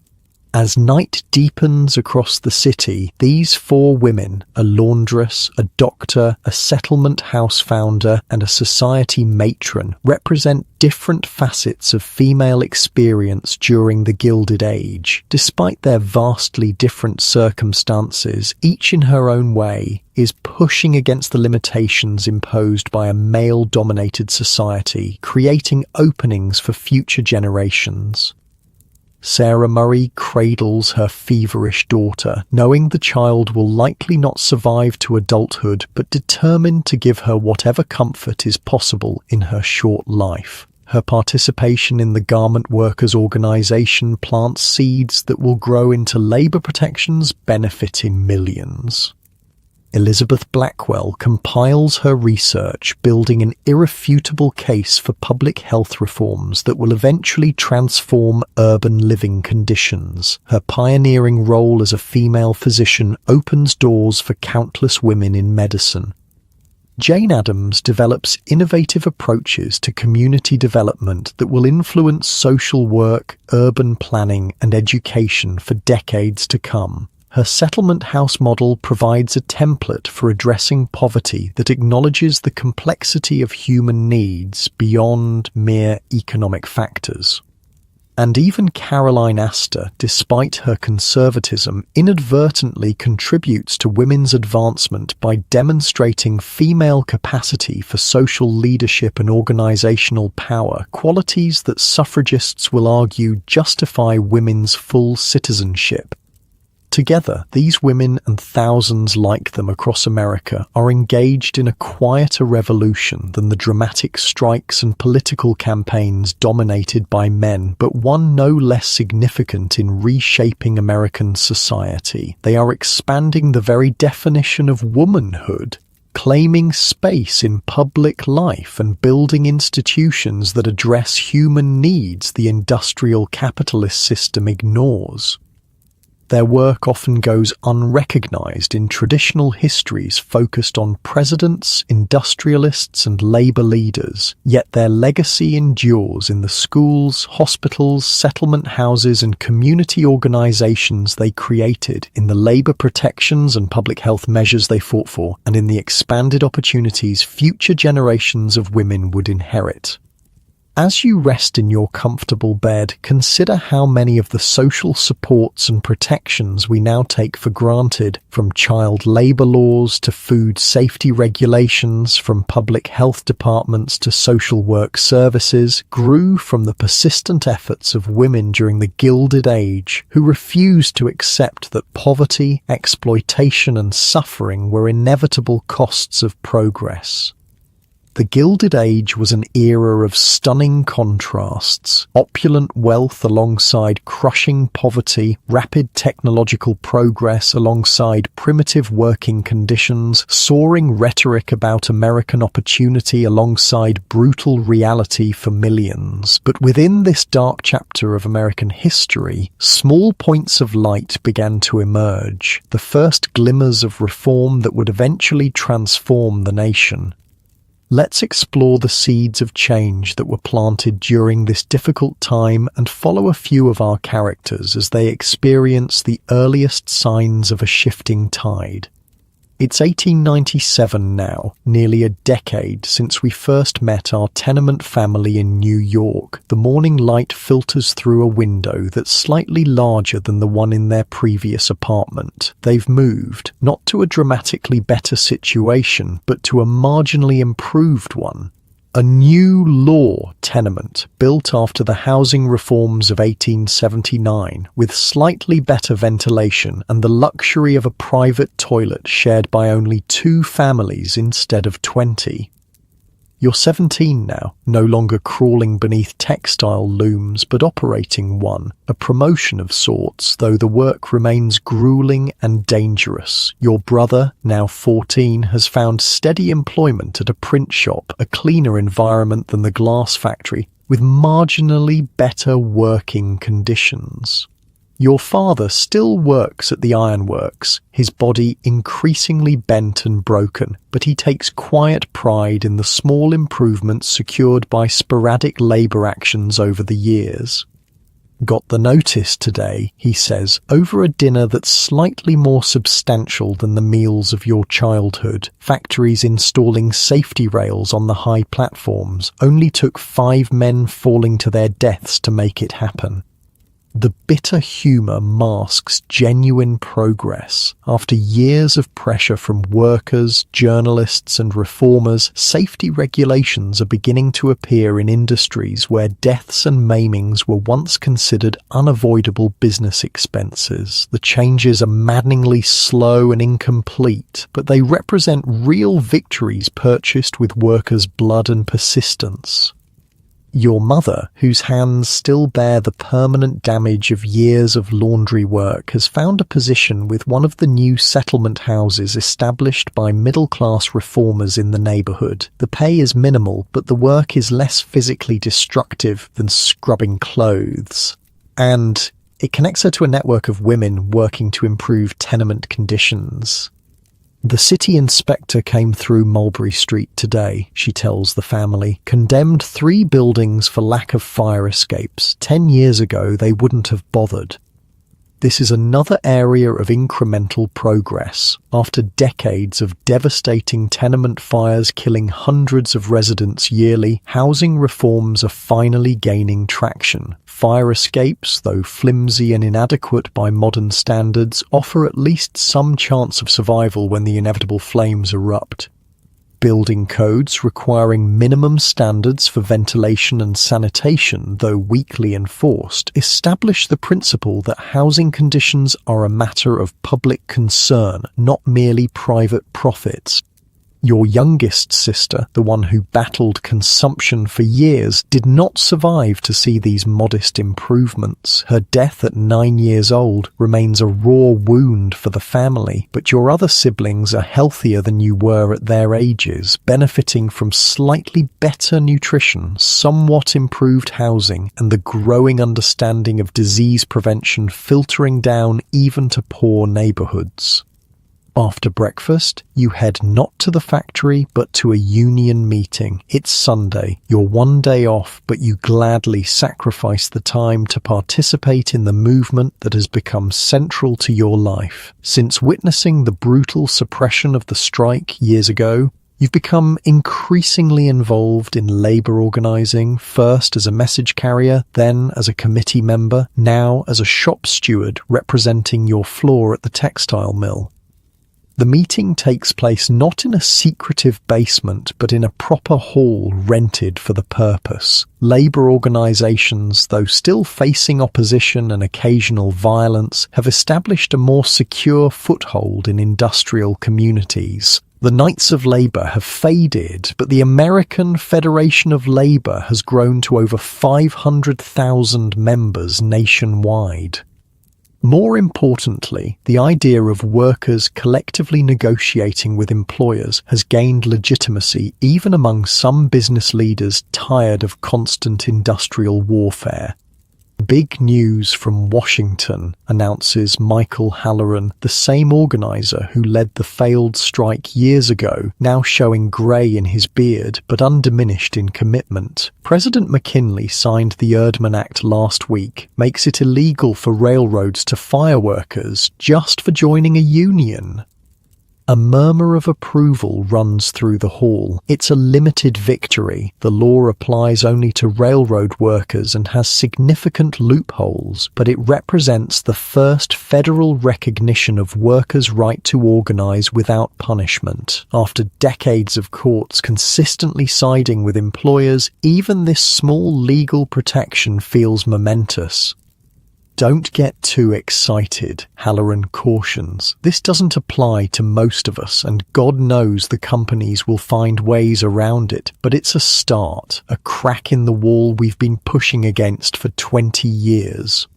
As night deepens across the city, these four women, a laundress, a doctor, a settlement house founder, and a society matron, represent different facets of female experience during the Gilded Age. Despite their vastly different circumstances, each in her own way is pushing against the limitations imposed by a male-dominated society, creating openings for future generations. Sarah Murray cradles her feverish daughter, knowing the child will likely not survive to adulthood, but determined to give her whatever comfort is possible in her short life. Her participation in the Garment Workers Organization plants seeds that will grow into labor protections benefiting millions. Elizabeth Blackwell compiles her research, building an irrefutable case for public health reforms that will eventually transform urban living conditions. Her pioneering role as a female physician opens doors for countless women in medicine. Jane Addams develops innovative approaches to community development that will influence social work, urban planning, and education for decades to come. Her settlement house model provides a template for addressing poverty that acknowledges the complexity of human needs beyond mere economic factors. And even Caroline Astor, despite her conservatism, inadvertently contributes to women's advancement by demonstrating female capacity for social leadership and organizational power, qualities that suffragists will argue justify women's full citizenship. Together, these women and thousands like them across America are engaged in a quieter revolution than the dramatic strikes and political campaigns dominated by men, but one no less significant in reshaping American society. They are expanding the very definition of womanhood, claiming space in public life and building institutions that address human needs the industrial capitalist system ignores. Their work often goes unrecognized in traditional histories focused on presidents, industrialists, and labor leaders, yet their legacy endures in the schools, hospitals, settlement houses, and community organizations they created, in the labor protections and public health measures they fought for, and in the expanded opportunities future generations of women would inherit. As you rest in your comfortable bed, consider how many of the social supports and protections we now take for granted, from child labor laws to food safety regulations, from public health departments to social work services, grew from the persistent efforts of women during the Gilded Age, who refused to accept that poverty, exploitation, and suffering were inevitable costs of progress. The Gilded Age was an era of stunning contrasts: opulent wealth alongside crushing poverty, rapid technological progress alongside primitive working conditions, soaring rhetoric about American opportunity alongside brutal reality for millions. But within this dark chapter of American history, small points of light began to emerge, the first glimmers of reform that would eventually transform the nation. Let's explore the seeds of change that were planted during this difficult time and follow a few of our characters as they experience the earliest signs of a shifting tide. It's 1897 now, nearly a decade since we first met our tenement family in New York. The morning light filters through a window that's slightly larger than the one in their previous apartment. They've moved, not to a dramatically better situation, but to a marginally improved one. A new law tenement built after the housing reforms of 1879, with slightly better ventilation and the luxury of a private toilet shared by only 2 families instead of 20. You're 17 now, no longer crawling beneath textile looms but operating one, a promotion of sorts, though the work remains grueling and dangerous. Your brother, now 14, has found steady employment at a print shop, a cleaner environment than the glass factory, with marginally better working conditions. Your father still works at the ironworks, his body increasingly bent and broken, but he takes quiet pride in the small improvements secured by sporadic labour actions over the years. Got the notice today, he says, over a dinner that's slightly more substantial than the meals of your childhood. Factories installing safety rails on the high platforms only took 5 men falling to their deaths to make it happen. The bitter humour masks genuine progress. After years of pressure from workers, journalists and reformers, safety regulations are beginning to appear in industries where deaths and maimings were once considered unavoidable business expenses. The changes are maddeningly slow and incomplete, but they represent real victories purchased with workers' blood and persistence. Your mother, whose hands still bear the permanent damage of years of laundry work, has found a position with one of the new settlement houses established by middle-class reformers in the neighbourhood. The pay is minimal, but the work is less physically destructive than scrubbing clothes. And it connects her to a network of women working to improve tenement conditions. The city inspector came through Mulberry Street today, she tells the family, condemned 3 buildings for lack of fire escapes. 10 years ago, they wouldn't have bothered. This is another area of incremental progress. After decades of devastating tenement fires killing hundreds of residents yearly, housing reforms are finally gaining traction. Fire escapes, though flimsy and inadequate by modern standards, offer at least some chance of survival when the inevitable flames erupt. Building codes requiring minimum standards for ventilation and sanitation, though weakly enforced, establish the principle that housing conditions are a matter of public concern, not merely private profits. Your youngest sister, the one who battled consumption for years, did not survive to see these modest improvements. Her death at 9 years old remains a raw wound for the family, but your other siblings are healthier than you were at their ages, benefiting from slightly better nutrition, somewhat improved housing, and the growing understanding of disease prevention filtering down even to poor neighbourhoods. After breakfast, you head not to the factory but to a union meeting. It's Sunday, you're one day off, but you gladly sacrifice the time to participate in the movement that has become central to your life. Since witnessing the brutal suppression of the strike years ago, you've become increasingly involved in labour organising, first as a message carrier, then as a committee member, now as a shop steward representing your floor at the textile mill. The meeting takes place not in a secretive basement, but in a proper hall rented for the purpose. Labour organisations, though still facing opposition and occasional violence, have established a more secure foothold in industrial communities. The Knights of Labour have faded, but the American Federation of Labour has grown to over 500,000 members nationwide. More importantly, the idea of workers collectively negotiating with employers has gained legitimacy even among some business leaders tired of constant industrial warfare. Big news from Washington, announces Michael Halloran, the same organizer who led the failed strike years ago, now showing grey in his beard but undiminished in commitment. President McKinley signed the Erdman Act last week, makes it illegal for railroads to fire workers just for joining a union. A murmur of approval runs through the hall. It's a limited victory. The law applies only to railroad workers and has significant loopholes, but it represents the first federal recognition of workers' right to organize without punishment. After decades of courts consistently siding with employers, even this small legal protection feels momentous. Don't get too excited, Halloran cautions. This doesn't apply to most of us, and God knows the companies will find ways around it, but it's a start, a crack in the wall we've been pushing against for 20 years.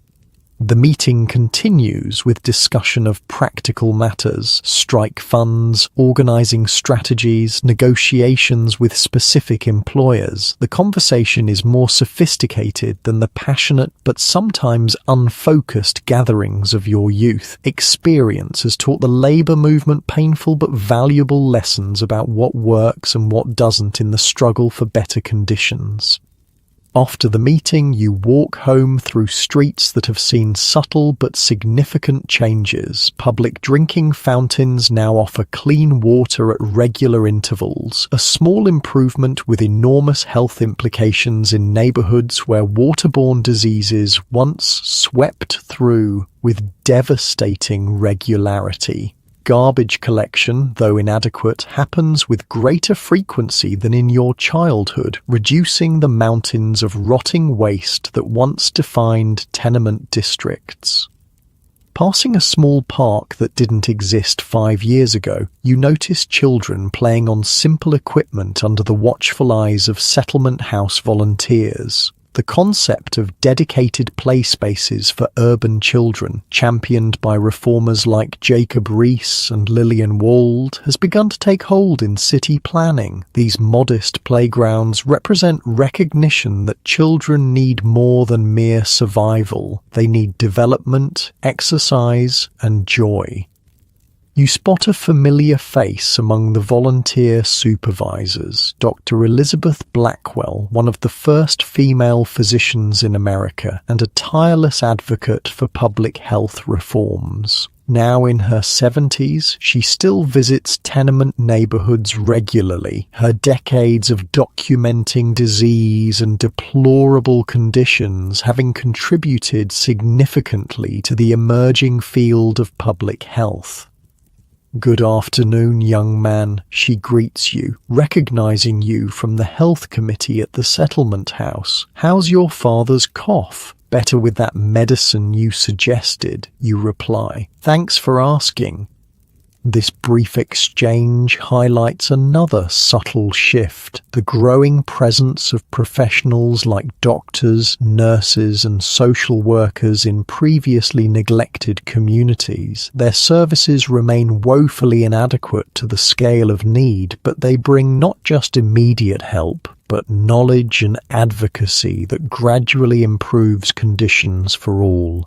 The meeting continues with discussion of practical matters, strike funds, organizing strategies, negotiations with specific employers. The conversation is more sophisticated than the passionate but sometimes unfocused gatherings of your youth. Experience has taught the labor movement painful but valuable lessons about what works and what doesn't in the struggle for better conditions. After the meeting, you walk home through streets that have seen subtle but significant changes. Public drinking fountains now offer clean water at regular intervals, a small improvement with enormous health implications in neighborhoods where waterborne diseases once swept through with devastating regularity. Garbage collection, though inadequate, happens with greater frequency than in your childhood, reducing the mountains of rotting waste that once defined tenement districts. Passing a small park that didn't exist 5 years ago, you notice children playing on simple equipment under the watchful eyes of settlement house volunteers. The concept of dedicated play spaces for urban children, championed by reformers like Jacob Riis and Lillian Wald, has begun to take hold in city planning. These modest playgrounds represent recognition that children need more than mere survival. They need development, exercise, and joy. You spot a familiar face among the volunteer supervisors, Dr. Elizabeth Blackwell, one of the first female physicians in America and a tireless advocate for public health reforms. Now in her 70s, she still visits tenement neighborhoods regularly, her decades of documenting disease and deplorable conditions having contributed significantly to the emerging field of public health. "Good afternoon, young man," she greets you, recognizing you from the health committee at the settlement house. "How's your father's cough?" "Better with that medicine you suggested," you reply. "Thanks for asking." This brief exchange highlights another subtle shift, the growing presence of professionals like doctors, nurses, and social workers in previously neglected communities. Their services remain woefully inadequate to the scale of need, but they bring not just immediate help, but knowledge and advocacy that gradually improves conditions for all.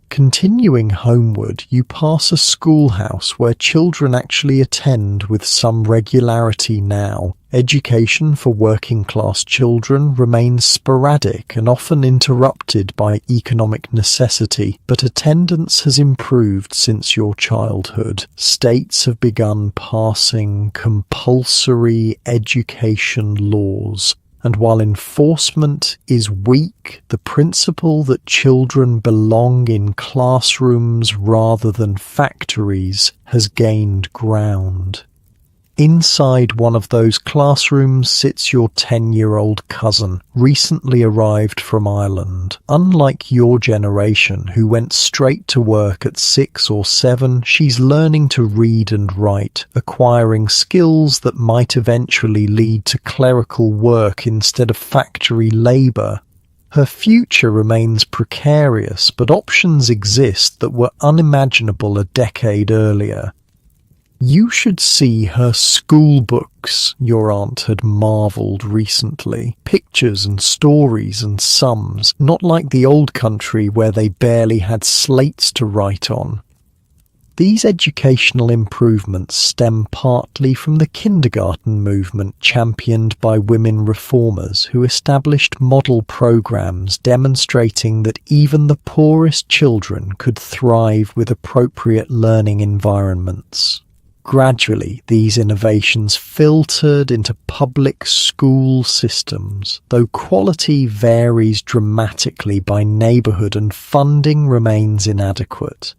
Continuing homeward, you pass a schoolhouse where children actually attend with some regularity now. Education for working-class children remains sporadic and often interrupted by economic necessity, but attendance has improved since your childhood. States have begun passing compulsory education laws. And while enforcement is weak, the principle that children belong in classrooms rather than factories has gained ground. Inside one of those classrooms sits your 10-year-old cousin, recently arrived from Ireland. Unlike your generation, who went straight to work at 6 or 7, she's learning to read and write, acquiring skills that might eventually lead to clerical work instead of factory labour. Her future remains precarious, but options exist that were unimaginable a decade earlier. "You should see her school books," your aunt had marvelled recently. "Pictures and stories and sums, not like the old country where they barely had slates to write on." These educational improvements stem partly from the kindergarten movement championed by women reformers who established model programs demonstrating that even the poorest children could thrive with appropriate learning environments. Gradually, these innovations filtered into public school systems, though quality varies dramatically by neighborhood and funding remains inadequate.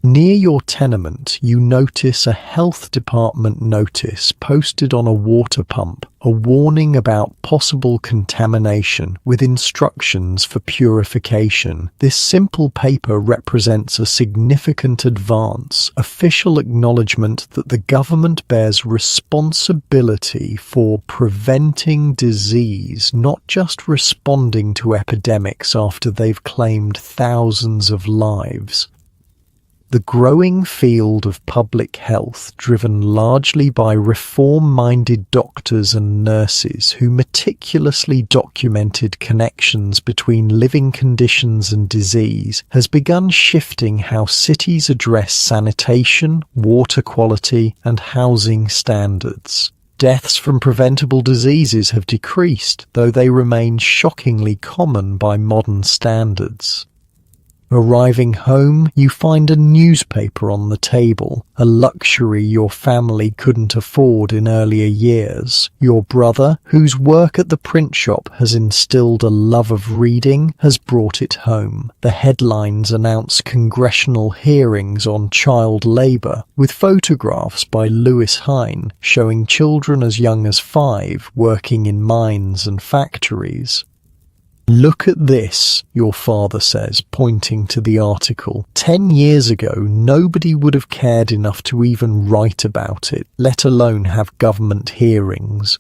Near your tenement, you notice a health department notice posted on a water pump, a warning about possible contamination with instructions for purification. This simple paper represents a significant advance, official acknowledgement that the government bears responsibility for preventing disease, not just responding to epidemics after they've claimed thousands of lives. The growing field of public health, driven largely by reform-minded doctors and nurses who meticulously documented connections between living conditions and disease, has begun shifting how cities address sanitation, water quality, and housing standards. Deaths from preventable diseases have decreased, though they remain shockingly common by modern standards. Arriving home, you find a newspaper on the table, a luxury your family couldn't afford in earlier years. Your brother, whose work at the print shop has instilled a love of reading, has brought it home. The headlines announce congressional hearings on child labor, with photographs by Lewis Hine showing children as young as 5 working in mines and factories. "Look at this," your father says, pointing to the article. 10 years ago, nobody would have cared enough to even write about it, let alone have government hearings.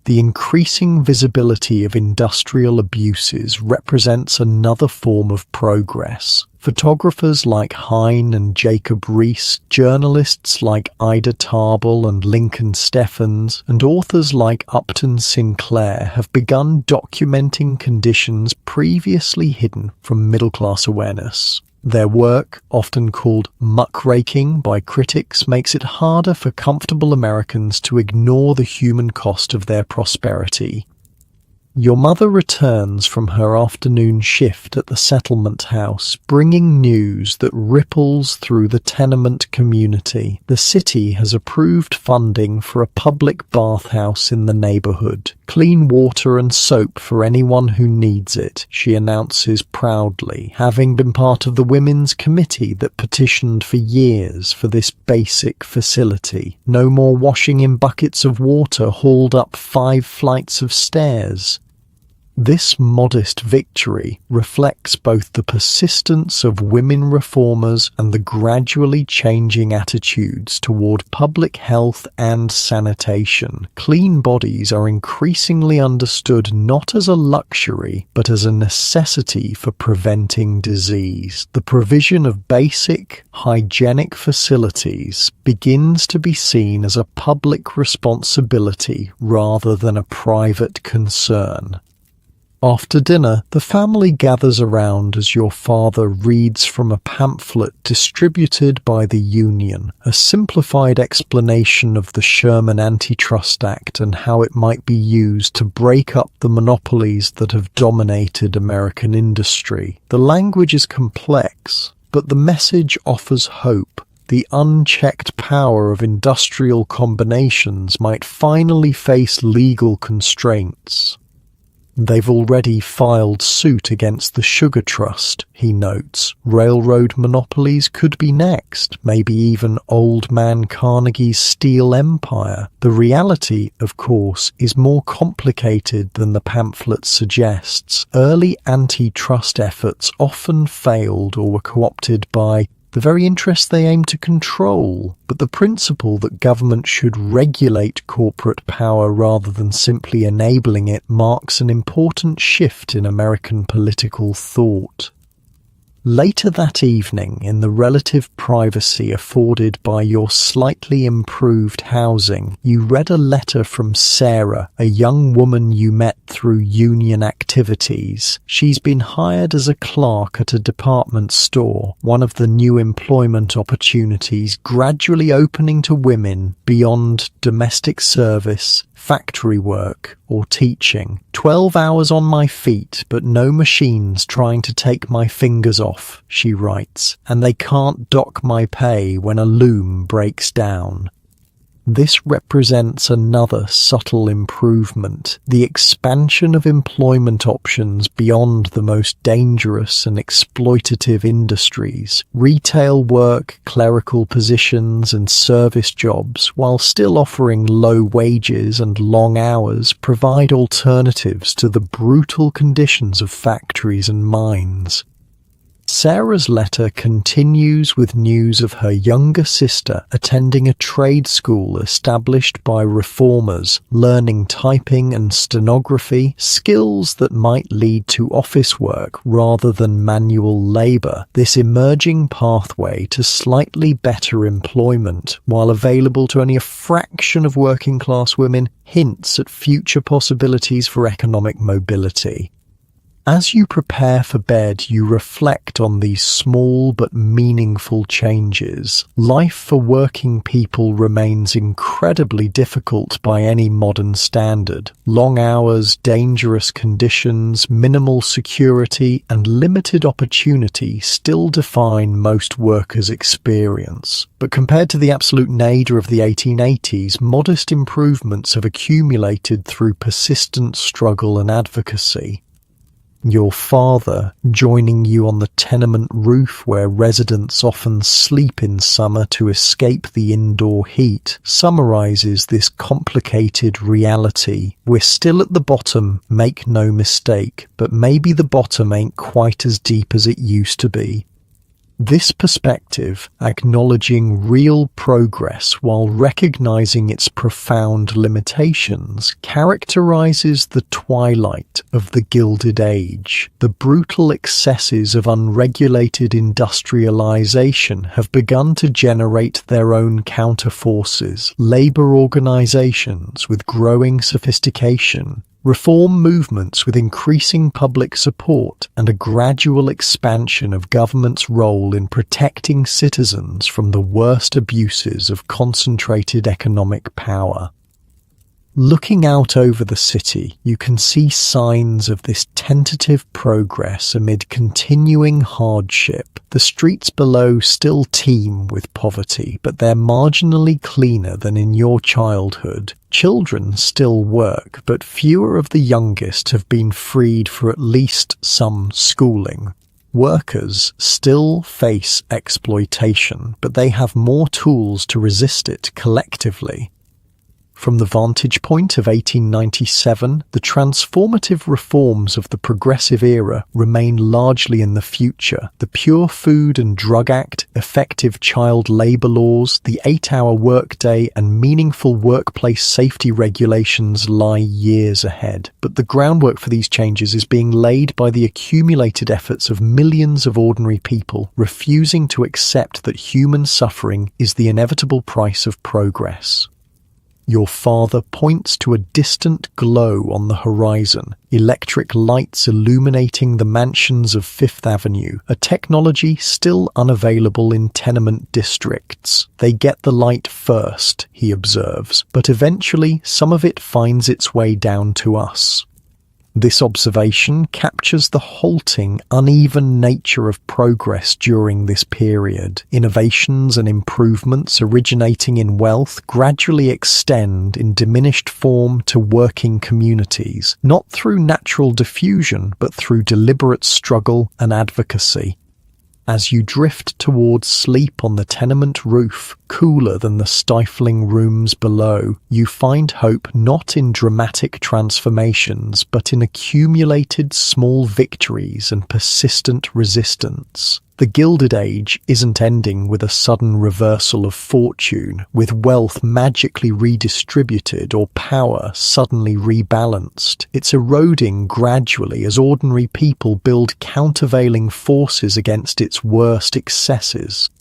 The increasing visibility of industrial abuses represents another form of progress. Photographers like Hine and Jacob Rees, journalists like Ida Tarbell and Lincoln Steffens, and authors like Upton Sinclair have begun documenting conditions previously hidden from middle-class awareness. Their work, often called muckraking by critics, makes it harder for comfortable Americans to ignore the human cost of their prosperity. Your mother returns from her afternoon shift at the settlement house, bringing news that ripples through the tenement community. The city has approved funding for a public bathhouse in the neighborhood. Clean water and soap for anyone who needs it, she announces proudly, having been part of the women's committee that petitioned for years for this basic facility. No more washing in buckets of water hauled up 5 flights of stairs. This modest victory reflects both the persistence of women reformers and the gradually changing attitudes toward public health and sanitation. Clean bodies are increasingly understood not as a luxury, but as a necessity for preventing disease. The provision of basic, hygienic facilities begins to be seen as a public responsibility rather than a private concern. After dinner, the family gathers around as your father reads from a pamphlet distributed by the Union, a simplified explanation of the Sherman Antitrust Act and how it might be used to break up the monopolies that have dominated American industry. The language is complex, but the message offers hope. The unchecked power of industrial combinations might finally face legal constraints. They've already filed suit against the Sugar Trust, he notes. Railroad monopolies could be next, maybe even old man Carnegie's steel empire. The reality, of course, is more complicated than the pamphlet suggests. Early antitrust efforts often failed or were co-opted by the very interests they aim to control, but the principle that government should regulate corporate power rather than simply enabling it marks an important shift in American political thought. Later that evening, in the relative privacy afforded by your slightly improved housing, you read a letter from Sarah, a young woman you met through union activities. She's been hired as a clerk at a department store, one of the new employment opportunities gradually opening to women beyond domestic service, factory work, or teaching. 12 hours on my feet, but no machines trying to take my fingers off, she writes, and they can't dock my pay when a loom breaks down. This represents another subtle improvement, the expansion of employment options beyond the most dangerous and exploitative industries. Retail work, clerical positions, and service jobs, while still offering low wages and long hours, provide alternatives to the brutal conditions of factories and mines. Sarah's letter continues with news of her younger sister attending a trade school established by reformers, learning typing and stenography, skills that might lead to office work rather than manual labour. This emerging pathway to slightly better employment, while available to only a fraction of working-class women, hints at future possibilities for economic mobility. As you prepare for bed, you reflect on these small but meaningful changes. Life for working people remains incredibly difficult by any modern standard. Long hours, dangerous conditions, minimal security, and limited opportunity still define most workers' experience. But compared to the absolute nadir of the 1880s, modest improvements have accumulated through persistent struggle and advocacy. Your father, joining you on the tenement roof where residents often sleep in summer to escape the indoor heat, summarizes this complicated reality. We're still at the bottom, make no mistake, but maybe the bottom ain't quite as deep as it used to be. This perspective, acknowledging real progress while recognizing its profound limitations, characterizes the twilight of the Gilded Age. The brutal excesses of unregulated industrialization have begun to generate their own counterforces, labor organizations with growing sophistication, reform movements with increasing public support, and a gradual expansion of government's role in protecting citizens from the worst abuses of concentrated economic power. Looking out over the city, you can see signs of this tentative progress amid continuing hardship. The streets below still teem with poverty, but they're marginally cleaner than in your childhood. Children still work, but fewer of the youngest have been freed for at least some schooling. Workers still face exploitation, but they have more tools to resist it collectively. From the vantage point of 1897, the transformative reforms of the Progressive Era remain largely in the future. The Pure Food and Drug Act, effective child labour laws, the 8-hour workday, and meaningful workplace safety regulations lie years ahead. But the groundwork for these changes is being laid by the accumulated efforts of millions of ordinary people, refusing to accept that human suffering is the inevitable price of progress. Your father points to a distant glow on the horizon, electric lights illuminating the mansions of Fifth Avenue, a technology still unavailable in tenement districts. They get the light first, he observes, but eventually some of it finds its way down to us. This observation captures the halting, uneven nature of progress during this period. Innovations and improvements originating in wealth gradually extend in diminished form to working communities, not through natural diffusion, but through deliberate struggle and advocacy. As you drift towards sleep on the tenement roof, cooler than the stifling rooms below, you find hope not in dramatic transformations, but in accumulated small victories and persistent resistance. The Gilded Age isn't ending with a sudden reversal of fortune, with wealth magically redistributed or power suddenly rebalanced. It's eroding gradually as ordinary people build countervailing forces against its worst excesses.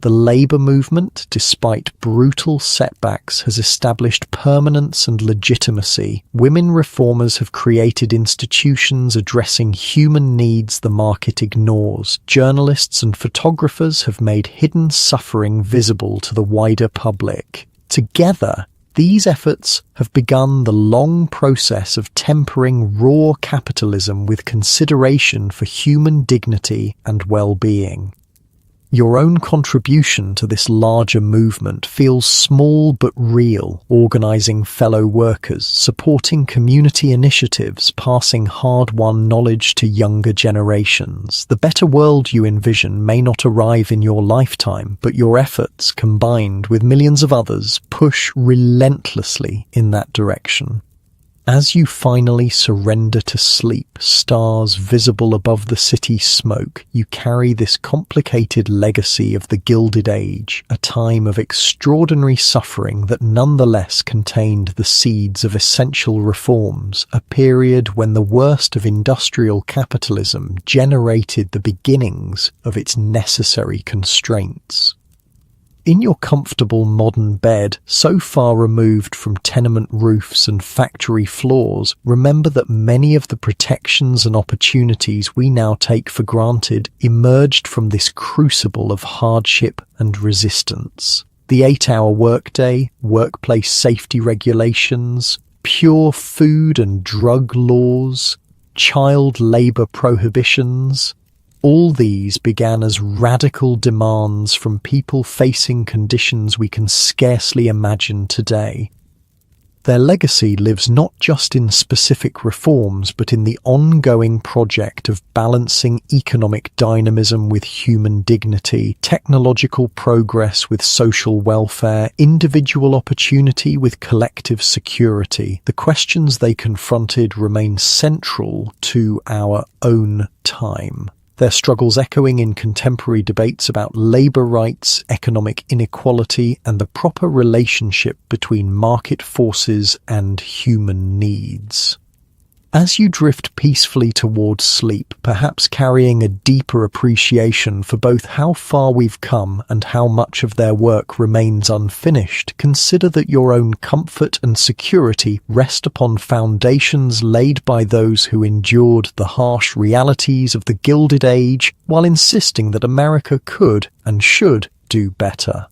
The labour movement, despite brutal setbacks, has established permanence and legitimacy. Women reformers have created institutions addressing human needs the market ignores. Journalists and photographers have made hidden suffering visible to the wider public. Together, These efforts have begun the long process of tempering raw capitalism with consideration for human dignity and well-being. Your own contribution to this larger movement feels small but real, organizing fellow workers, supporting community initiatives, passing hard-won knowledge to younger generations. The better world you envision may not arrive in your lifetime, but your efforts, combined with millions of others, push relentlessly in that direction. As you finally surrender to sleep, stars visible above the city smoke, you carry this complicated legacy of the Gilded Age, a time of extraordinary suffering that nonetheless contained the seeds of essential reforms, a period when the worst of industrial capitalism generated the beginnings of its necessary constraints. In your comfortable modern bed, so far removed from tenement roofs and factory floors, remember that many of the protections and opportunities we now take for granted emerged from this crucible of hardship and resistance. The 8-hour workday, workplace safety regulations, pure food and drug laws, child labor prohibitions, all these began as radical demands from people facing conditions we can scarcely imagine today. Their legacy lives not just in specific reforms, but in the ongoing project of balancing economic dynamism with human dignity, technological progress with social welfare, individual opportunity with collective security. The questions they confronted remain central to our own time. Their struggles echoing in contemporary debates about labor rights, economic inequality, and the proper relationship between market forces and human needs. As you drift peacefully towards sleep, perhaps carrying a deeper appreciation for both how far we've come and how much of their work remains unfinished, consider that your own comfort and security rest upon foundations laid by those who endured the harsh realities of the Gilded Age while insisting that America could and should do better.